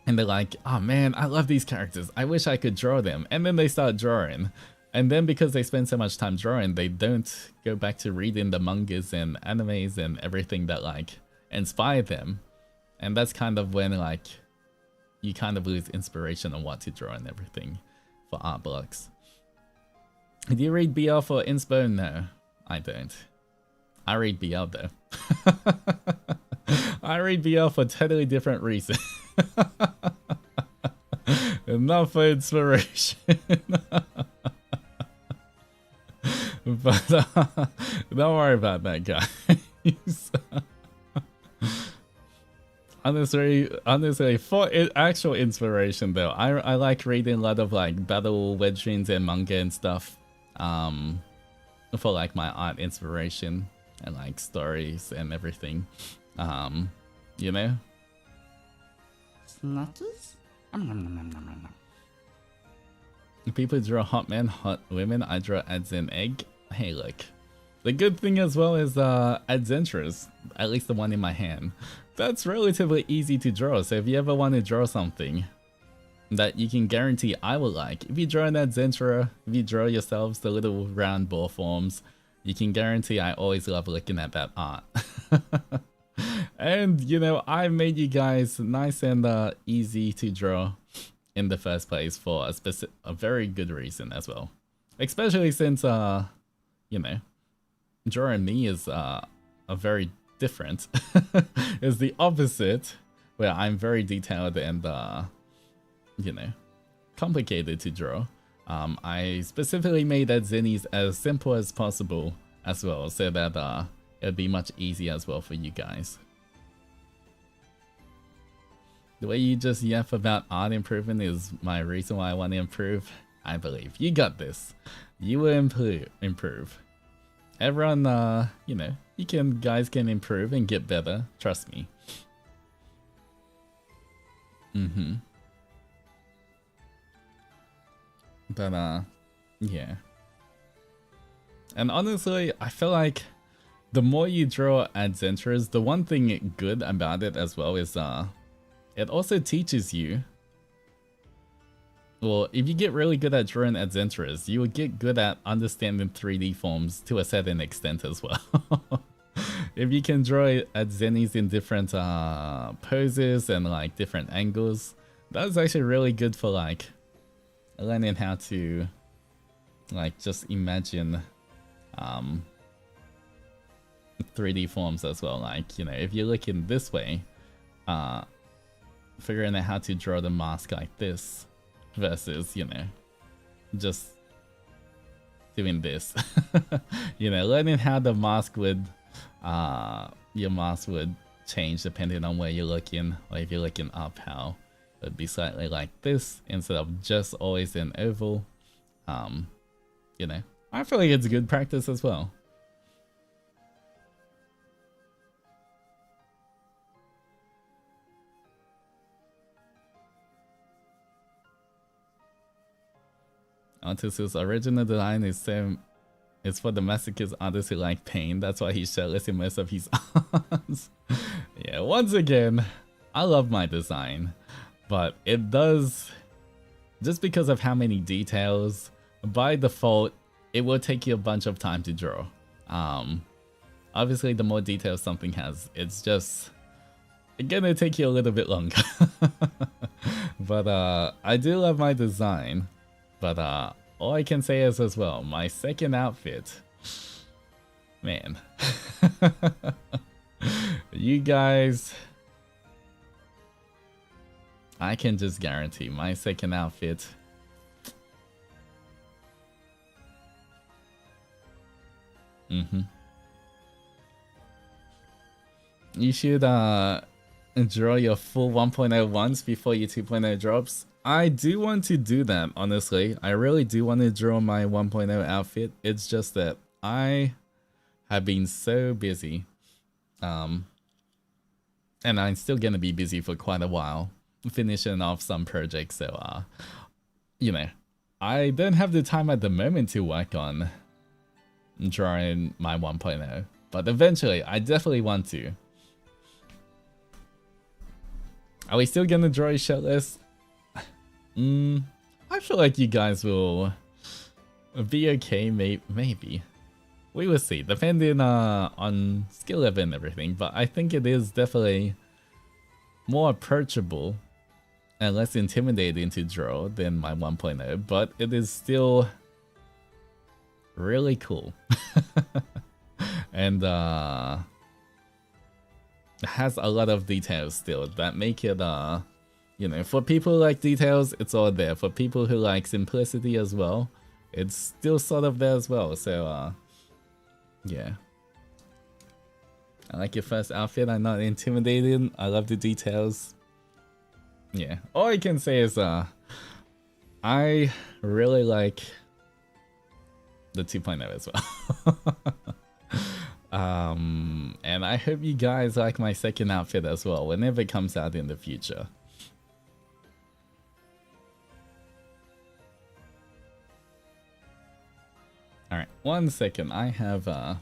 they're like, oh man, I love these characters, I wish I could draw them, and then they start drawing. And then because they spend so much time drawing, they don't go back to reading the mangas and animes and everything that like inspired them. And that's kind of when like you kind of lose inspiration on what to draw and everything for art blocks. Do you read BL for inspo? No, I don't. I read BL though. I read BL for totally different reasons. Not for inspiration. But don't worry about that, guys. honestly, for actual inspiration though, I like reading a lot of like battle webtoons and manga and stuff, for like my art inspiration and like stories and everything, you know. Snatches? People draw hot men, hot women. I draw Adzen egg. Hey, look. The good thing as well is Adzenturers, at least the one in my hand. That's relatively easy to draw, so if you ever want to draw something that you can guarantee I will like, if you draw an Adzenturer, if you draw yourselves the little round ball forms, you can guarantee I always love looking at that art. And, you know, I made you guys nice and easy to draw in the first place for a very good reason as well. Especially since, you know, drawing me is a very different. It's the opposite, where I'm very detailed and, you know, complicated to draw. I specifically made Adzenis as simple as possible as well, so that it'd be much easier as well for you guys. The way you just yap about art improvement is my reason why I want to improve. I believe you got this. You will improve. Everyone, you know, guys can improve and get better. Trust me. But yeah. And honestly, I feel like the more you draw Adzenturers, the one thing good about it as well is it also teaches you. Well, if you get really good at drawing Adzenturers, you will get good at understanding 3D forms to a certain extent as well. If you can draw Adzenis in different poses and like different angles, that's actually really good for like learning how to like just imagine 3D forms as well. Like, you know, if you're looking this way, figuring out how to draw the mask like this versus, you know, just doing this. You know, learning how the mask would your mask would change depending on where you're looking, or if you're looking up, how it would be slightly like this instead of just always an oval. You know, I feel like it's good practice as well. Altus's original design is for the masochist artists who like pain. That's why he's shirtless in most of his arts. Yeah, once again, I love my design, but it does, just because of how many details by default, it will take you a bunch of time to draw. Obviously, the more details something has, it's just gonna take you a little bit longer. But I do love my design. But all I can say is as well, my second outfit, man. You guys, I can just guarantee my second outfit. You should draw your full 1.0 once before your 2.0 drops. I do want to do that, honestly. I really do want to draw my 1.0 outfit. It's just that I have been so busy. And I'm still gonna be busy for quite a while, finishing off some projects, so you know, I don't have the time at the moment to work on drawing my 1.0, but eventually I definitely want to. Are we still gonna draw shirtless? I feel like you guys will be okay, maybe. We will see, depending on skill level and everything, but I think it is definitely more approachable and less intimidating to draw than my 1.0, but it is still really cool. And it has a lot of details still that make it you know, for people who like details, it's all there. For people who like simplicity as well, it's still sort of there as well. So yeah, I like your first outfit. I'm not intimidated. I love the details. Yeah, all I can say is I really like the 2.0 as well. And I hope you guys like my second outfit as well whenever it comes out in the future. Alright, 1 second. I have an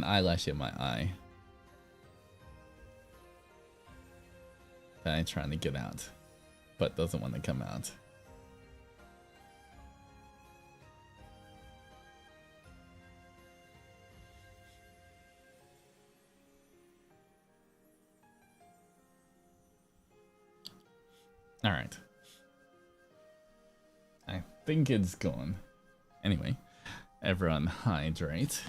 eyelash in my eye that I'm trying to get out, but doesn't want to come out. Alright. I think it's gone. Anyway, everyone hydrate.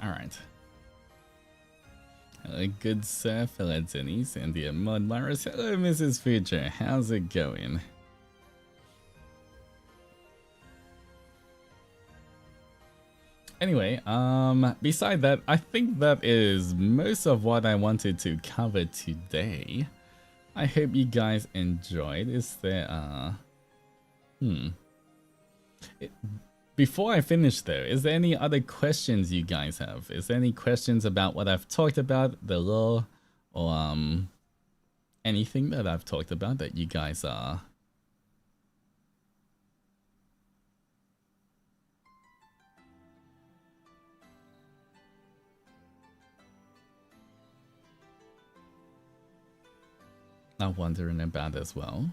Alright. Hello, good sir, fellow Denny's, and dear Mod Virus. Hello, Mrs. Future. How's it going? Anyway, beside that, I think that is most of what I wanted to cover today. I hope you guys enjoyed. Is there, before I finish though, is there any other questions you guys have? Is there any questions about what I've talked about, the lore, or anything that I've talked about that you guys are wondering about as well?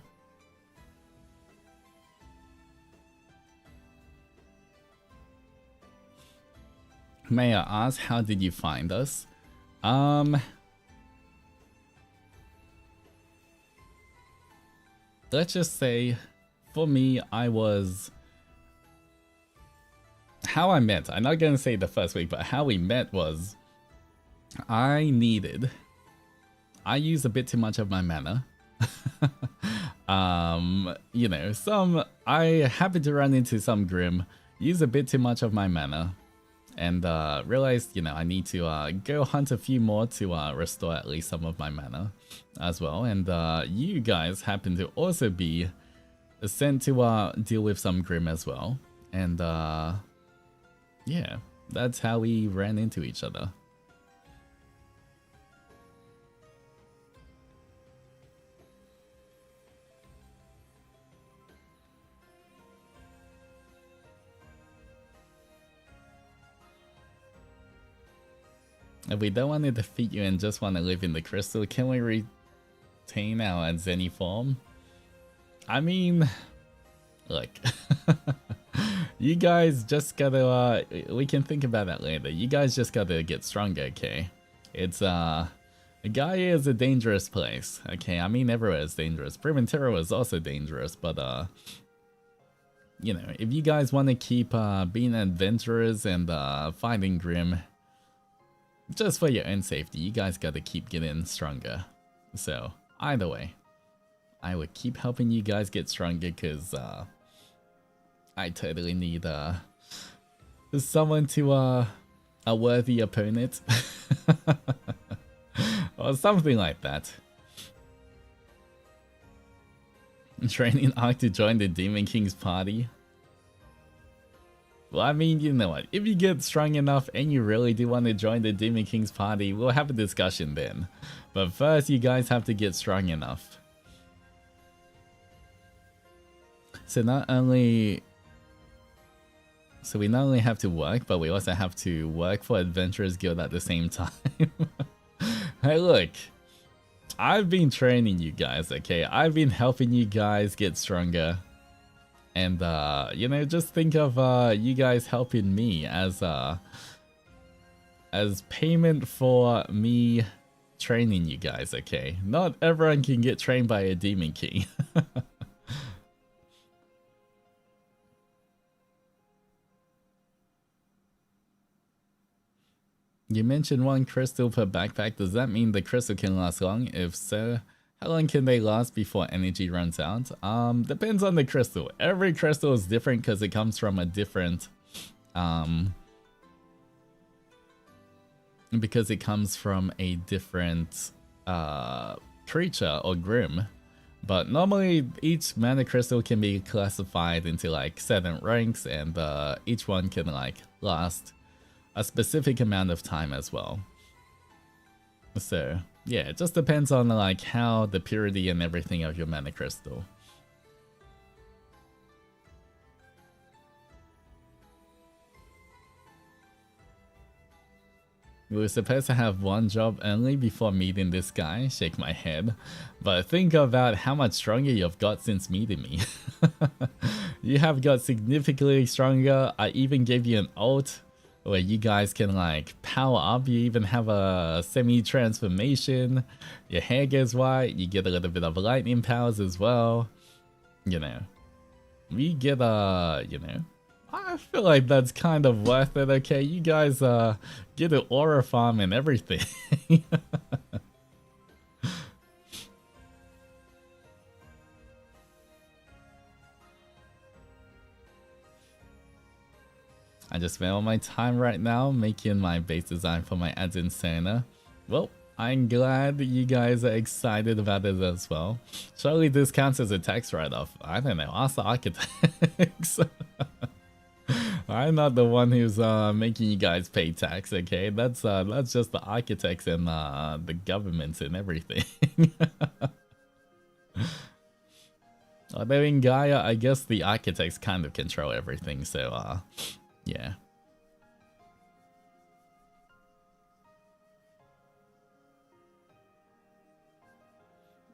May I ask, how did you find us? Let's just say, for me, how I met, I'm not gonna say the first week, but how we met was, I used a bit too much of my mana. You know, I happened to run into some Grim, use a bit too much of my mana. and realized, you know, I need to go hunt a few more to restore at least some of my mana as well. And you guys happen to also be sent to deal with some Grim as well. And yeah, that's how we ran into each other. If we don't want to defeat you and just want to live in the crystal, can we retain our Zenny form? I mean, look, you guys just gotta, we can think about that later. You guys just gotta get stronger, okay? It's, Gaia is a dangerous place, okay? I mean, everywhere is dangerous. Primentera is also dangerous, but, you know, if you guys want to keep being adventurers and fighting Grim, just for your own safety, you guys gotta keep getting stronger. So, either way, I would keep helping you guys get stronger because I totally need someone to a worthy opponent. Or something like that. Training Arc to join the Demon King's party. Well, I mean, you know what, if you get strong enough and you really do want to join the Demon King's party, we'll have a discussion then. But first, you guys have to get strong enough. So we not only have to work, but we also have to work for Adventurers Guild at the same time. Hey, look, I've been training you guys, okay? I've been helping you guys get stronger. And, you know, just think of you guys helping me as payment for me training you guys, okay? Not everyone can get trained by a Demon King. You mentioned 1 crystal per backpack. Does that mean the crystal can last long? If so, how long can they last before energy runs out? Depends on the crystal. Every crystal is different because it comes from a different, creature or Grim. But normally each mana crystal can be classified into like 7 ranks, and each one can like last a specific amount of time as well. So yeah, it just depends on like how the purity and everything of your mana crystal. We were supposed to have 1 job only before meeting this guy. Shake my head. But think about how much stronger you've got since meeting me. You have got significantly stronger. I even gave you an ult where you guys can like power up. You even have a semi-transformation. Your hair gets white. You get a little bit of lightning powers as well. You know, we get you know, I feel like that's kind of worth it, okay? You guys get an aura farm and everything. I just spent all my time right now making my base design for my Adzenturer. Well, I'm glad you guys are excited about it as well. Surely this counts as a tax write-off. I don't know, ask the architects. I'm not the one who's making you guys pay tax, okay? That's just the architects and the governments and everything. Although in Gaia, I guess the architects kind of control everything, so yeah.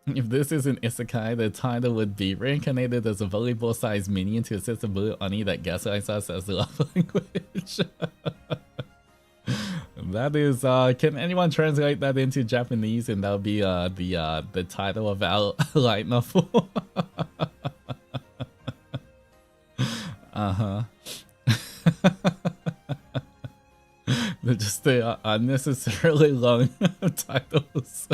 If this is an isekai, the title would be reincarnated as a volleyball-sized minion to assist a blue Oni that gaslights us as the love language. That is, can anyone translate that into Japanese? And that'll be the title of our light novel. They're just the unnecessarily long titles.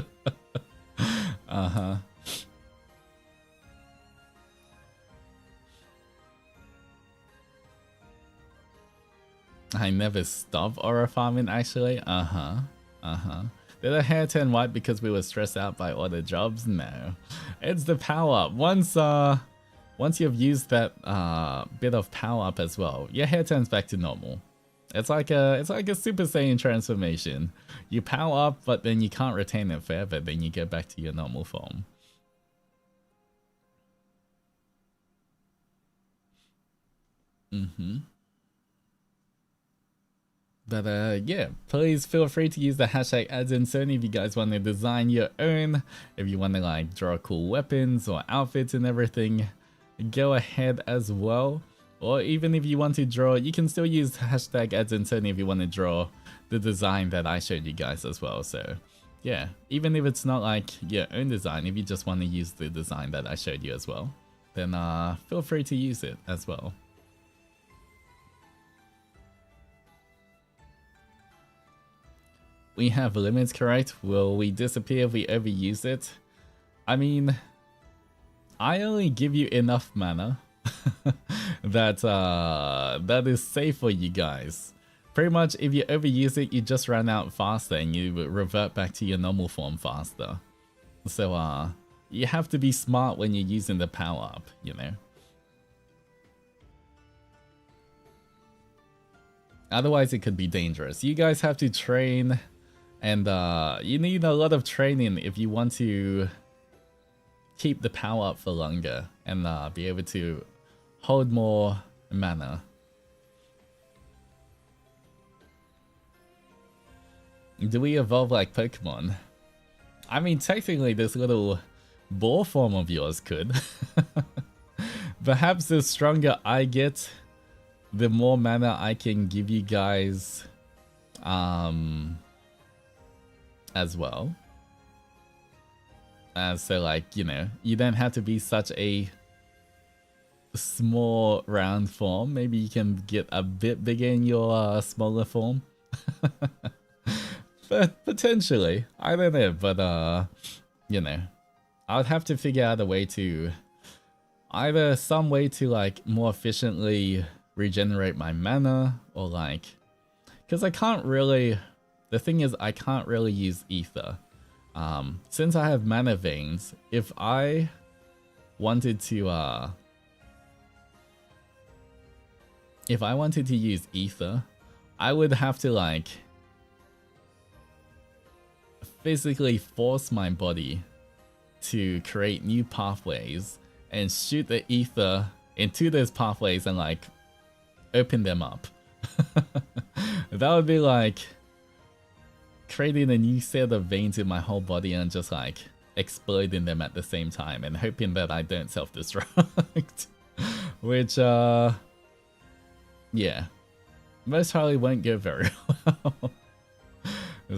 I never stopped aura farming actually. Did the hair turn white because we were stressed out by all the jobs? No. It's the power up. Once you've used that bit of power up as well, your hair turns back to normal. It's like a Super Saiyan transformation. You power up, but then you can't retain it forever, then you get back to your normal form. But yeah, please feel free to use the hashtag Adzenturer if you guys want to design your own. If you want to like draw cool weapons or outfits and everything, go ahead as well. Or even if you want to draw, you can still use hashtag Adzenturer if you want to draw the design that I showed you guys as well. So yeah, even if it's not like your own design, if you just want to use the design that I showed you as well, then feel free to use it as well. We have limits, correct? Will we disappear if we overuse it? I mean, I only give you enough mana that that is safe for you guys. Pretty much, if you overuse it, you just run out faster and you revert back to your normal form faster. So you have to be smart when you're using the power up, you know. Otherwise, it could be dangerous. You guys have to train. And you need a lot of training if you want to keep the power up for longer and be able to hold more mana. Do we evolve like Pokemon? I mean, technically this little ball form of yours could. Perhaps the stronger I get, the more mana I can give you guys as well. So like, you know, you don't have to be such a small round form. Maybe you can get a bit bigger in your smaller form. But potentially, I don't know, but you know, I would have to figure out a way to either some way to like more efficiently regenerate my mana, or like, because I can't really, the thing is I can't really use ether. Since I have mana veins, if I wanted to use ether, I would have to like physically force my body to create new pathways and shoot the ether into those pathways and like open them up. That would be like creating a new set of veins in my whole body and just like exploding them at the same time and hoping that I don't self-destruct. Which yeah, most probably won't go very well.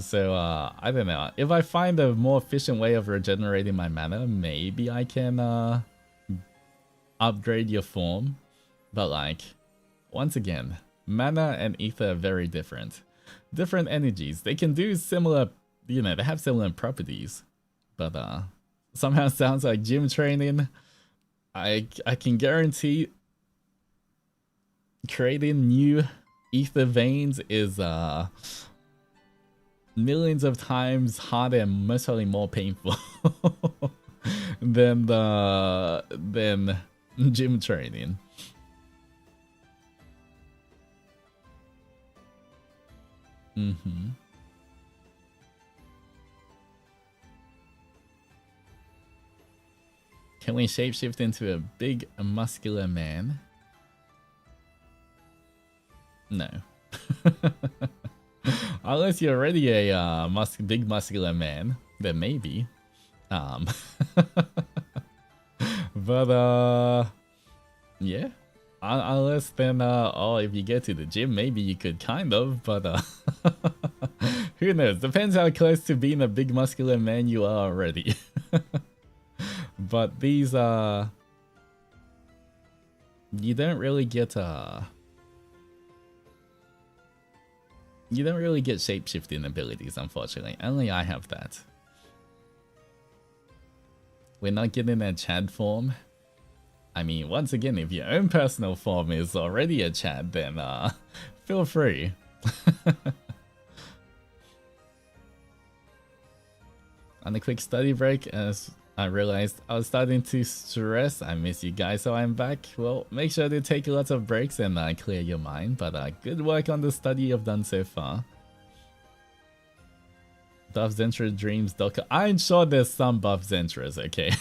So I don't know, if I find a more efficient way of regenerating my mana, maybe I can upgrade your form. But like, once again, mana and ether are very different. Different energies. They can do similar, you know, they have similar properties. But somehow sounds like gym training. I can guarantee creating new ether veins is millions of times harder and most probably more painful than gym training. Can we shapeshift into a big muscular man? No. Unless you're already a big muscular man, then maybe. But yeah. Unless then, oh, if you get to the gym, maybe you could kind of, but who knows? Depends how close to being a big muscular man you are already. But these, you don't really get, you don't really get shapeshifting abilities, unfortunately. Only I have that. We're not getting a Chad form. I mean, once again, if your own personal form is already a chat, then feel free. On a quick study break, as I realized I was starting to stress. I miss you guys, so I'm back. Well, make sure to take lots of breaks and clear your mind, but good work on the study you've done so far. Buff Zentra Dreams. I'm sure there's some buff Zentras, okay?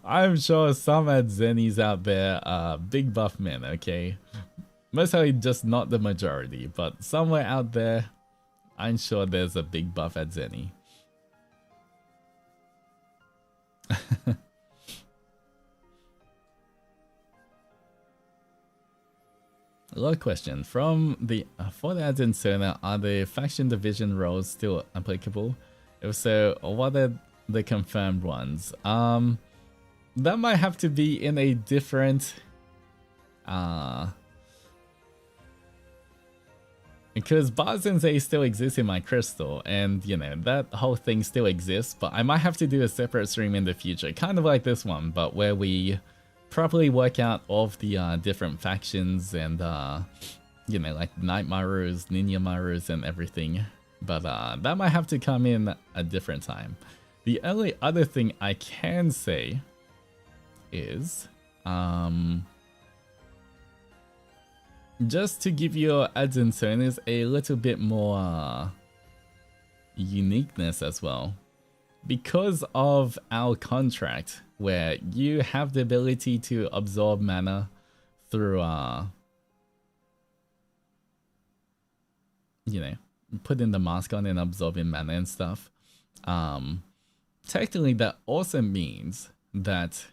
I'm sure some Adzenis out there are big buff men, okay? Most likely just not the majority, but somewhere out there, I'm sure there's a big buff Adzeni. A lot of question from the for the Adzenturer, are the faction division roles still applicable? If so, what are the confirmed ones? That might have to be in a different because Bar Sensei still exists in my crystal, and you know, that whole thing still exists, but I might have to do a separate stream in the future, kind of like this one, but where we properly work out all of the different factions and you know, like Night Marus, Ninja Marus and everything, but that might have to come in a different time. The only other thing I can say is just to give your Adzenturer a little bit more uniqueness as well. Because of our contract, where you have the ability to absorb mana through, you know, putting the mask on and absorbing mana and stuff, technically that also means that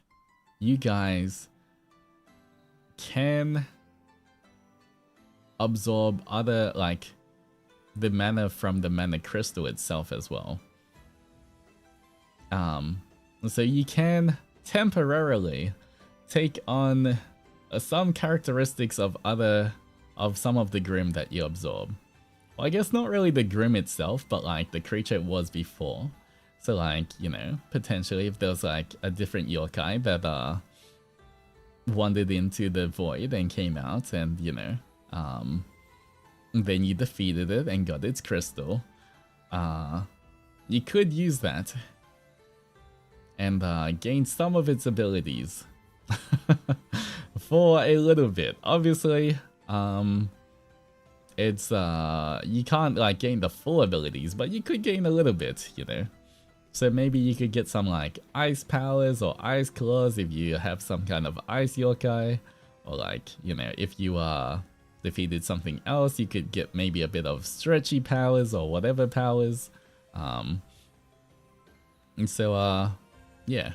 you guys can absorb other, like, the mana from the mana crystal itself as well. So you can temporarily take on some characteristics of some of the Grim that you absorb. Well, I guess not really the Grim itself, but like the creature it was before. So like, you know, potentially if there's like a different yokai that wandered into the void and came out and, you know, then you defeated it and got its crystal, you could use that and gain some of its abilities for a little bit. Obviously, it's you can't like gain the full abilities, but you could gain a little bit, you know. So maybe you could get some like ice powers or ice claws if you have some kind of ice yokai, or like, you know, if you defeated something else, you could get maybe a bit of stretchy powers or whatever powers. And so yeah.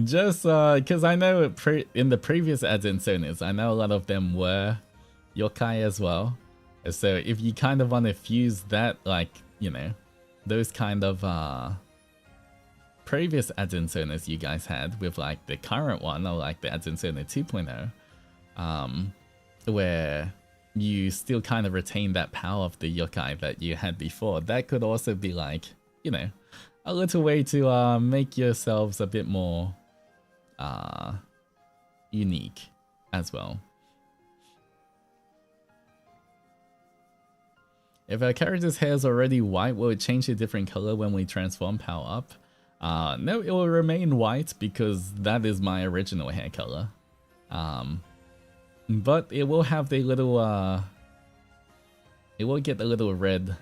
Just because I know in the previous Adzenturer, I know a lot of them were yokai as well. So if you kind of want to fuse that, like, you know, those kind of previous Adzenturer you guys had with like the current one, or like the Adzenturer 2.0, where you still kind of retain that power of the yokai that you had before, that could also be like, you know, a little way to make yourselves a bit more unique as well. If our character's hair is already white, will it change to a different color when we transform power up? No, it will remain white because that is my original hair color. But it will have the little it will get a little red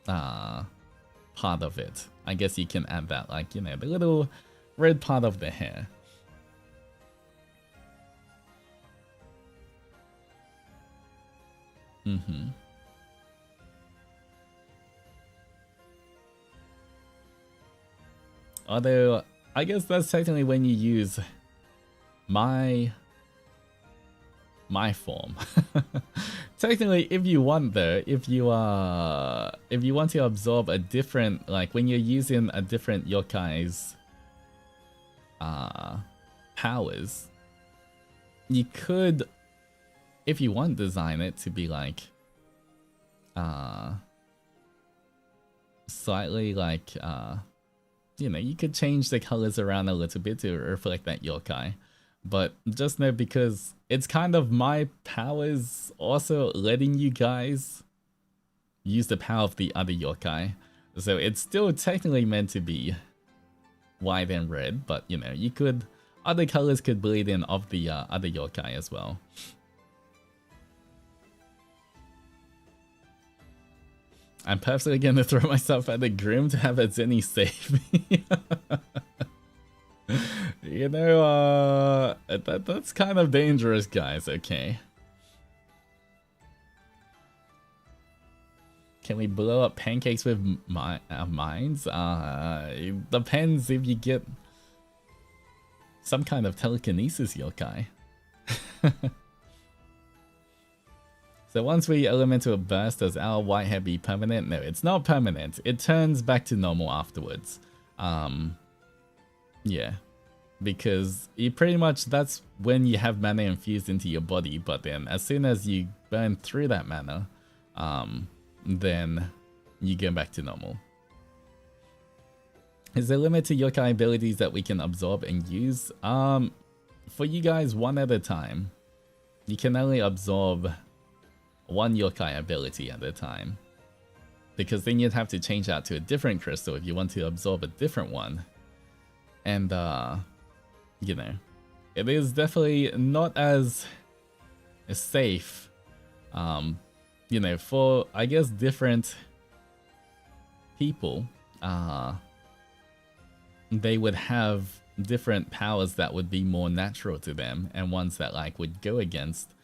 part of it. I guess you can add that, like, you know, the little red part of the hair. Although, I guess that's technically when you use my form. Technically, if you want though, if you want to absorb a different, like when you're using a different yokai's powers, you could, if you want, design it to be like slightly like you know, you could change the colors around a little bit to reflect that yokai. But just know, because it's kind of my powers also letting you guys use the power of the other yokai. So it's still technically meant to be white and red, but you know, you could, other colors could bleed in of the other yokai as well. I'm personally gonna throw myself at the Grim to have Zenny save me. You know, that's kind of dangerous, guys, okay? Can we blow up pancakes with mines? It depends if you get some kind of telekinesis yokai. So once we elemental burst, does our whitehead be permanent? No, it's not permanent. It turns back to normal afterwards. Yeah. Because you pretty much, that's when you have mana infused into your body, but then as soon as you burn through that mana, then you go back to normal. Is there a limit to yokai abilities that we can absorb and use? For you guys, one at a time. You can only absorb one yokai ability at a time. Because then you'd have to change out to a different crystal if you want to absorb a different one. And, you know, it is definitely not as safe, you know, for, I guess, different people. They would have different powers that would be more natural to them, and ones that like would go against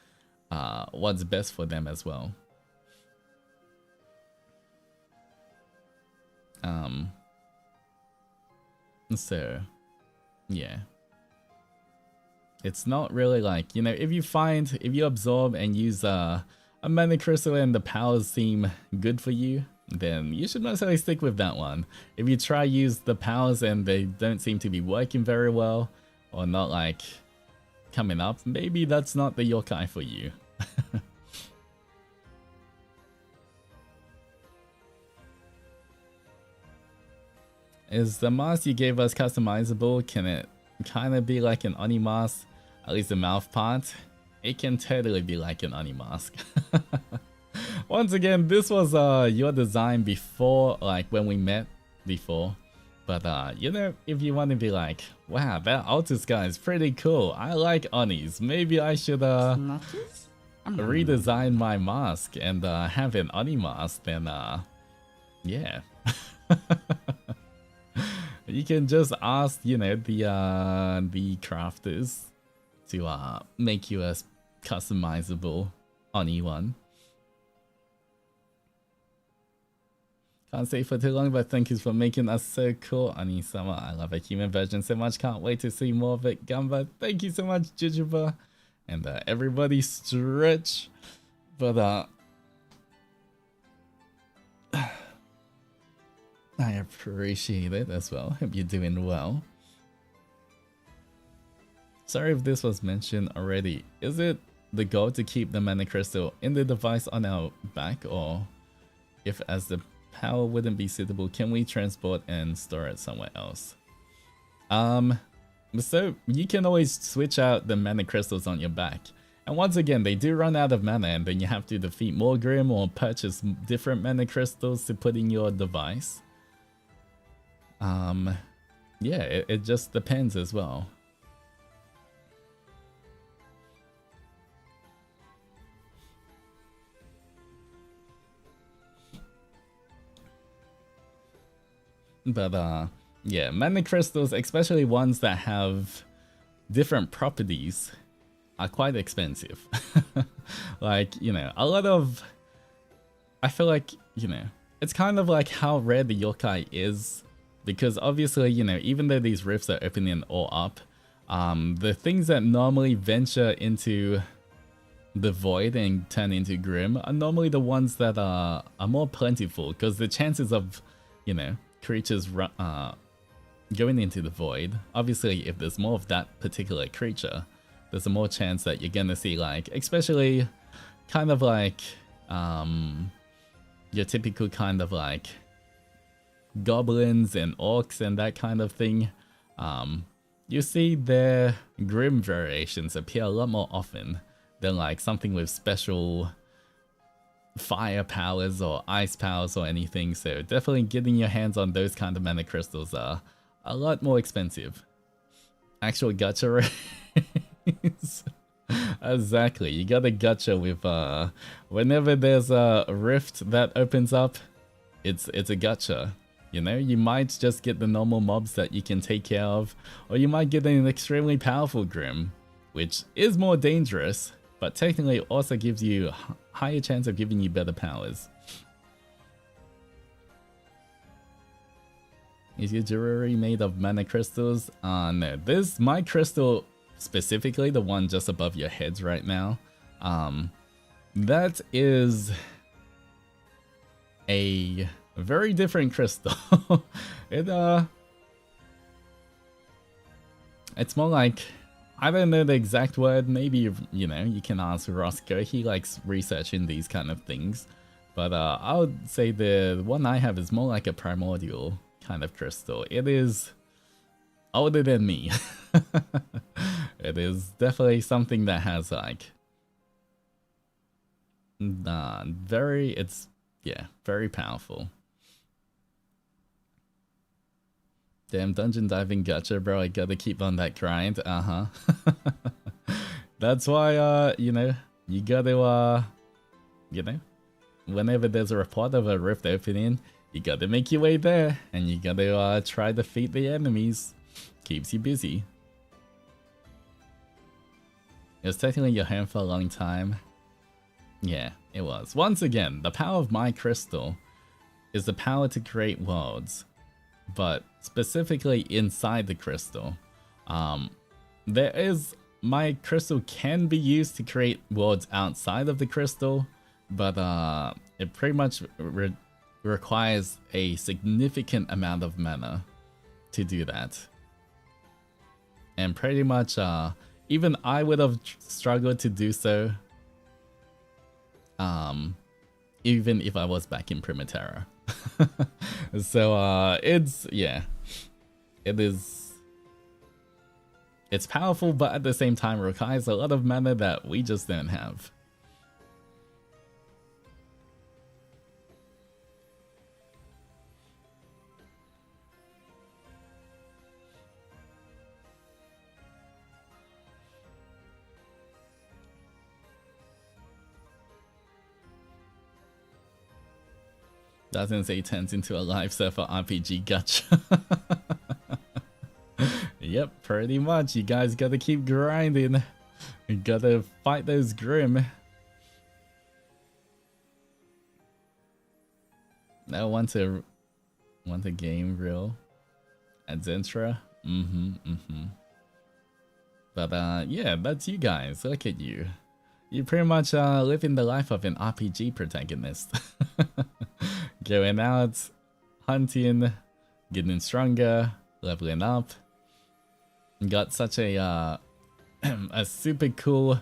what's best for them as well. So yeah, it's not really like, you know, if you absorb and use a mana crystal and the powers seem good for you, then you should necessarily stick with that one. If you try use the powers and they don't seem to be working very well, or not like coming up, maybe that's not the yokai for you. Is the mask you gave us customizable? Can it kind of be like an Oni mask? At least the mouth part? It can totally be like an Oni mask. Once again, this was your design before, like when we met before. But you know, if you want to be like, wow, that Altus guy is pretty cool. I like Onis. Maybe I should redesign my mask and have an Oni mask. Then yeah. You can just ask, you know, the crafters to make you a customizable Oni one. Can't stay for too long, but thank you for making us so cool, Oni-sama. I love a human version so much. Can't wait to see more of it. Gamba, thank you so much, Jujuba. And everybody stretch. But I appreciate it as well. Hope you're doing well. Sorry if this was mentioned already. Is it the goal to keep the mana crystal in the device on our back, or if as the power wouldn't be suitable, can we transport and store it somewhere else? So you can always switch out the mana crystals on your back. And once again, they do run out of mana, and then you have to defeat more Grim or purchase different mana crystals to put in your device. Yeah, it just depends as well. But yeah, mana crystals, especially ones that have different properties, are quite expensive. Like, you know, a lot of, I feel like, you know, it's kind of like how rare the yokai is, because obviously, you know, even though these rifts are opening all up, the things that normally venture into the void and turn into Grim are normally the ones that are more plentiful, because the chances of, you know, creatures going into the void, obviously if there's more of that particular creature, there's a more chance that you're gonna see, like, especially kind of like your typical kind of like goblins and orcs and that kind of thing, you see their grim variations appear a lot more often than like something with special fire powers or ice powers or anything. So definitely getting your hands on those kind of mana crystals are a lot more expensive. Actual gacha rates. Exactly, you got a gacha with whenever there's a rift that opens up, it's a gacha. You know, you might just get the normal mobs that you can take care of, or you might get an extremely powerful Grim, which is more dangerous, but technically also gives you a higher chance of giving you better powers. Is your jewelry made of mana crystals? No, this, my crystal specifically, the one just above your heads right now, that is a very different crystal. It's more like, I don't know the exact word, maybe, you know, you can ask Roscoe, he likes researching these kind of things, but I would say the one I have is more like a primordial kind of crystal. It is older than me. It is definitely something that has like very powerful. Damn, dungeon diving gacha, bro. I gotta keep on that grind. That's why you know, you gotta you know, whenever there's a report of a rift opening, you gotta make your way there and you gotta try to defeat the enemies. Keeps you busy. It was technically your home for a long time. Yeah, it was. Once again, the power of my crystal is the power to create worlds, but specifically inside the crystal. My crystal can be used to create worlds outside of the crystal, but it pretty much requires a significant amount of mana to do that. And pretty much, even I would have struggled to do so, even if I was back in Primaterra. So, it's powerful, but at the same time requires a lot of mana that we just don't have. Doesn't say turns into a live server RPG gacha. Yep, pretty much. You guys gotta keep grinding. You gotta fight those Grim. I want to game real Adzenturer. But yeah, that's you guys. Look at you. You pretty much living the life of an RPG protagonist. Going out, hunting, getting stronger, leveling up. Got such a a super cool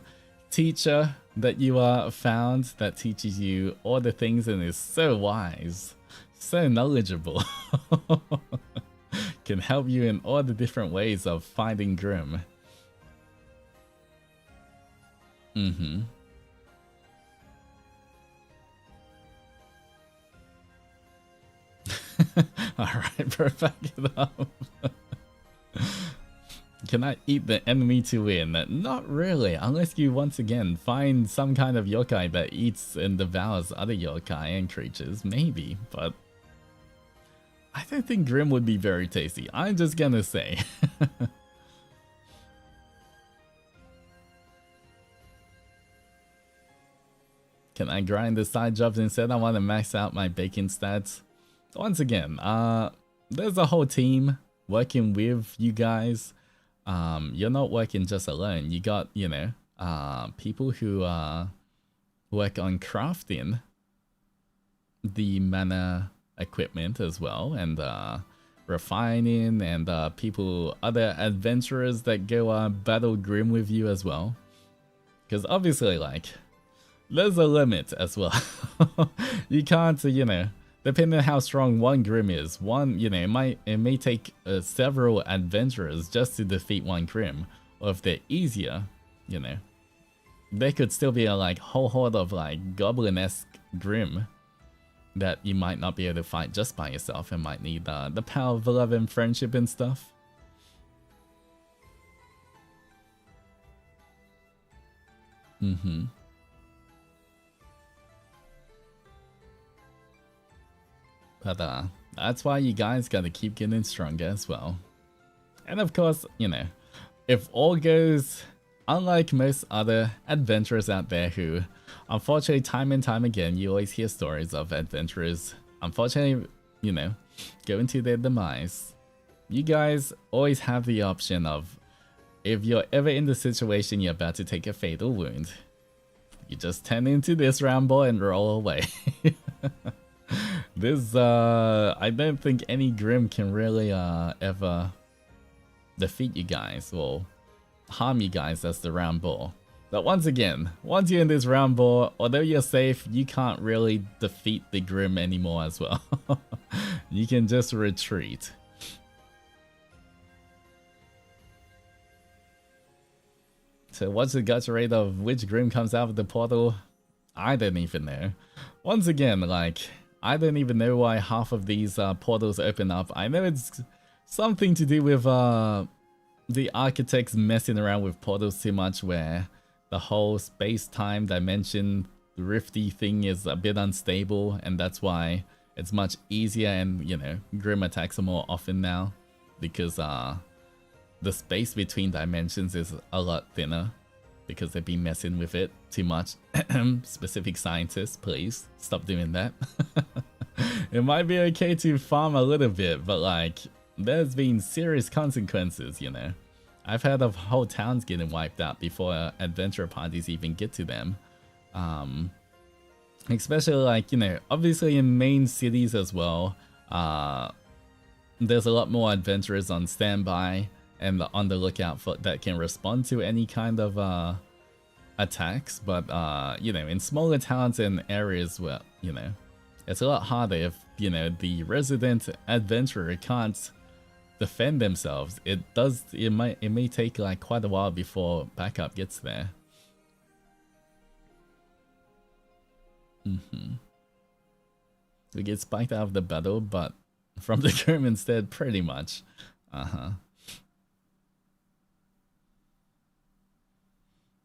teacher that you found that teaches you all the things and is so wise, so knowledgeable. Can help you in all the different ways of fighting Grim. Alright, bro, back it up. Can I eat the enemy to win? Not really, unless you once again find some kind of yokai that eats and devours other yokai and creatures, maybe, but I don't think Grim would be very tasty. I'm just gonna say. Can I grind the side jobs instead? I want to max out my bacon stats. Once again, there's a whole team working with you guys. You're not working just alone. You got, you know, people who work on crafting the mana equipment as well, and refining, and other adventurers that go battle Grim with you as well. Because obviously, like, there's a limit as well. You can't, you know, depending on how strong one Grim is, it may take several adventurers just to defeat one Grim. Or if they're easier, there could still be a like whole horde of like goblin-esque Grim that you might not be able to fight just by yourself and might need the power of love and friendship and stuff. But that's why you guys gotta keep getting stronger as well. And of course, if all goes, unlike most other adventurers out there who, unfortunately, time and time again, you always hear stories of adventurers, unfortunately, go into their demise. You guys always have the option of, if you're ever in the situation you're about to take a fatal wound, you just turn into this ramble and roll away. I don't think any Grim can really ever defeat you guys or harm you guys as the ramble. But once again, once you're in this ramble, although you're safe, you can't really defeat the Grim anymore as well. You can just retreat. So what's the guts rate of which Grim comes out of the portal? I don't even know. Once again, like, I don't even know why half of these portals open up. I know it's something to do with the architects messing around with portals too much, where the whole space-time dimension rifty thing is a bit unstable, and that's why it's much easier and, Grim attacks are more often now, because the space between dimensions is a lot thinner because they've been messing with it too much. Specific scientists, please stop doing that. It might be okay to farm a little bit, but like, there's been serious consequences, I've heard of whole towns getting wiped out before adventure parties even get to them. Especially like, obviously in main cities as well, there's a lot more adventurers on standby and on the lookout for that can respond to any kind of attacks. But in smaller towns and areas where it's a lot harder if the resident adventurer can't defend themselves. It may take like quite a while before backup gets there. We get spiked out of the battle, but from the Grim instead, pretty much.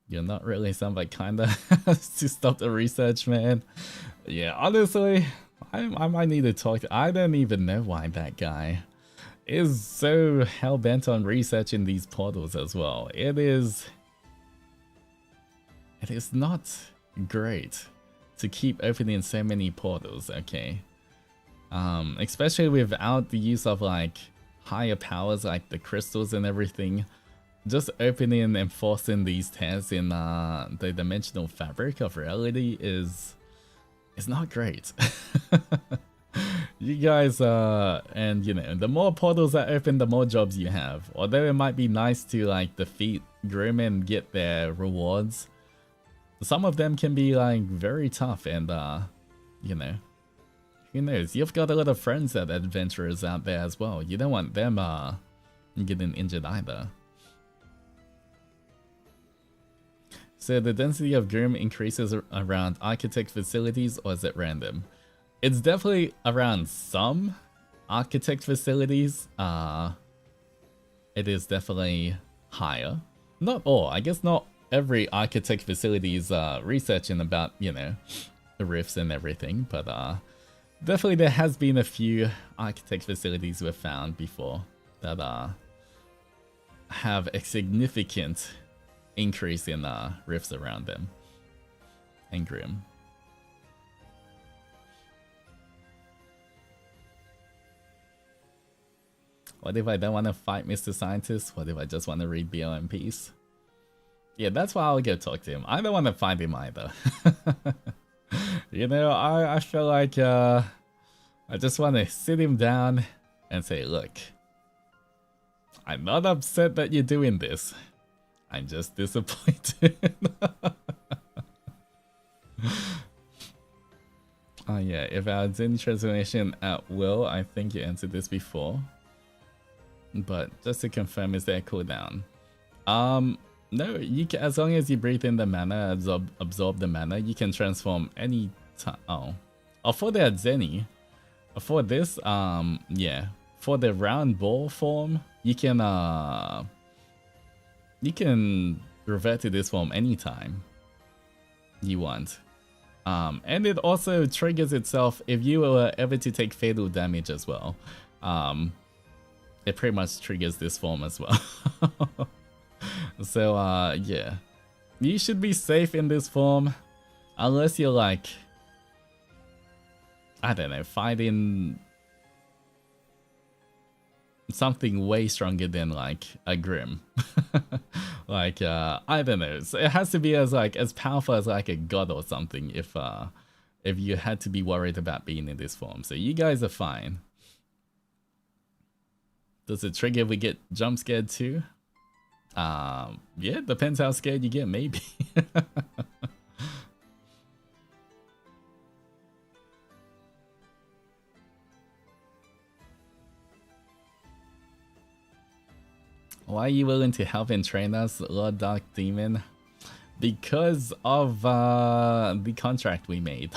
You're not really somebody kinda to stop the research, man. Yeah, honestly, I might need to talk to, I don't even know why that guy is so hell-bent on researching these portals as well. It is not great to keep opening so many portals, okay? Especially without the use of like higher powers like the crystals and everything. Just opening and forcing these tears in the dimensional fabric of reality is not great. You guys, and the more portals that open, the more jobs you have. Although it might be nice to like defeat Grim and get their rewards, some of them can be like very tough, and who knows? You've got a lot of friends that adventurers out there as well. You don't want them getting injured either. So the density of Grim increases around architect facilities, or is it random? It's definitely around some architect facilities. It is definitely higher. Not all. I guess not every architect facility is researching about, the rifts and everything. But definitely there has been a few architect facilities we've found before that have a significant increase in rifts around them. And Grim. What if I don't want to fight Mr. Scientist? What if I just want to read BLMPs? Yeah, that's why I'll go talk to him. I don't want to find him either. I feel like I just want to sit him down and say, look, I'm not upset that you're doing this. I'm just disappointed. Yeah, if our Zen transformation at will, I think you answered this before. But just to confirm, is there a cooldown? No, you can, as long as you breathe in the mana, absorb the mana, you can transform any time. Oh, for the Adzeni, for this, yeah, for the round ball form, you can revert to this form anytime you want. And it also triggers itself if you were ever to take fatal damage as well. It pretty much triggers this form as well. So, yeah. You should be safe in this form. Unless you're like, I don't know, fighting something way stronger than like a Grim. Like, I don't know. So it has to be as powerful as like a god or something if you had to be worried about being in this form. So you guys are fine. Does it trigger if we get jump scared too? Yeah, depends how scared you get, maybe. Why are you willing to help and train us, Lord Dark Demon? Because of the contract we made.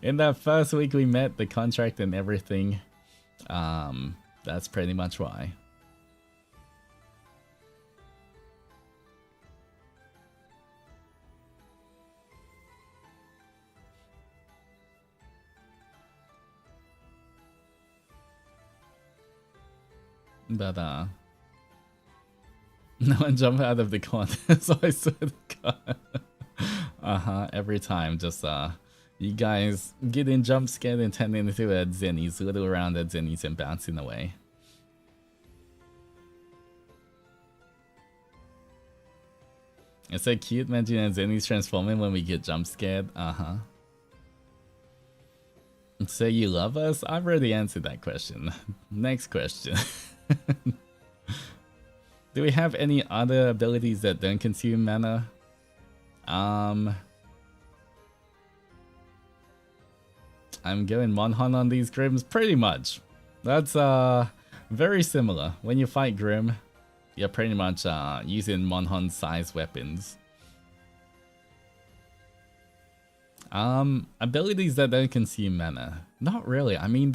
In that first week we met, the contract and everything. That's pretty much why. But no one jump out of the corner, so I swear to God. Every time, just you guys getting jump scared and turning into a Zennies, little rounded Zennies and bouncing away. It's so cute, imagine a Zennies transforming when we get jump scared. So you love us? I've already answered that question. Next question. Do we have any other abilities that don't consume mana? I'm going Monhon on these Grims, pretty much. That's very similar. When you fight Grim, you're pretty much using Monhon size weapons. Abilities that don't consume mana. Not really. I mean,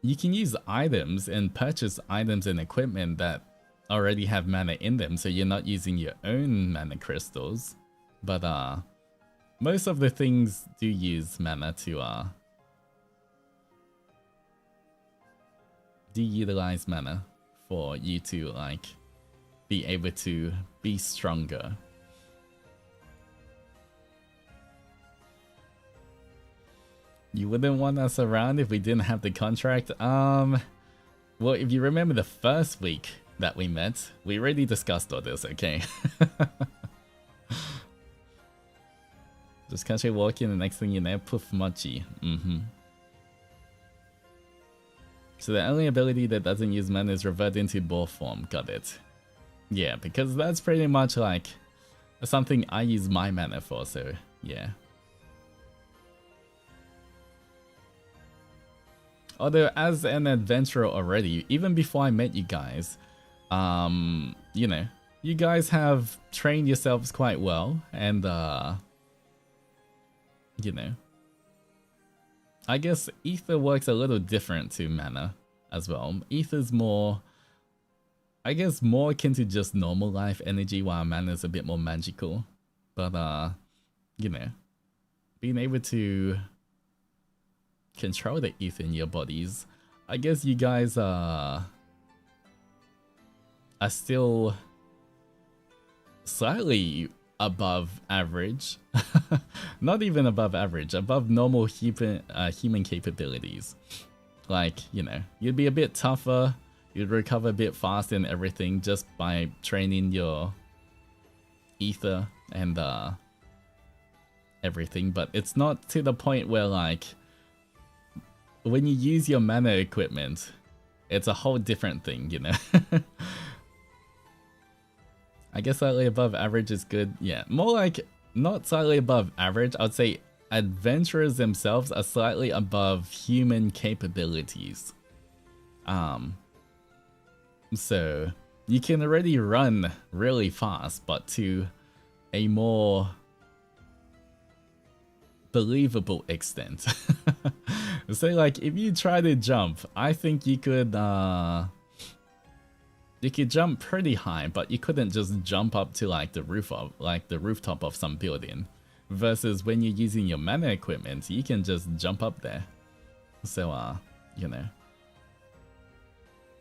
you can use items and purchase items and equipment that already have mana in them, so you're not using your own mana crystals. But most of the things do use mana to utilize mana for you to like be able to be stronger. You wouldn't want us around if we didn't have the contract? Well, if you remember the first week that we met, we already discussed all this, okay? Just casually walk in, the next thing you know, poof, mochi. So the only ability that doesn't use mana is revert into ball form, got it. Yeah, because that's pretty much like something I use my mana for, so yeah. Although as an adventurer already, even before I met you guys, you know, you guys have trained yourselves quite well, and you know, I guess ether works a little different to mana as well. Ether's more, I guess, more akin to just normal life energy, while mana is a bit more magical. But you know, being able to control the ether in your bodies, I guess you guys are still slightly above average. Not even above average, above normal human capabilities. Like, you know, you'd be a bit tougher, you'd recover a bit faster and everything just by training your ether and everything, but it's not to the point where like when you use your mana equipment, it's a whole different thing, you know. I guess slightly above average is good. Yeah, more like not slightly above average. I would say adventurers themselves are slightly above human capabilities. So you can already run really fast, but to a more believable extent. So like if you try to jump, I think you could jump pretty high, but you couldn't just jump up to like the rooftop of some building. Versus when you're using your mana equipment, you can just jump up there. So you know,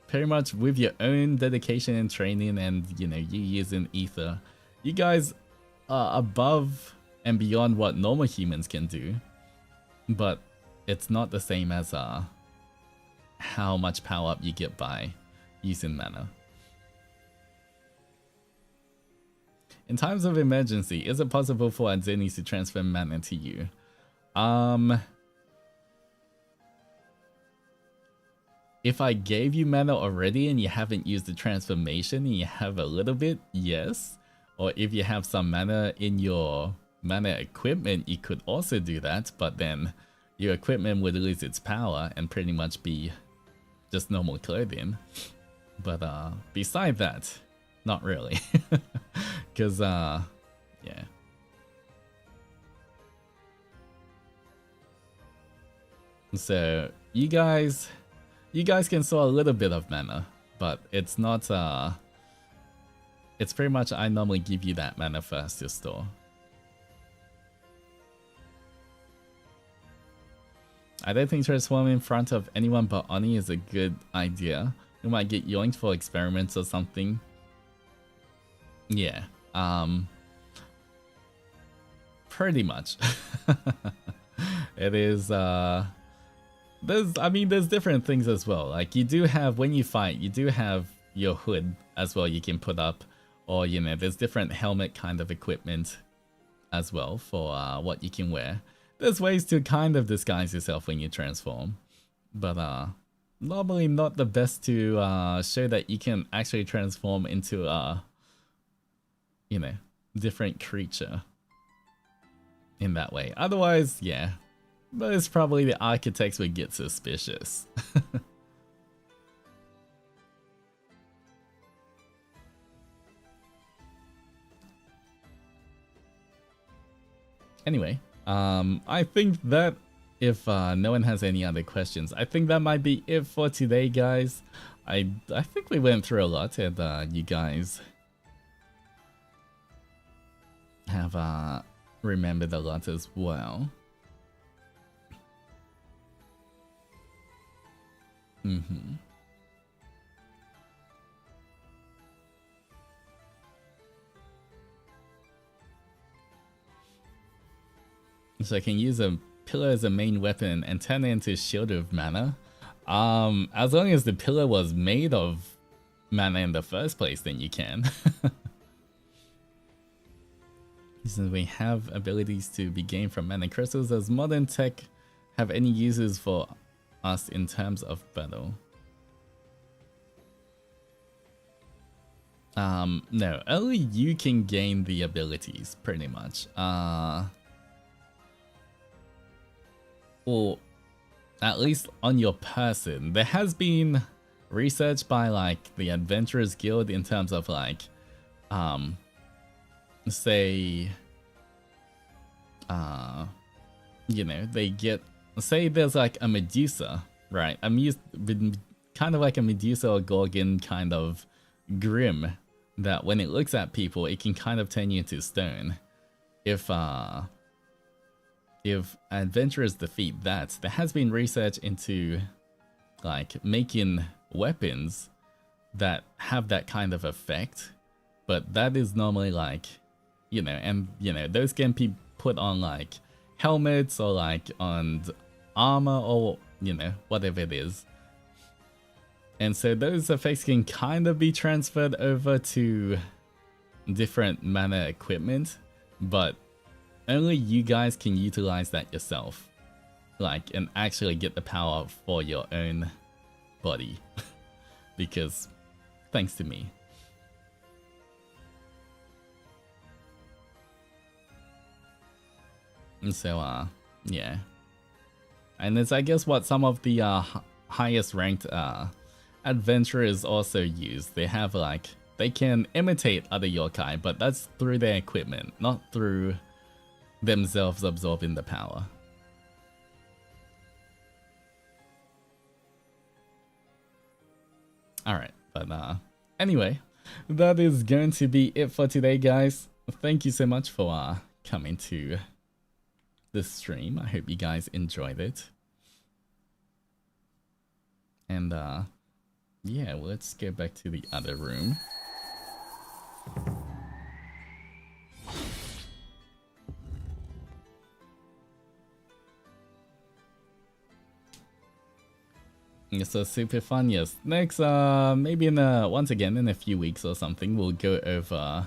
pretty much with your own dedication and training, and you know, you using ether, you guys are above and beyond what normal humans can do. But it's not the same as how much power up you get by using mana. In times of emergency, is it possible for Adzenis to transfer mana to you? If I gave you mana already and you haven't used the transformation and you have a little bit, yes. Or if you have some mana in your mana equipment, you could also do that, but then your equipment would lose its power and pretty much be just normal clothing. But beside that, not really. Because yeah. So you guys can store a little bit of mana, but it's not it's pretty much I normally give you that mana first to store. I don't think transforming in front of anyone but Oni is a good idea. You might get yoinked for experiments or something. Yeah, pretty much. It is, there's different things as well. Like you do have, when you fight, you do have your hood as well you can put up. Or, you know, there's different helmet kind of equipment as well for what you can wear. There's ways to kind of disguise yourself when you transform. But normally not the best to show that you can actually transform into a, you know, different creature in that way. Otherwise, yeah, most probably the architects would get suspicious. Anyway, I think that if no one has any other questions, I think that might be it for today, guys. I think we went through a lot, and you guys have remembered a lot as well. So I can use a pillar as a main weapon and turn it into a shield of mana. As long as the pillar was made of mana in the first place, then you can. Since we have abilities to be gained from mana crystals, does modern tech have any uses for us in terms of battle? No, only you can gain the abilities, pretty much. Or at least on your person. There has been research by like the Adventurers Guild in terms of like, say, you know, they get, say there's like a Medusa, right? Kind of like a Medusa or Gorgon kind of grim that when it looks at people, it can kind of turn you into stone. If adventurers defeat that, there has been research into like making weapons that have that kind of effect, but that is normally like, you know, and you know, those can be put on like helmets or like on armor or, you know, whatever it is. And so those effects can kind of be transferred over to different mana equipment, but only you guys can utilize that yourself, like, and actually get the power for your own body. Because thanks to me. So yeah, and it's I guess what some of the highest ranked adventurers also use. They have like they can imitate other yokai, but that's through their equipment, not through themselves absorbing the power. Alright, but anyway, that is going to be it for today, guys. Thank you so much for coming to this stream. I hope you guys enjoyed it. And yeah, let's go back to the other room. So super fun, yes. Next, maybe once again in a few weeks or something, we'll go over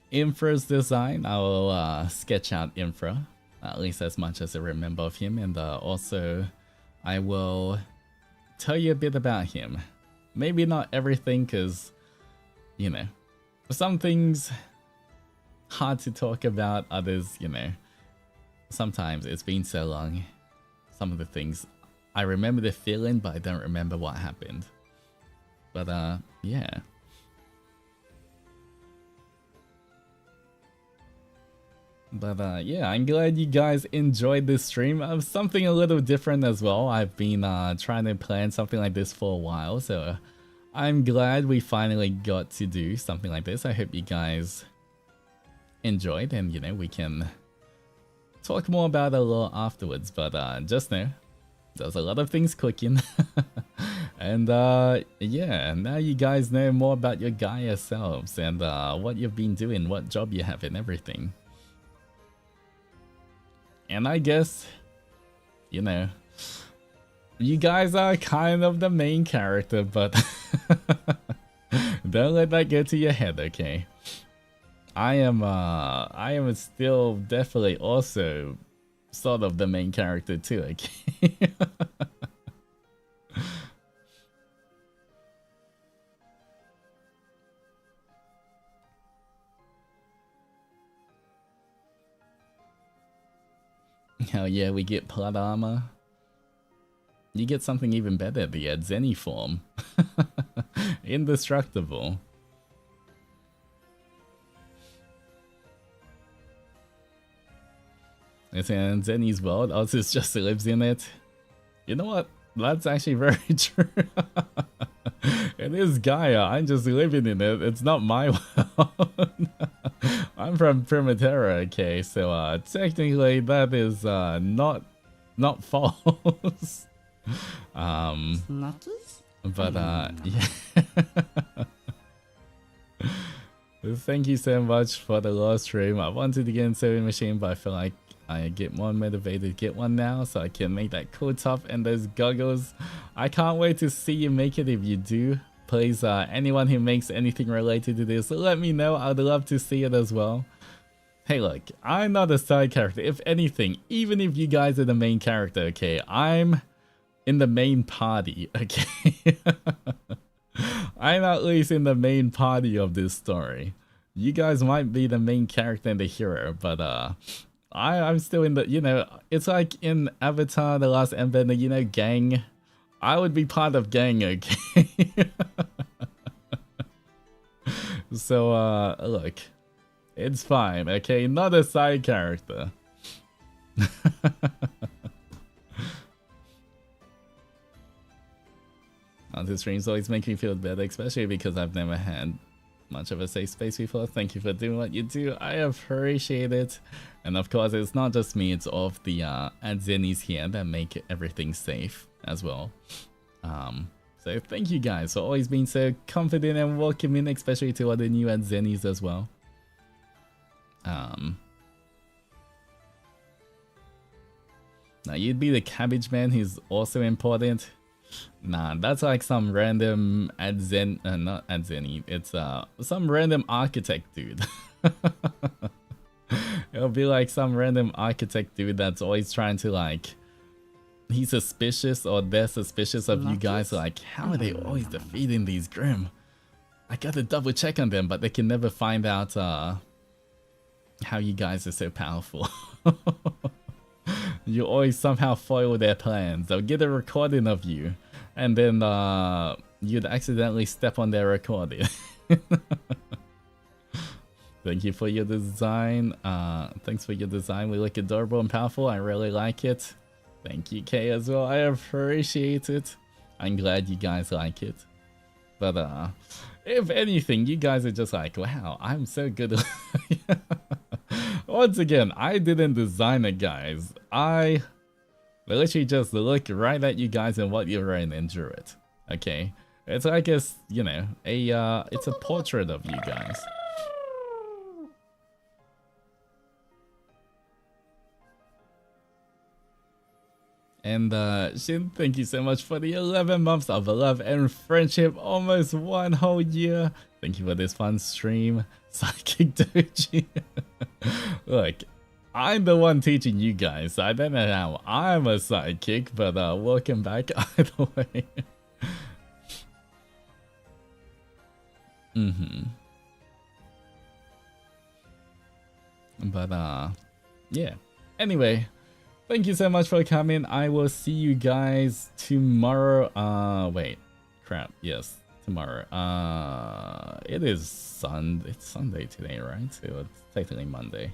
Infra's design. I will sketch out Infra, at least as much as I remember of him, and also I will tell you a bit about him. Maybe not everything, because, you know, some things hard to talk about, others, you know, sometimes it's been so long, some of the things I remember the feeling, but I don't remember what happened. But yeah. But yeah, I'm glad you guys enjoyed this stream. Something a little different as well. I've been trying to plan something like this for a while, so I'm glad we finally got to do something like this. I hope you guys enjoyed, and you know, we can talk more about it a little afterwards. But just know there's a lot of things cooking. And yeah, now you guys know more about your Gaia selves and what you've been doing, what job you have and everything. And I guess, you know, you guys are kind of the main character, but don't let that get to your head, okay? I am still definitely also sort of the main character too, okay? Hell yeah, we get plot armor. You get something even better, the Adzeni form. Indestructible. It's in Zenny's world, Altus just lives in it. You know what? That's actually very true. It is Gaia, I'm just living in it. It's not my world. I'm from Primaterra, okay, so technically that is not false. But yeah. Thank you so much for the last stream. I wanted to get in Sewing Machine, but I feel like I get more motivated to get one now so I can make that cool top and those goggles. I can't wait to see you make it if you do. Please, anyone who makes anything related to this, let me know. I'd love to see it as well. Hey look, I'm not a side character. If anything, even if you guys are the main character, okay, I'm in the main party, okay? I'm at least in the main party of this story. You guys might be the main character and the hero, but I'm still in the, you know, it's like in Avatar, The Last Airbender, you know, gang. I would be part of gang, okay? So, look, it's fine, okay? Not a side character. This streams always make me feel better, especially because I've never had much of a safe space before. Thank you for doing what you do. I appreciate it. And of course, it's not just me, it's all of the Adzenis here that make everything safe as well. So thank you guys for always being so confident and welcoming, especially to all the new Adzenis as well. Now you'd be the cabbage man, he's also important. Nah, that's like some random not Adzeni, it's some random architect dude. It'll be like some random architect dude that's always trying to like, he's suspicious or they're suspicious of you guys, like how are they always defeating these Grim? I gotta double check on them, but they can never find out how you guys are so powerful. You always somehow foil their plans. They'll get a recording of you, and then you'd accidentally step on their recording. Thank you for your design. Thanks for your design. We look adorable and powerful. I really like it. Thank you, Kay, as well. I appreciate it. I'm glad you guys like it. But if anything, you guys are just like, wow, I'm so good. Once again, I didn't design it, guys. I literally just look right at you guys and what you're wearing and drew it. Okay, it's like it's, you know, it's a portrait of you guys. And Shin, thank you so much for the 11 months of love and friendship, almost 1 whole year. Thank you for this fun stream, Psychic Doji. Look, I'm the one teaching you guys, so I don't know how I'm a sidekick, but welcome back either way. But yeah. Anyway, thank you so much for coming. I will see you guys tomorrow. Wait, crap. Yes, tomorrow. It is It's Sunday today, right? So it's technically Monday.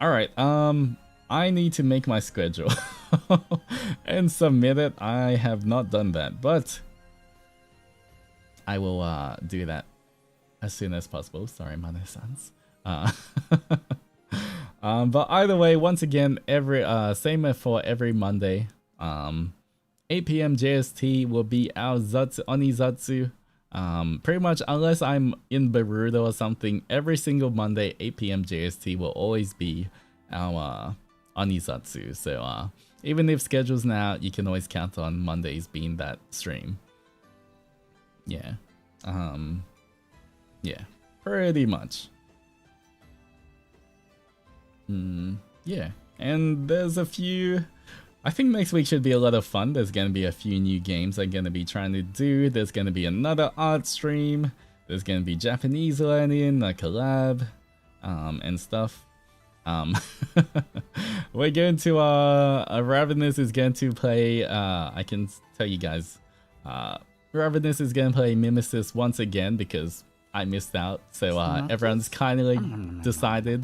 All right. I need to make my schedule and submit it. I have not done that, but I will do that as soon as possible. Sorry, Mane-sans. But either way, once again, every same for every Monday, 8 p.m. JST will be our Onizatsu. Pretty much, unless I'm in Baruto or something, every single Monday, 8 p.m. JST will always be our Onizatsu. So even if schedule's now, you can always count on Mondays being that stream. Yeah. Yeah, pretty much. Yeah, and there's a few. I think next week should be a lot of fun. There's gonna be a few new games I'm gonna be trying to do. There's gonna be another art stream. There's gonna be Japanese learning, a collab, and stuff. We're going to Ravenous is going to play. I can tell you guys, Ravenous is gonna play Mimesis once again because I missed out. So everyone's kind of like decided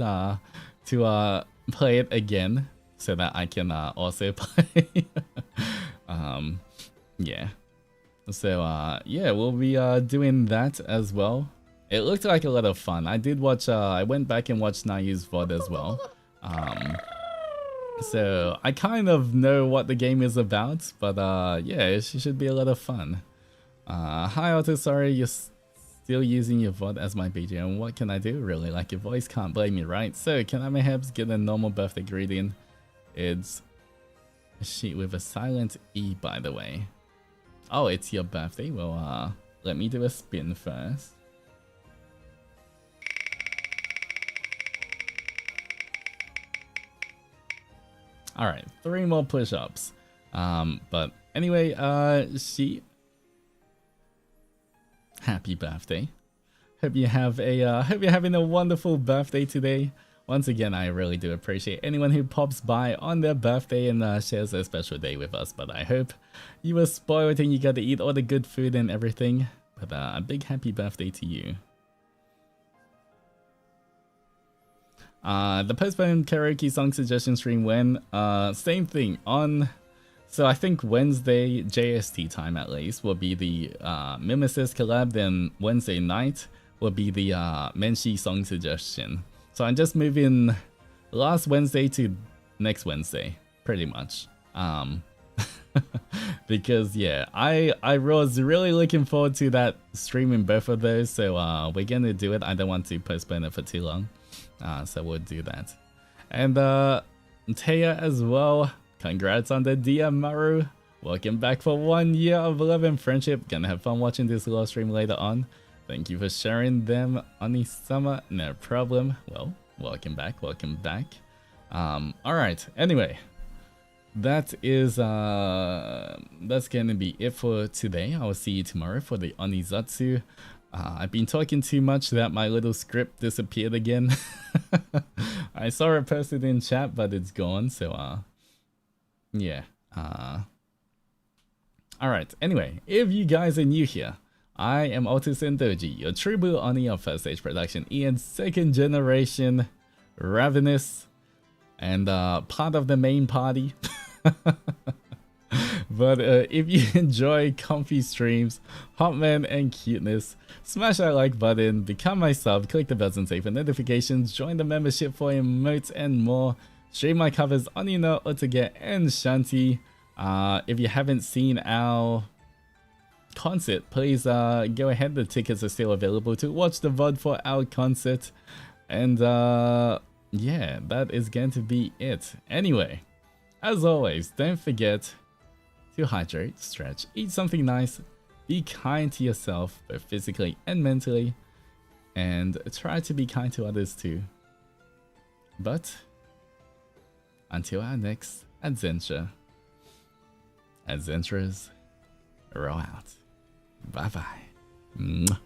to play it again so that I can also play. Yeah. So yeah, we'll be doing that as well. It looked like a lot of fun. I did watch. I went back and watched Nayu's VOD as well. So I kind of know what the game is about, but yeah, it should be a lot of fun. Hi Altus, sorry you're still using your VOD as my BGM. What can I do? Really like your voice, can't blame me, right? So can I perhaps get a normal birthday greeting? It's a sheet with a silent E, by the way. Oh, it's your birthday? Well, let me do a spin first. Alright, 3 more push-ups. But anyway, happy birthday. Hope you have a hope you're having a wonderful birthday today. Once again, I really do appreciate anyone who pops by on their birthday and shares their special day with us. But I hope you were spoiled and you got to eat all the good food and everything. But a big happy birthday to you. The postponed karaoke song suggestion stream when same thing on. So I think Wednesday JST time at least will be the Mimesis collab. Then Wednesday night will be the Menshi song suggestion. So I'm just moving last Wednesday to next Wednesday, pretty much. Because yeah, I was really looking forward to that streaming both of those. So we're gonna do it. I don't want to postpone it for too long. So we'll do that. And Taya as well. Congrats on the Onimaru. Welcome back for 1 year of love and friendship. Gonna have fun watching this little stream later on. Thank you for sharing them, Oni-sama. No problem. Well, welcome back. Welcome back. Alright, anyway. That is that's gonna be it for today. I will see you tomorrow for the Onizatsu. I've been talking too much that my little script disappeared again. I saw it posted in chat, but it's gone, so yeah. Alright, anyway, if you guys are new here, I am Altus Zendoji, your true blue Oni of first stage production and second generation ravenous and part of the main party. But if you enjoy comfy streams, hot man and cuteness, smash that like button, become my sub, click the bells and save for notifications, join the membership for emotes and more, stream my covers Onino, Otoge and Shanti. If you haven't seen our concert, please go ahead, the tickets are still available to watch the VOD for our concert. And yeah, that is going to be it. Anyway, as always, don't forget to hydrate, stretch, eat something nice, be kind to yourself, both physically and mentally, and try to be kind to others too. But until our next adventure, Adzenturers, roll out. Bye bye.